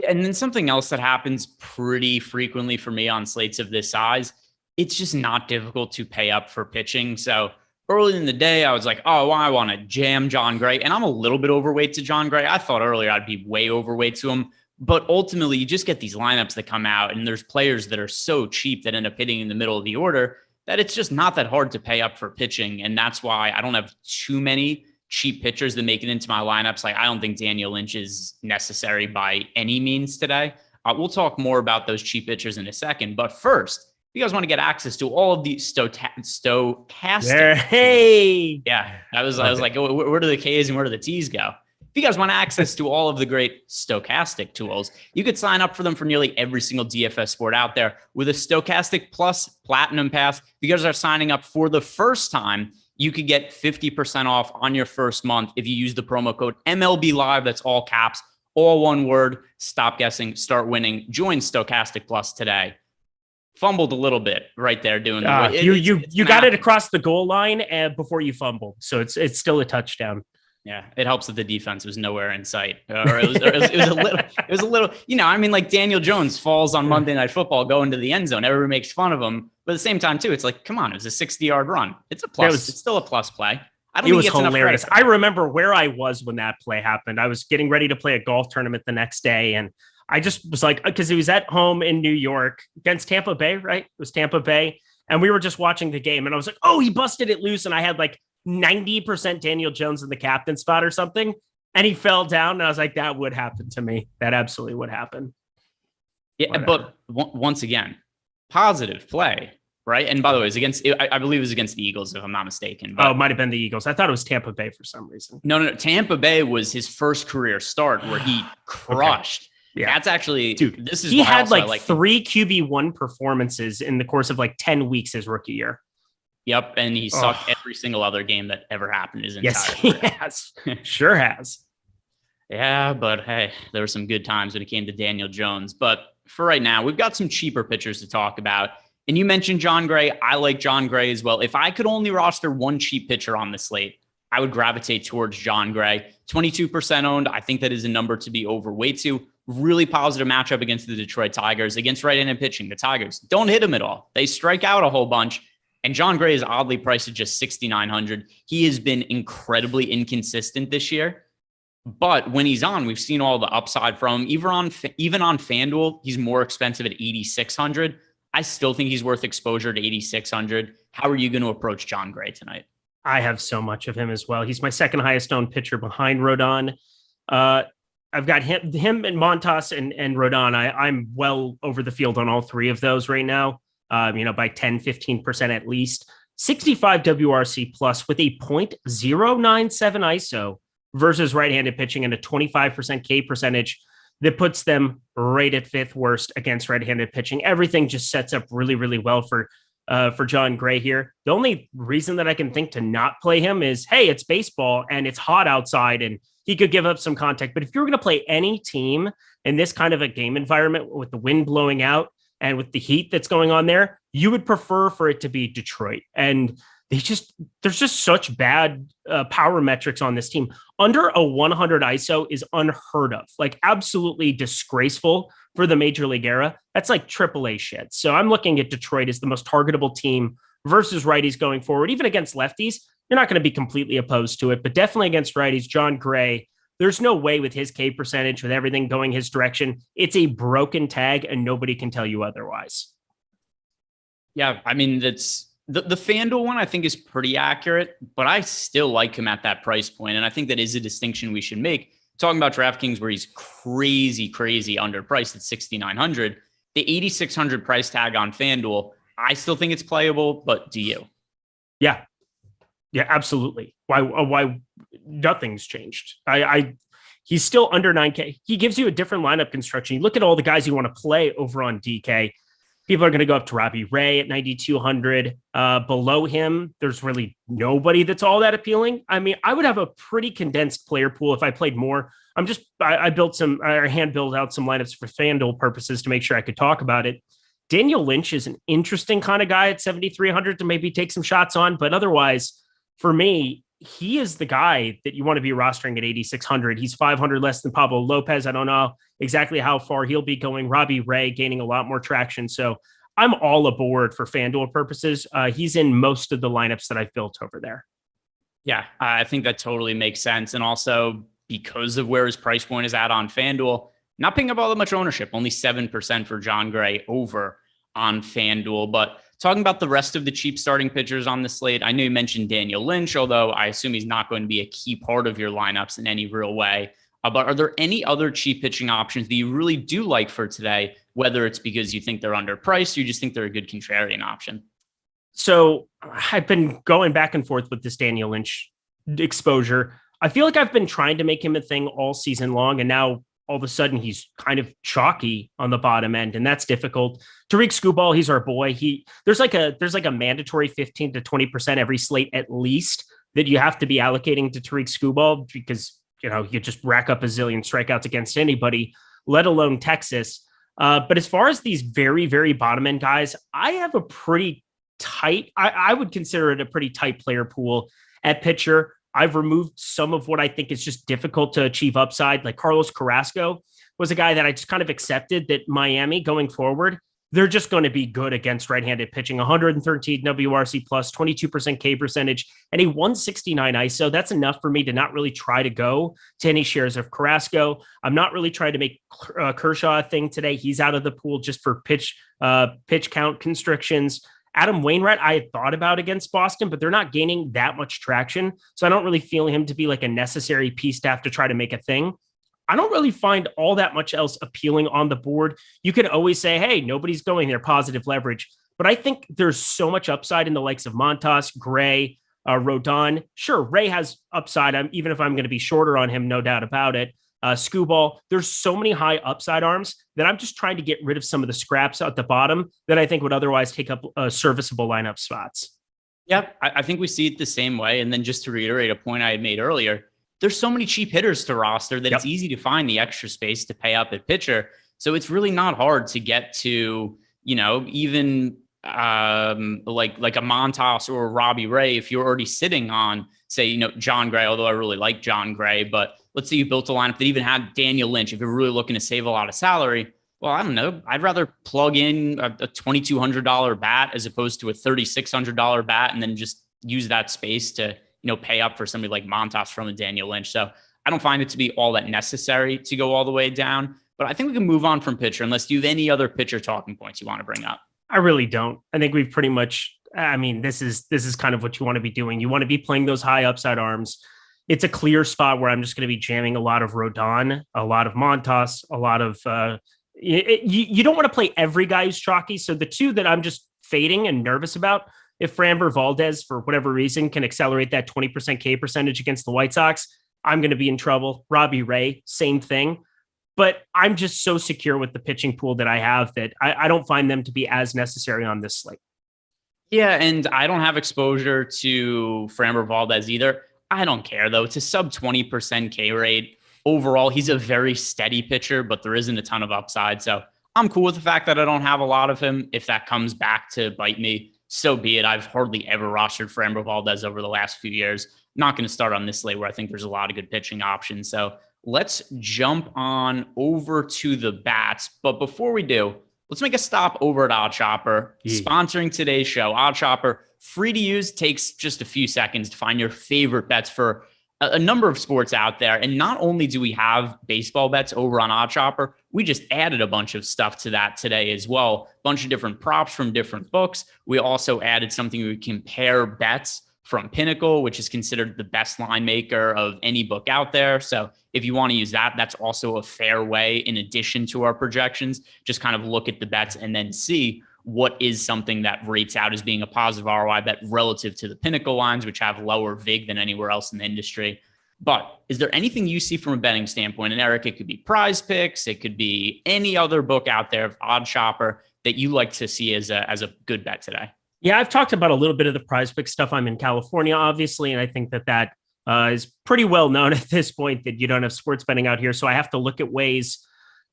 S4: And then something else that happens pretty frequently for me on slates of this size, it's just not difficult to pay up for pitching. So early in the day, I was like, oh, well, I want to jam John Gray. And I'm a little bit overweight to John Gray. I thought earlier I'd be way overweight to him. But ultimately, you just get these lineups that come out, and there's players that are so cheap that end up hitting in the middle of the order that it's just not that hard to pay up for pitching. And that's why I don't have too many cheap pitchers that make it into my lineups. Like, I don't think Daniel Lynch is necessary by any means today. We'll talk more about those cheap pitchers in a second. But first, if you guys want to get access to all of the Stokastic.
S5: Hey.
S4: Yeah, I was like, where do the K's and where do the T's go? If you guys want access to all of the great Stokastic tools, you could sign up for them for nearly every single DFS sport out there with a Stokastic Plus Platinum Pass. If you guys are signing up for the first time, you could get 50% off on your first month if you use the promo code MLB Live. That's all caps, all one word. Stop guessing, start winning. Join Stokastic Plus today. Fumbled a little bit right there doing
S5: you got it across the goal line before you fumbled, so it's still a touchdown.
S4: Yeah, it helps that the defense was nowhere in sight, or it was a little. I mean, like Daniel Jones falls on Monday Night Football going to the end zone. Everyone makes fun of him, but at the same time, too, it's like, come on, it was a 60-yard run. It's a plus. It's still a plus play. I don't think
S5: it was hilarious.
S4: I
S5: remember where I was when that play happened. I was getting ready to play a golf tournament the next day, and I just was like, because he was at home in New York against Tampa Bay, right? It was Tampa Bay, and we were just watching the game, and I was like, oh, he busted it loose, and I had like 90% Daniel Jones in the captain spot or something, and he fell down, and I was like, that would happen to me. That absolutely would happen.
S4: Yeah, whatever. But once again, positive play, right? And by the way, I believe it was against the Eagles, if I'm not mistaken.
S5: But, it might have been the Eagles. I thought it was Tampa Bay for some reason.
S4: No. Tampa Bay was his first career start where he crushed. Okay. Yeah, that's actually, dude. This is
S5: he had like 3 QB1 performances in the course of like 10 weeks his rookie year.
S4: Yep, and he sucked every single other game that ever happened his entire
S5: career. Yes, he has. Sure has.
S4: Yeah, but hey, there were some good times when it came to Daniel Jones. But for right now, we've got some cheaper pitchers to talk about. And you mentioned John Gray. I like John Gray as well. If I could only roster one cheap pitcher on the slate, I would gravitate towards John Gray. 22% owned. I think that is a number to be overweight to. Really positive matchup against the Detroit Tigers. Against right-handed pitching, the Tigers don't hit him at all. They strike out a whole bunch. And John Gray is oddly priced at just $6,900. He has been incredibly inconsistent this year. But when he's on, we've seen all the upside from him. Even on FanDuel, he's more expensive at $8,600. I still think he's worth exposure to $8,600. How are you going to approach John Gray tonight?
S5: I have so much of him as well. He's my second highest owned pitcher behind Rodon. I've got him and Montas and Rodon. I'm well over the field on all three of those right now. By 10, 15% at least. 65 WRC plus with a 0.097 ISO versus right-handed pitching and a 25% K percentage that puts them right at 5th worst against right-handed pitching. Everything just sets up really, really well for John Gray here. The only reason that I can think to not play him is, hey, it's baseball and it's hot outside and he could give up some contact. But if you're going to play any team in this kind of a game environment with the wind blowing out, and with the heat that's going on there, you would prefer for it to be Detroit. And there's just such bad power metrics on this team. Under a 100 ISO is unheard of, like absolutely disgraceful for the Major League era. That's like AAA shit. So I'm looking at Detroit as the most targetable team versus righties going forward. Even against lefties, you're not going to be completely opposed to it, but definitely against righties, John Gray, there's no way with his K percentage, with everything going his direction. It's a broken tag and nobody can tell you otherwise.
S4: Yeah, I mean, that's the FanDuel one I think is pretty accurate, but I still like him at that price point. And I think that is a distinction we should make. Talking about DraftKings where he's crazy underpriced at $6,900, the $8,600 price tag on FanDuel, I still think it's playable, but do you?
S5: Yeah, absolutely. Why nothing's changed. He's still under 9K. He gives you a different lineup construction. You look at all the guys you want to play over on DK. People are going to go up to Robbie Ray at 9,200. Below him, there's really nobody that's all that appealing. I mean, I would have a pretty condensed player pool if I played more. I built hand built out some lineups for FanDuel purposes to make sure I could talk about it. Daniel Lynch is an interesting kind of guy at 7,300 to maybe take some shots on, but otherwise, for me, he is the guy that you want to be rostering at 8,600. He's 500 less than Pablo Lopez. I don't know exactly how far he'll be going. Robbie Ray gaining a lot more traction. So I'm all aboard for FanDuel purposes. He's in most of the lineups that I've built over there.
S4: Yeah, I think that totally makes sense. And also because of where his price point is at on FanDuel, not picking up all that much ownership, only 7% for John Gray over on FanDuel. But talking about the rest of the cheap starting pitchers on the slate, I know you mentioned Daniel Lynch, although I assume he's not going to be a key part of your lineups in any real way. But are there any other cheap pitching options that you really do like for today, whether it's because you think they're underpriced or you just think they're a good contrarian option?
S5: So I've been going back and forth with this Daniel Lynch exposure. I feel like I've been trying to make him a thing all season long, and now all of a sudden he's kind of chalky on the bottom end, and that's difficult. Tariq Skubal, he's our boy. There's like a mandatory 15 to 20% every slate at least that you have to be allocating to Tariq Skubal because, you just rack up a zillion strikeouts against anybody, let alone Texas. But as far as these very, very bottom end guys, I have a pretty tight, I would consider it a pretty tight player pool at pitcher. I've removed some of what I think is just difficult to achieve upside. Like Carlos Carrasco was a guy that I just kind of accepted that Miami going forward, they're just going to be good against right-handed pitching. 113 WRC plus, 22% K percentage, and a 169 ISO. That's enough for me to not really try to go to any shares of Carrasco. I'm not really trying to make Kershaw a thing today. He's out of the pool just for pitch count constrictions. Adam Wainwright, I had thought about against Boston, but they're not gaining that much traction. So I don't really feel him to be like a necessary piece to have to try to make a thing. I don't really find all that much else appealing on the board. You can always say, hey, nobody's going there, positive leverage. But I think there's so much upside in the likes of Montas, Gray, Rodon. Sure, Ray has upside, even if I'm going to be shorter on him, no doubt about it. Skewball, there's so many high upside arms that I'm just trying to get rid of some of the scraps at the bottom that I think would otherwise take up serviceable lineup spots.
S4: Yep, I think we see it the same way. And then just to reiterate a point I had made earlier, there's so many cheap hitters to roster that it's easy to find the extra space to pay up at pitcher. So it's really not hard to get to, even like a Montas or a Robbie Ray, if you're already sitting on, say, John Gray, although I really like John Gray, but let's say you built a lineup that even had Daniel Lynch. If you're really looking to save a lot of salary, well, I don't know. I'd rather plug in a $2,200 bat as opposed to a $3,600 bat and then just use that space to pay up for somebody like Montas from a Daniel Lynch. So I don't find it to be all that necessary to go all the way down, but I think we can move on from pitcher unless you have any other pitcher talking points you want to bring up.
S5: I really don't. I think we've pretty much, this is kind of what you want to be doing. You want to be playing those high upside arms. It's a clear spot where I'm just going to be jamming a lot of Rodon, a lot of Montas, a lot of, you don't want to play every guy who's chalky. So the two that I'm just fading and nervous about, if Framber Valdez, for whatever reason, can accelerate that 20% K percentage against the White Sox, I'm going to be in trouble. Robbie Ray, same thing. But I'm just so secure with the pitching pool that I have that I don't find them to be as necessary on this slate.
S4: Yeah, and I don't have exposure to Framber Valdez either. I don't care, though. It's a sub 20% K rate. Overall, he's a very steady pitcher, but there isn't a ton of upside. So I'm cool with the fact that I don't have a lot of him. If that comes back to bite me, so be it. I've hardly ever rostered Framber Valdez over the last few years. Not going to start on this slate where I think there's a lot of good pitching options. So let's jump on over to the bats. But before we do, let's make a stop over at OddsShopper, sponsoring today's show. OddsShopper, free to use, takes just a few seconds to find your favorite bets for a number of sports out there. And not only do we have baseball bets over on OddsShopper, we just added a bunch of stuff to that today as well. A bunch of different props from different books. We also added something we compare bets from Pinnacle, which is considered the best line maker of any book out there. So if you want to use that, that's also a fair way, in addition to our projections, just kind of look at the bets and then see what is something that rates out as being a positive ROI bet relative to the Pinnacle lines, which have lower VIG than anywhere else in the industry. But is there anything you see from a betting standpoint? And Eric, it could be PrizePicks, it could be any other book out there of OddsShopper that you like to see as a good bet today.
S5: Yeah, I've talked about a little bit of the PrizePicks stuff. I'm in California, obviously, and I think that is pretty well known at this point that you don't have sports betting out here. So I have to look at ways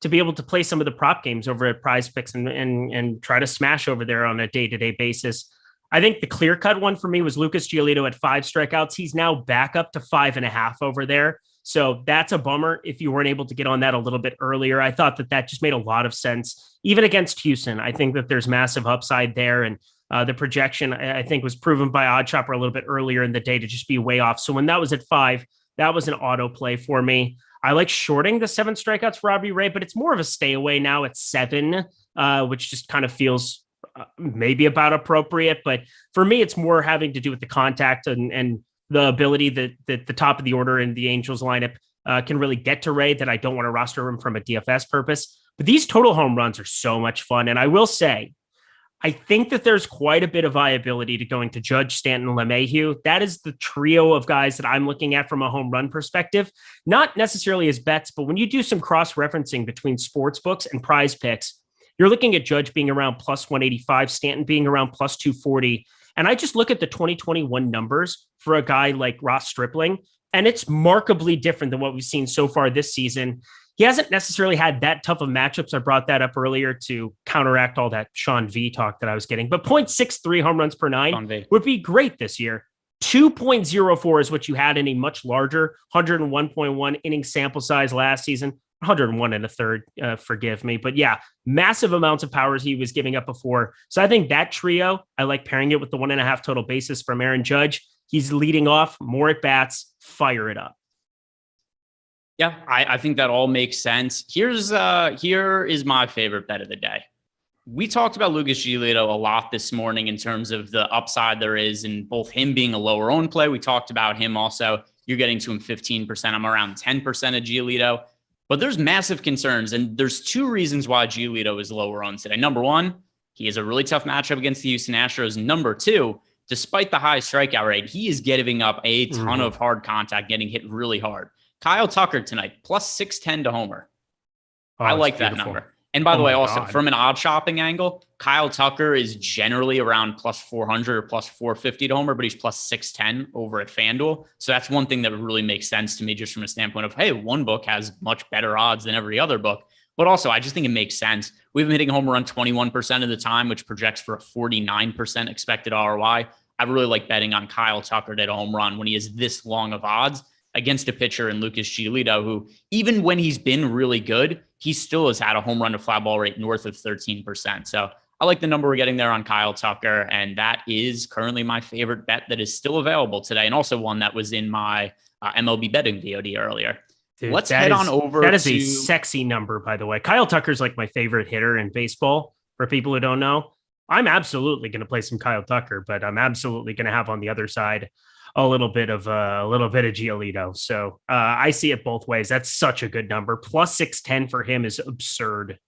S5: to be able to play some of the prop games over at PrizePicks and try to smash over there on a day-to-day basis. I think the clear-cut one for me was Lucas Giolito at 5 strikeouts. He's now back up to 5.5 over there. So that's a bummer if you weren't able to get on that a little bit earlier. I thought that just made a lot of sense. Even against Houston, I think that there's massive upside there. And the projection, I think, was proven by OddsShopper a little bit earlier in the day to just be way off. So when that was at 5, that was an auto play for me. I like shorting the 7 strikeouts for Robbie Ray, but it's more of a stay away now at 7, which just kind of feels maybe about appropriate. But for me, it's more having to do with the contact and the ability that the top of the order in the Angels lineup can really get to Ray, that I don't want to roster him from a DFS purpose. But these total home runs are so much fun. And I will say, I think that there's quite a bit of viability to going to Judge, Stanton, LeMahieu. That is the trio of guys that I'm looking at from a home run perspective, not necessarily as bets, but when you do some cross-referencing between sports books and PrizePicks, you're looking at Judge being around plus 185, Stanton being around plus 240. And I just look at the 2021 numbers for a guy like Ross Stripling, and it's markedly different than what we've seen so far this season. He hasn't necessarily had that tough of matchups. I brought that up earlier to counteract all that Sean V talk that I was getting. But 0.63 home runs per 9 would be great this year. 2.04 is what you had in a much larger 101.1 inning sample size last season. 101 and a third, forgive me. But yeah, massive amounts of powers he was giving up before. So I think that trio, I like pairing it with the 1.5 total bases from Aaron Judge. He's leading off, more at bats, fire it up.
S4: Yeah, I think that all makes sense. Here is my favorite bet of the day. We talked about Lucas Giolito a lot this morning in terms of the upside there is in both him being a lower owned play. We talked about him also. You're getting to him 15%. I'm around 10% of Giolito. But there's massive concerns, and there's two reasons why Giolito is lower owned today. Number one, he has a really tough matchup against the Houston Astros. Number two, despite the high strikeout rate, he is giving up a ton of hard contact, getting hit really hard. Kyle Tucker tonight, plus 610 to homer. I like that number. And by the way, also from an odd shopping angle, Kyle Tucker is generally around plus 400 or plus 450 to homer, but he's plus 610 over at FanDuel. So that's one thing that really makes sense to me, just from a standpoint of, hey, one book has much better odds than every other book. But also, I just think it makes sense. We've been hitting home run 21% of the time, which projects for a 49% expected ROI. I really like betting on Kyle Tucker to hit a home run when he is this long of odds against a pitcher in Lucas Giolito, who even when he's been really good, he still has had a home run to fly ball rate north of 13%. So I like the number we're getting there on Kyle Tucker. And that is currently my favorite bet that is still available today. And also one that was in my MLB betting VOD earlier.
S5: Dude,
S4: let's head on over.
S5: That is a sexy number, by the way. Kyle Tucker's like my favorite hitter in baseball. For people who don't know, I'm absolutely going to play some Kyle Tucker, but I'm absolutely going to have on the other side a little bit of Giolito. So I see it both ways. That's such a good number. Plus 610 for him is absurd.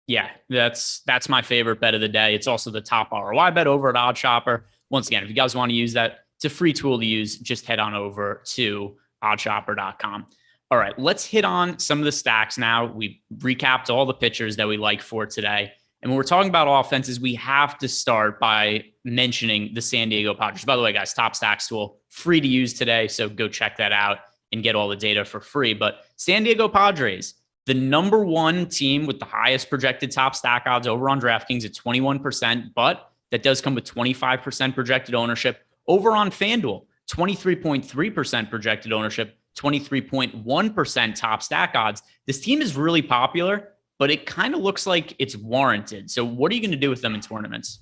S4: Yeah, that's my favorite bet of the day. It's also the top ROI bet over at OddsShopper. Once again, if you guys want to use that, it's a free tool to use. Just head on over to OddsShopper.com. All right, let's hit on some of the stacks now. We recapped all the pitchers that we like for today. And when we're talking about offenses, we have to start by mentioning the San Diego Padres. By the way, guys, Top Stacks tool, free to use today. So go check that out and get all the data for free. But San Diego Padres, the number one team with the highest projected top stack odds over on DraftKings at 21%, but that does come with 25% projected ownership. Over on FanDuel, 23.3% projected ownership, 23.1% top stack odds. This team is really popular, but it kind of looks like it's warranted. So what are you going to do with them in tournaments?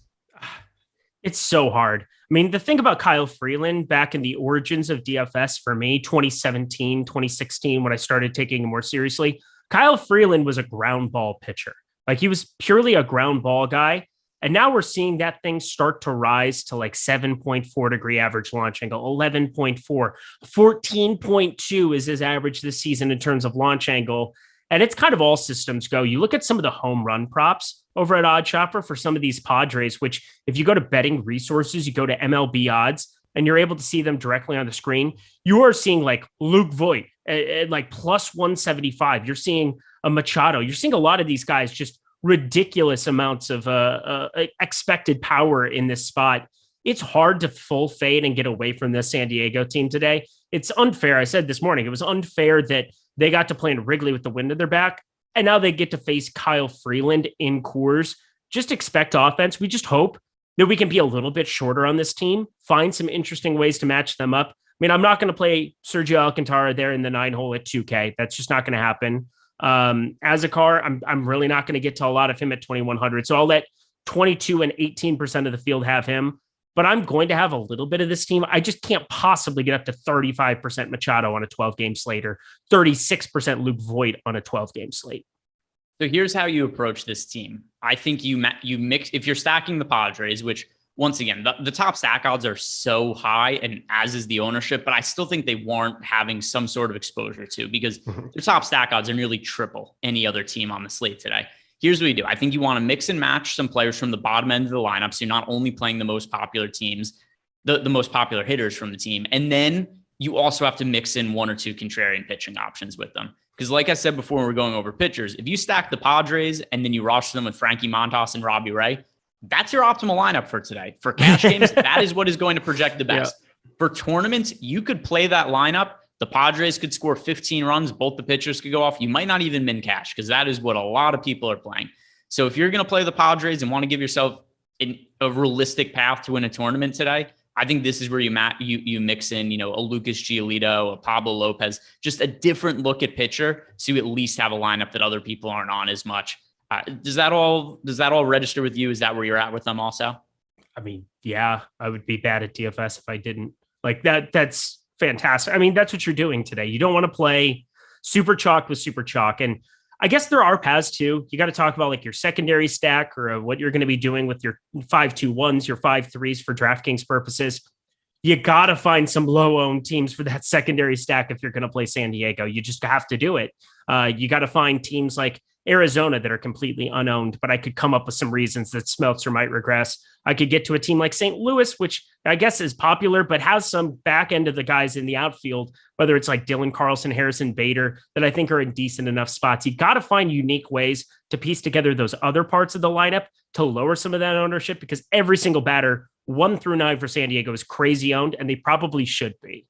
S5: It's so hard. I mean, the thing about Kyle Freeland back in the origins of DFS for me, 2017, 2016, when I started taking him more seriously, Kyle Freeland was a ground ball pitcher. Like he was purely a ground ball guy. And now we're seeing that thing start to rise to like 7.4 degree average launch angle, 11.4, 14.2 is his average this season in terms of launch angle. And it's kind of all systems go. You look at some of the home run props over at OddsShopper for some of these Padres, which if you go to betting resources, you go to MLB odds and you're able to see them directly on the screen. You are seeing like Luke Voit at like plus 175. You're seeing a Machado. You're seeing a lot of these guys, just ridiculous amounts of expected power in this spot. It's hard to full fade and get away from the San Diego team today. It's unfair. I said this morning, it was unfair that they got to play in Wrigley with the wind at their back, and now they get to face Kyle Freeland in Coors. Just expect offense. We just hope that we can be a little bit shorter on this team, find some interesting ways to match them up. I mean, I'm not going to play Sergio Alcantara there in the 9 hole at 2K. That's just not going to happen. As a car, I'm really not going to get to a lot of him at 2,100. So I'll let 22 and 18% of the field have him. But I'm going to have a little bit of this team. I just can't possibly get up to 35% Machado on a 12-game slate or 36% Luke Voit on a 12-game slate.
S4: So here's how you approach this team. I think you mix, if you're stacking the Padres, which once again, the top stack odds are so high, and as is the ownership, but I still think they warrant having some sort of exposure to, because their top stack odds are nearly triple any other team on the slate today. Here's what you do. I think you want to mix and match some players from the bottom end of the lineup. So you're not only playing the most popular teams, the most popular hitters from the team. And then you also have to mix in one or two contrarian pitching options with them. Because like I said before, when we're going over pitchers, if you stack the Padres and then you roster them with Frankie Montas and Robbie Ray, that's your optimal lineup for today. For cash games, that is what is going to project the best. Yeah. For tournaments, you could play that lineup. The Padres could score 15 runs. Both the pitchers could go off. You might not even min cash, because that is what a lot of people are playing. So if you're going to play the Padres and want to give yourself a realistic path to win a tournament today, I think this is where you mix in, a Lucas Giolito, a Pablo Lopez, just a different look at pitcher, so you at least have a lineup that other people aren't on as much. Does that all register with you? Is that where you're at with them also?
S5: I mean, yeah, I would be bad at DFS if I didn't. Like that. That's fantastic. I mean, that's what you're doing today. You don't want to play super chalk with super chalk. And I guess there are paths too. You got to talk about like your secondary stack or what you're going to be doing with your 5-2-1s, your 5-3s for DraftKings purposes. You got to find some low-owned teams for that secondary stack if you're going to play San Diego. You just have to do it. You got to find teams like Arizona that are completely unowned, but I could come up with some reasons that Smeltzer might regress. I could get to a team like St. Louis, which I guess is popular, but has some back end of the guys in the outfield, whether it's like Dylan Carlson, Harrison Bader, that I think are in decent enough spots. You got to find unique ways to piece together those other parts of the lineup to lower some of that ownership, because every single batter 1 through 9 for San Diego is crazy owned, and they probably should be.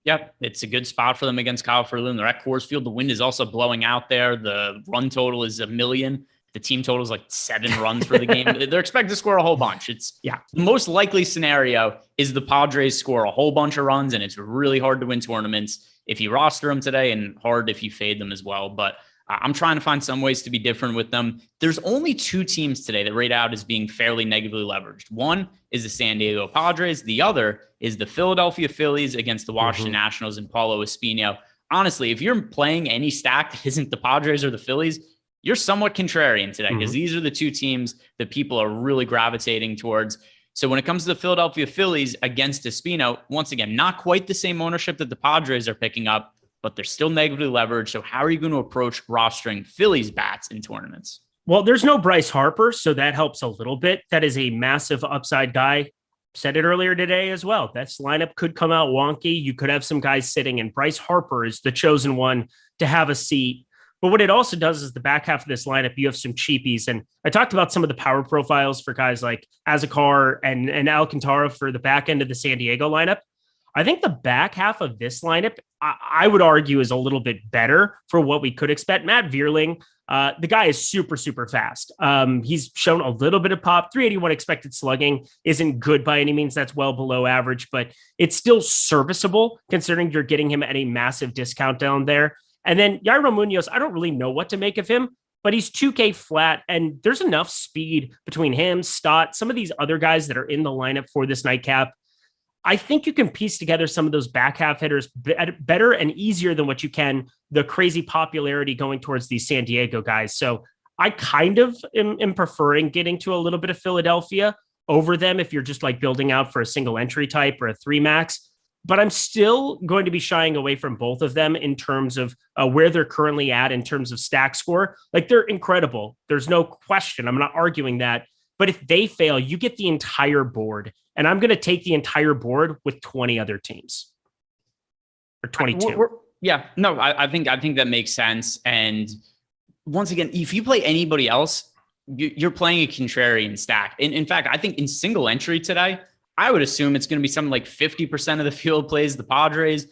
S4: Yep, it's a good spot for them against Kyle Freeland. They're at Coors Field. The wind is also blowing out there. The run total is 1 million. The team total is like 7 runs for the game. They're expected to score a whole bunch. The most likely scenario is the Padres score a whole bunch of runs, and it's really hard to win tournaments if you roster them today, and hard if you fade them as well. But I'm trying to find some ways to be different with them. There's only 2 teams today that rate out as being fairly negatively leveraged. One is the San Diego Padres. The other is the Philadelphia Phillies against the Washington Nationals and Paulo Espino. Honestly, if you're playing any stack that isn't the Padres or the Phillies, you're somewhat contrarian today, because these are the 2 teams that people are really gravitating towards. So when it comes to the Philadelphia Phillies against Espino, once again, not quite the same ownership that the Padres are picking up, but they're still negatively leveraged. So how are you going to approach rostering Phillies bats in tournaments?
S5: Well, there's no Bryce Harper, so that helps a little bit. That is a massive upside guy. Said it earlier today as well. That lineup could come out wonky. You could have some guys sitting, and Bryce Harper is the chosen one to have a seat. But what it also does is the back half of this lineup, you have some cheapies. And I talked about some of the power profiles for guys like Azakar and Alcantara for the back end of the San Diego lineup. I think the back half of this lineup, I would argue, is a little bit better for what we could expect. Matt Vierling, the guy is super, super fast. He's shown a little bit of pop. 381 expected slugging isn't good by any means. That's well below average, but it's still serviceable considering you're getting him at a massive discount down there. And then Yairo Munoz, I don't really know what to make of him, but he's 2K flat, and there's enough speed between him, Stott, some of these other guys that are in the lineup for this nightcap. I think you can piece together some of those back half hitters better and easier than what you can the crazy popularity going towards these San Diego guys. So I kind of am preferring getting to a little bit of Philadelphia over them if you're just like building out for a single entry type or a 3 max. But I'm still going to be shying away from both of them in terms of where they're currently at in terms of stack score. Like, they're incredible. There's no question. I'm not arguing that. But if they fail, you get the entire board. And I'm going to take the entire board with 20 other teams. Or 22.
S4: I think that makes sense. And once again, if you play anybody else, you're playing a contrarian stack. In fact, I think in single entry today, I would assume it's going to be something like 50% of the field plays the Padres,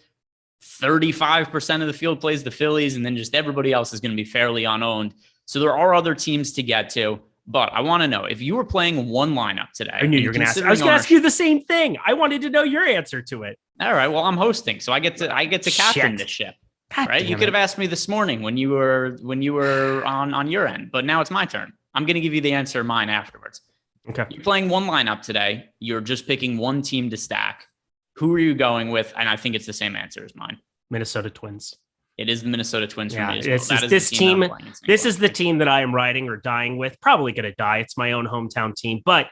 S4: 35% of the field plays the Phillies, and then just everybody else is going to be fairly unowned. So there are other teams to get to. But I want to know, if you were playing one lineup today.
S5: I knew you were going to ask. I was going to ask you the same thing. I wanted to know your answer to it.
S4: All right. Well, I'm hosting, so I get to captain this ship.
S5: God,
S4: right? You could have asked me this morning when you were on your end, but now it's my turn. I'm going to give you the answer mine afterwards.
S5: Okay.
S4: You're playing one lineup today. You're just picking one team to stack. Who are you going with? And I think it's the same answer as mine.
S5: Minnesota Twins.
S4: It is the Minnesota Twins for me as well.
S5: This is the team that I am riding or dying with. Probably going to die. It's my own hometown team. But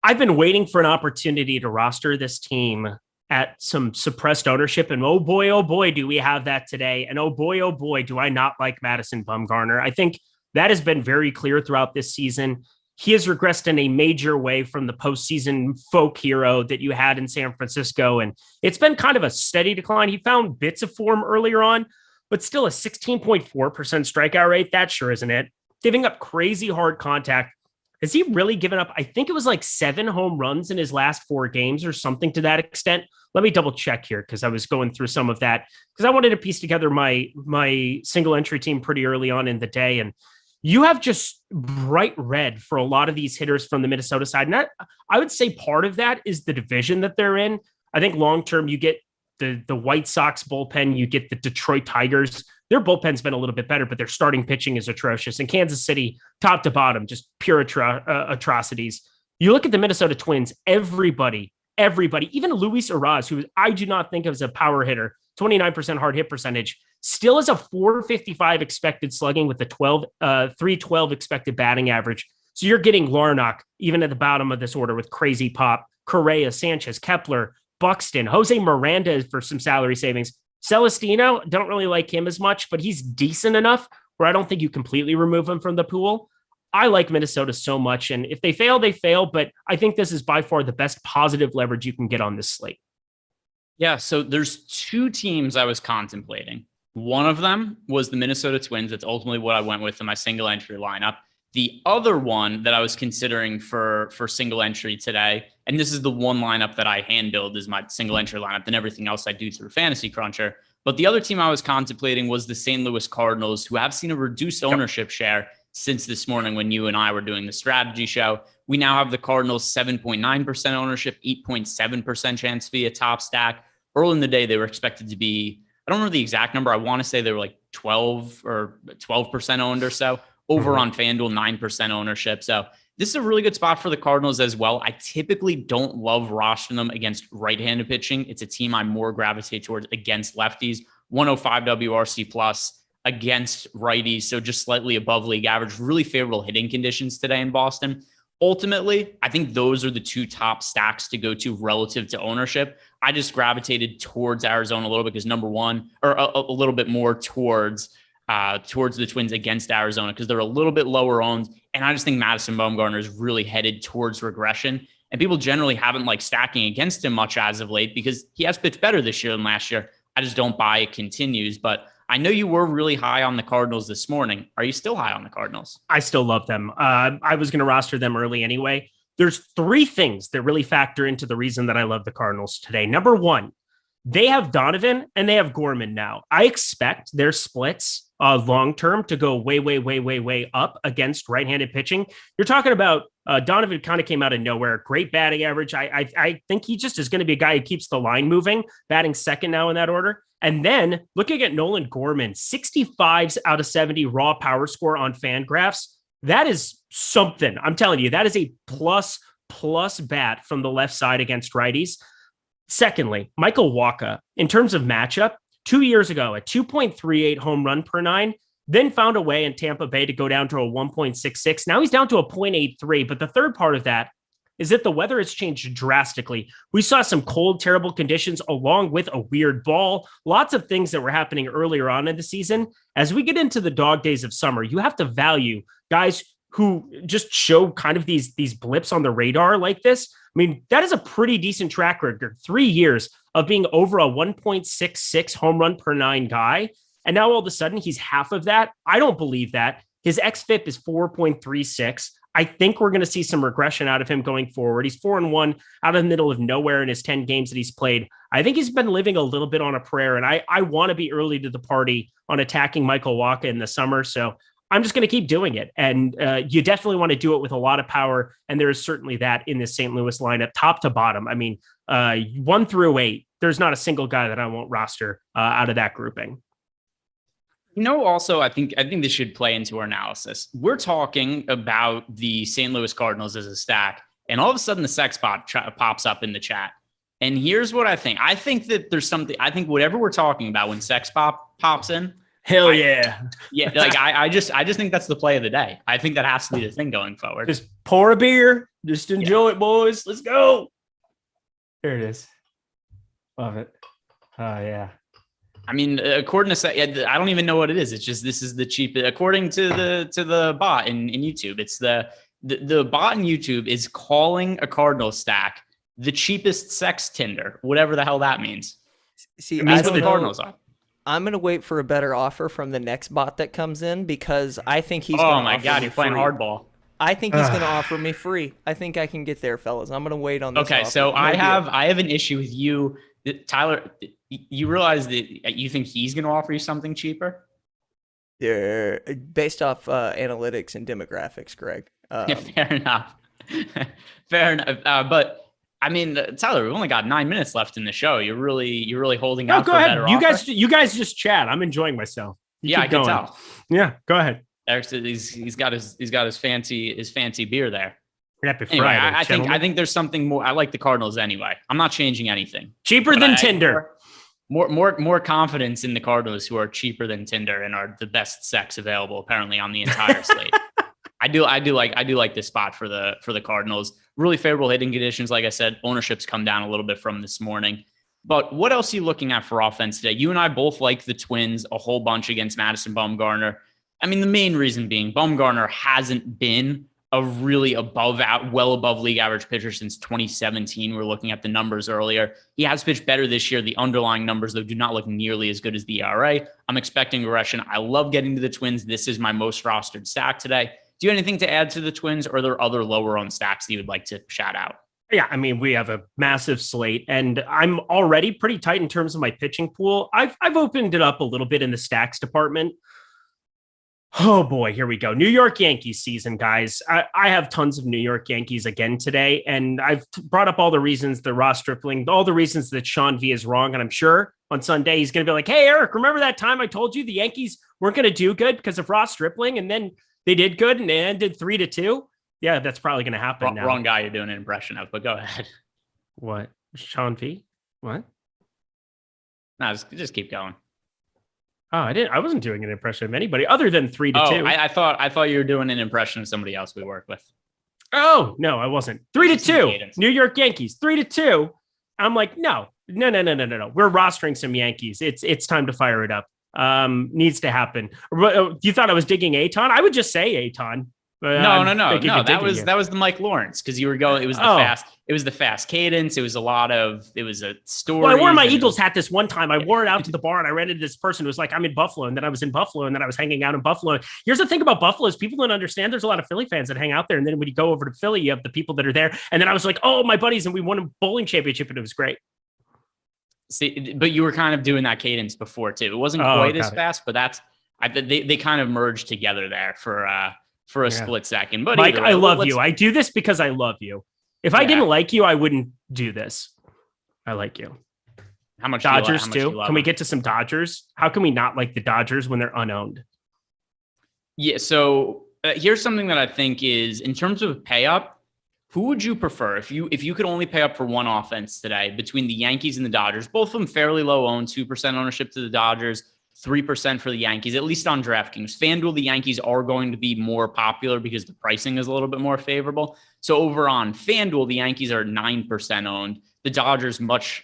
S5: I've been waiting for an opportunity to roster this team at some suppressed ownership. And oh boy, do we have that today. And oh boy, do I not like Madison Bumgarner. I think that has been very clear throughout this season. He has regressed in a major way from the postseason folk hero that you had in San Francisco. And it's been kind of a steady decline. He found bits of form earlier on, but still a 16.4% strikeout rate. That sure isn't it. Giving up crazy hard contact. Has he really given up? I think it was like 7 home runs in his last 4 games or something to that extent. Let me double check here, because I was going through some of that because I wanted to piece together my single entry team pretty early on in the day. And you have just bright red for a lot of these hitters from the Minnesota side. And I would say part of that is the division that they're in. I think long-term you get the White Sox bullpen, you get the Detroit Tigers. Their bullpen's been a little bit better, but their starting pitching is atrocious. And Kansas City, top to bottom, just pure atrocities. You look at the Minnesota Twins, everybody, even Luis Uraz, who I do not think of as a power hitter, 29% hard hit percentage, still has a 455 expected slugging with a 312 expected batting average. So you're getting Larnach, even at the bottom of this order with crazy pop, Correa, Sanchez, Kepler, Buxton, Jose Miranda for some salary savings. Celestino, don't really like him as much, but he's decent enough where I don't think you completely remove him from the pool. I like Minnesota so much, and if they fail, they fail, but I think this is by far the best positive leverage you can get on this slate.
S4: Yeah, so there's two teams I was contemplating. One of them was the Minnesota Twins. That's ultimately what I went with in my single entry lineup. The other one that I was considering for single entry today, and this is the one lineup that I hand build as my single entry lineup, and everything else I do through Fantasy Cruncher. But the other team I was contemplating was the St. Louis Cardinals, who have seen a reduced ownership share since this morning when you and I were doing the strategy show. We now have the Cardinals 7.9% ownership, 8.7% chance via top stack. Early in the day, they were expected to be, I don't know the exact number. I want to say they were like 12% owned or so. Over on FanDuel, 9% ownership. So this is a really good spot for the Cardinals as well. I typically don't love rostering them against right-handed pitching. It's a team I more gravitate towards against lefties. 105 WRC plus against righties. So just slightly above league average. Really favorable hitting conditions today in Boston. Ultimately, I think those are the two top stacks to go to relative to ownership. I just gravitated towards Arizona a little bit because number one, or a little bit more towards the Twins against Arizona because they're a little bit lower owned. And I just think Madison Bumgarner is really headed towards regression. And people generally haven't liked stacking against him much as of late because he has pitched better this year than last year. I just don't buy it continues. But I know you were really high on the Cardinals this morning. Are you still high on the Cardinals?
S5: I still love them. I was going to roster them early anyway. There's three things that really factor into the reason that I love the Cardinals today. Number one, they have Donovan and they have Gorman now. I expect their splits long-term to go way up against right-handed pitching. You're talking about Donovan kind of came out of nowhere. Great batting average. I think he just is going to be a guy who keeps the line moving, batting second now in that order. And then looking at Nolan Gorman, 65s out of 70 raw power score on FanGraphs. That is something. I'm telling you, that is a plus bat from the left side against righties. Secondly, Michael Wacha, in terms of matchup, 2 years ago, a 2.38 home run per nine, then found a way in Tampa Bay to go down to a 1.66. Now he's down to a 0.83. But the third part of that is that the weather has changed drastically. We saw some cold, terrible conditions along with a weird ball, lots of things that were happening earlier on in the season. As we get into the dog days of summer, you have to value guys who just show kind of these blips on the radar like this. I mean, that is a pretty decent track record. 3 years of being over a 1.66 home run per nine guy. And now all of a sudden he's half of that. I don't believe that. His xFIP is 4.36. I think we're going to see some regression out of him going forward. He's 4-1 out of the middle of nowhere in his 10 games that he's played. I think he's been living a little bit on a prayer, and I want to be early to the party on attacking Michael Wacha in the summer. So I'm just going to keep doing it. And you definitely want to do it with a lot of power. And there is certainly that in this St. Louis lineup, top to bottom. I mean, 1 through 8, there's not a single guy that I won't roster out of that grouping.
S4: You know, also, I think this should play into our analysis. We're talking about the St. Louis Cardinals as a stack, and all of a sudden the sex bot pops up in the chat. And here's what I think. I think that there's something, I think whatever we're talking about when sex pops in,
S5: hell yeah.
S4: Yeah. Like I just think that's the play of the day. I think that has to be the thing going forward.
S5: Just pour a beer. Just enjoy it, boys. Let's go. There it is. Love it. Oh yeah.
S4: I mean, according to, I don't even know what it is. It's just, this is the cheapest, according to the bot in YouTube. It's the bot in YouTube is calling a Cardinal stack the cheapest sex Tinder, whatever the hell that means.
S6: See,
S4: it means
S6: I don't
S4: the
S6: know.
S4: Cardinals are.
S6: I'm going to wait for a better offer from the next bot that comes in because I think he's
S4: Oh my God, you're playing hardball.
S6: I think he's going to offer me free. I think I can get there, fellas. I'm going to wait on this
S4: Okay,
S6: offer.
S4: so
S6: No
S4: I
S6: deal.
S4: have an issue with you, Tyler. You realize that you think he's going to offer you something cheaper?
S6: They're based off analytics and demographics, Greg.
S4: Yeah, fair enough. Fair enough. But I mean, Tyler, we've only got 9 minutes left in the show. You're really holding out
S5: go
S4: for a
S5: ahead.
S4: better
S5: You
S4: offer?
S5: guys just chat. I'm enjoying myself.
S4: Yeah, I can tell.
S5: Yeah, go ahead.
S4: Eric said he's got his fancy beer there.
S5: Happy
S4: Anyway,
S5: Friday,
S4: I think there's something more. I like the Cardinals anyway. I'm not changing anything.
S5: Cheaper
S4: But
S5: than Tinder.
S4: More confidence in the Cardinals, who are cheaper than Tinder and are the best sex available apparently on the entire slate. I do like this spot for the Cardinals. Really favorable hitting conditions. Like I said, ownership's come down a little bit from this morning. But what else are you looking at for offense today? You and I both like the Twins a whole bunch against Madison Bumgarner. I mean, the main reason being Bumgarner hasn't been a really well above league average pitcher since 2017. We're looking at the numbers earlier. He has pitched better this year. The underlying numbers, though, do not look nearly as good as the ERA. I'm expecting regression. I love getting to the Twins. This is my most rostered stack today. Do you have anything to add to the Twins, or are there other lower owned stacks that you would like to shout out?
S5: Yeah, I mean, we have a massive slate, and I'm already pretty tight in terms of my pitching pool. I've opened it up a little bit in the stacks department. Oh boy, here we go. New York Yankees season, guys. I have tons of New York Yankees again today, and I've brought up all the reasons that Ross Stripling, all the reasons that Sean V is wrong, and I'm sure on Sunday he's going to be like, hey, Eric, remember that time I told you the Yankees weren't going to do good because of Ross Stripling, and then they did good, and they ended 3-2? Yeah, that's probably going to happen now.
S4: Wrong guy you're doing an impression of, but go ahead.
S5: What? Sean V? What?
S4: No, just keep going.
S5: Oh, I wasn't doing an impression of anybody other than 3-2.
S4: I thought you were doing an impression of somebody else we work with.
S5: Oh, no, I wasn't. 3-2. New York Yankees, 3-2. I'm like, no. We're rostering some Yankees. It's time to fire it up. Needs to happen. You thought I was digging Aton? I would just say Aton.
S4: No. That was the Mike Lawrence, because you were going. It was the fast. It was the fast cadence. It was a story.
S5: Well, I wore my Eagles hat this one time. I wore it out to the bar, and I ran into this person who was like, "I'm in Buffalo," and then I was in Buffalo, and then I was hanging out in Buffalo. Here's the thing about Buffalo: is people don't understand. There's a lot of Philly fans that hang out there, and then when you go over to Philly, you have the people that are there. And then I was like, "Oh, my buddies," and we won a bowling championship, and it was great.
S4: See, but you were kind of doing that cadence before too. It wasn't quite as fast, but they kind of merged together there for a split second. But
S5: Mike, I love you. I do this because I love you. If I didn't like you, I wouldn't do this. I like you.
S4: How much
S5: Dodgers
S4: do you
S5: too? Can we get to some Dodgers? How can we not like the Dodgers when they're unowned?
S4: Yeah. So here's something that I think is, in terms of pay up, who would you prefer if you could only pay up for one offense today between the Yankees and the Dodgers? Both of them fairly low owned, 2% ownership to the Dodgers, 3% for the Yankees, at least on DraftKings. FanDuel, the Yankees are going to be more popular because the pricing is a little bit more favorable. So over on FanDuel, the Yankees are 9% owned. The Dodgers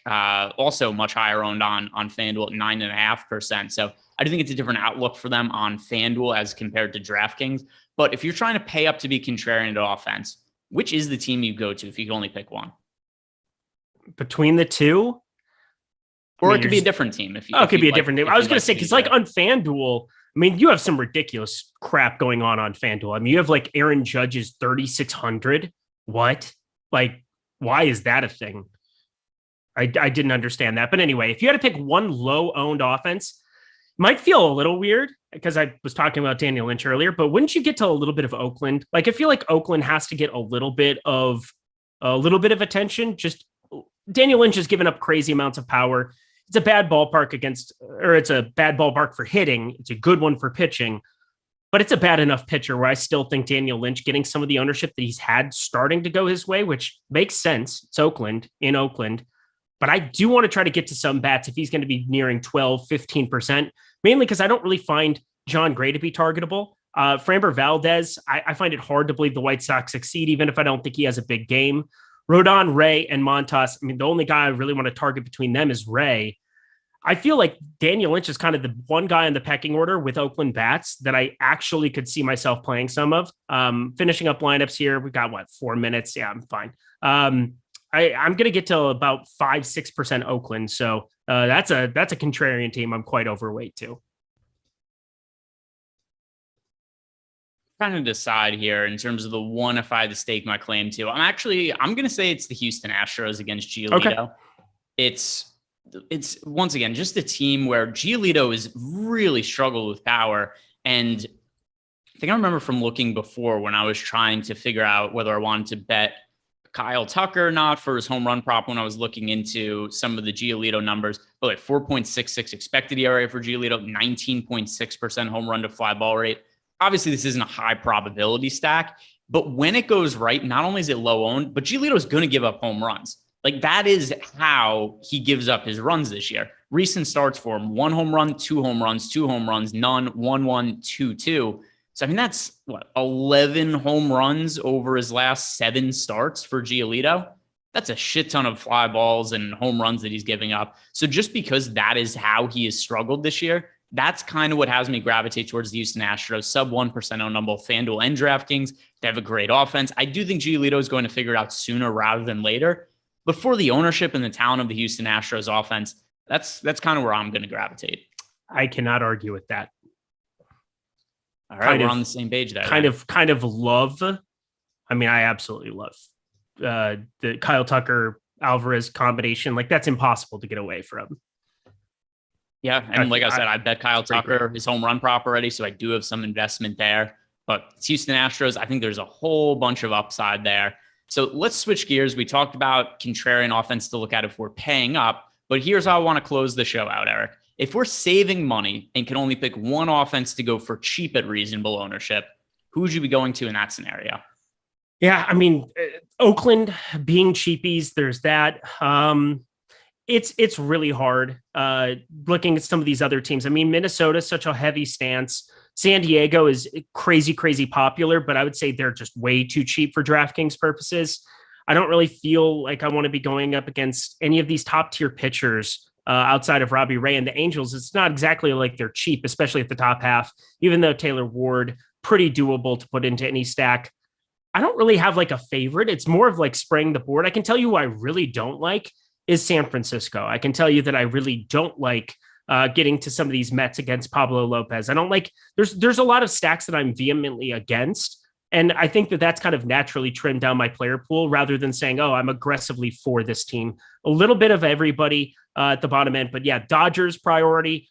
S4: also much higher owned on FanDuel at 9.5%. So I do think it's a different outlook for them on FanDuel as compared to DraftKings. But if you're trying to pay up to be contrarian to offense, which is the team you go to if you can only pick one?
S5: Between the two?
S4: Or it could be a different team. It
S5: could be a different team. I was going to say, because like on FanDuel, I mean, you have some ridiculous crap going on FanDuel. I mean, you have like Aaron Judge's 3,600. What? Like, why is that a thing? I didn't understand that. But anyway, if you had to pick one low-owned offense, it might feel a little weird because I was talking about Daniel Lynch earlier, but wouldn't you get to a little bit of Oakland? Like, I feel like Oakland has to get a little bit of attention. Just Daniel Lynch has given up crazy amounts of power. It's a bad ballpark it's a bad ballpark for hitting. It's a good one for pitching, but it's a bad enough pitcher where I still think Daniel Lynch getting some of the ownership that he's had starting to go his way, which makes sense. It's in Oakland. But I do want to try to get to some bats if he's going to be nearing 12, 15%, mainly because I don't really find John Gray to be targetable. Framber Valdez, I find it hard to believe the White Sox succeed, even if I don't think he has a big game. Rodon, Ray, and Montas, I mean, the only guy I really want to target between them is Ray. I feel like Daniel Lynch is kind of the one guy in the pecking order with Oakland bats that I actually could see myself playing some of. Finishing up lineups here. We've got 4 minutes? Yeah, I'm fine. I'm going to get to about 5-6% Oakland. So that's a contrarian team I'm quite overweight to.
S4: Trying to decide here in terms of the one if I had to stake my claim to. I'm going to say it's the Houston Astros against Giolito. Okay. It's once again just a team where Giolito has really struggled with power, And I think I remember from looking before when I was trying to figure out whether I wanted to bet Kyle Tucker or not for his home run prop when I was looking into some of the Giolito numbers. But like 4.66 expected ERA for Giolito, 19.6% home run to fly ball rate. Obviously, this isn't a high probability stack, but when it goes right, not only is it low owned, but Giolito is going to give up home runs. Like that is how he gives up his runs this year. Recent starts for him: 1 home run, 2 home runs, 2 home runs, none, 1-1, 2-2. So, I mean, that's 11 home runs over his last 7 starts for Giolito. That's a shit ton of fly balls and home runs that he's giving up. So just because that is how he has struggled this year, that's kind of what has me gravitate towards the Houston Astros. Sub 1% owned on both FanDuel and DraftKings. They have a great offense. I do think Giolito is going to figure it out sooner rather than later. But for the ownership and the talent of the Houston Astros offense, that's kind of where I'm going to gravitate.
S5: I cannot argue with that.
S4: All right, we're on the same page there.
S5: Kind of love. I mean, I absolutely love the Kyle Tucker Alvarez combination. Like that's impossible to get away from.
S4: Yeah, and like I said, I bet Kyle Tucker his home run prop already, so I do have some investment there. But it's Houston Astros, I think there's a whole bunch of upside there. So let's switch gears. We talked about contrarian offense to look at if we're paying up, but here's how I want to close the show out, Eric. If we're saving money and can only pick one offense to go for cheap at reasonable ownership, who would you be going to in that scenario?
S5: Yeah, I mean, Oakland being cheapies, there's that. It's really hard looking at some of these other teams. I mean, Minnesota's such a heavy stance. San Diego is crazy popular, but I would say they're just way too cheap for DraftKings purposes. I don't really feel like I want to be going up against any of these top tier pitchers outside of Robbie Ray and the Angels. It's not exactly like they're cheap, especially at the top half, even though Taylor Ward, pretty doable to put into any stack. I don't really have like a favorite. It's more of like spraying the board. I can tell you who I really don't like is San Francisco. I can tell you that I really don't like getting to some of these Mets against Pablo Lopez. I don't like, there's a lot of stacks that I'm vehemently against. And I think that that's kind of naturally trimmed down my player pool rather than saying, oh, I'm aggressively for this team. A little bit of everybody at the bottom end, but yeah, Dodgers priority,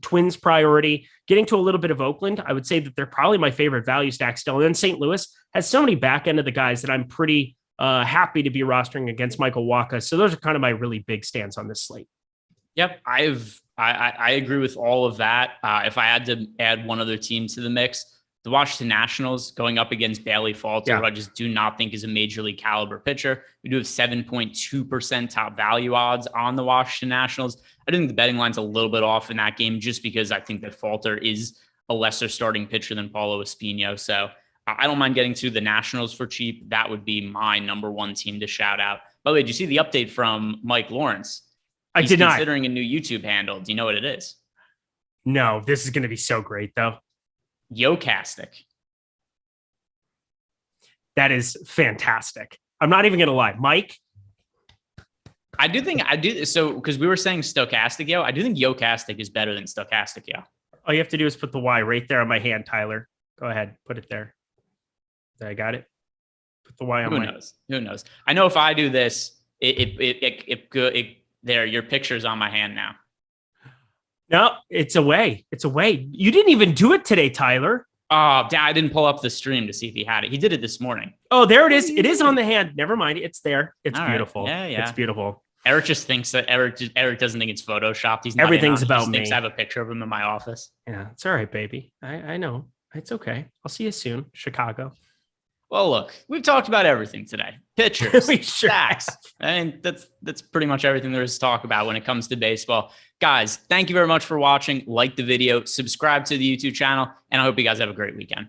S5: Twins priority, getting to a little bit of Oakland. I would say that they're probably my favorite value stack still. And then St. Louis has so many back end of the guys that I'm pretty happy to be rostering against Michael Wacha. So those are kind of my really big stance on this slate.
S4: Yep. I agree with all of that. If I had to add one other team to the mix, the Washington Nationals going up against Bailey Falter, who I just do not think is a major league caliber pitcher. We do have 7.2% top value odds on the Washington Nationals. I think the betting line's a little bit off in that game just because I think that Falter is a lesser starting pitcher than Paulo Espino. So I don't mind getting to the Nationals for cheap. That would be my number one team to shout out. By the way, did you see the update from Mike Lawrence?
S5: I did not.
S4: Considering a new YouTube handle. Do you know what it is?
S5: No, this is going to be so great though.
S4: Yokastic.
S5: That is fantastic. I'm not even going to lie. Mike?
S4: I do. So, because we were saying Stokastic Yo, I do think Yokastic is better than Stokastic Yo.
S5: All you have to do is put the Y right there on my hand, Tyler. Go ahead. Put it there. I got it. Put the Y on my hand.
S4: Who knows? I know if I do this, there, your picture's on my hand now.
S5: No, it's away. It's away. You didn't even do it today, Tyler.
S4: Oh, I didn't pull up the stream to see if he had it. He did it this morning.
S5: Oh, there it is. It is on the hand. Never mind. It's there. It's
S4: all
S5: beautiful.
S4: Right. Yeah.
S5: It's beautiful.
S4: Eric just thinks that Eric doesn't think it's photoshopped. He's not
S5: everything's about
S4: he
S5: me.
S4: Thinks I have a picture of him in my office.
S5: Yeah, it's all right, baby. I know. It's okay. I'll see you soon, Chicago.
S4: Well, look, we've talked about everything today. Pitchers,
S5: We sure
S4: stacks. I mean, that's pretty much everything there is to talk about when it comes to baseball. Guys, thank you very much for watching. Like the video, subscribe to the YouTube channel, and I hope you guys have a great weekend.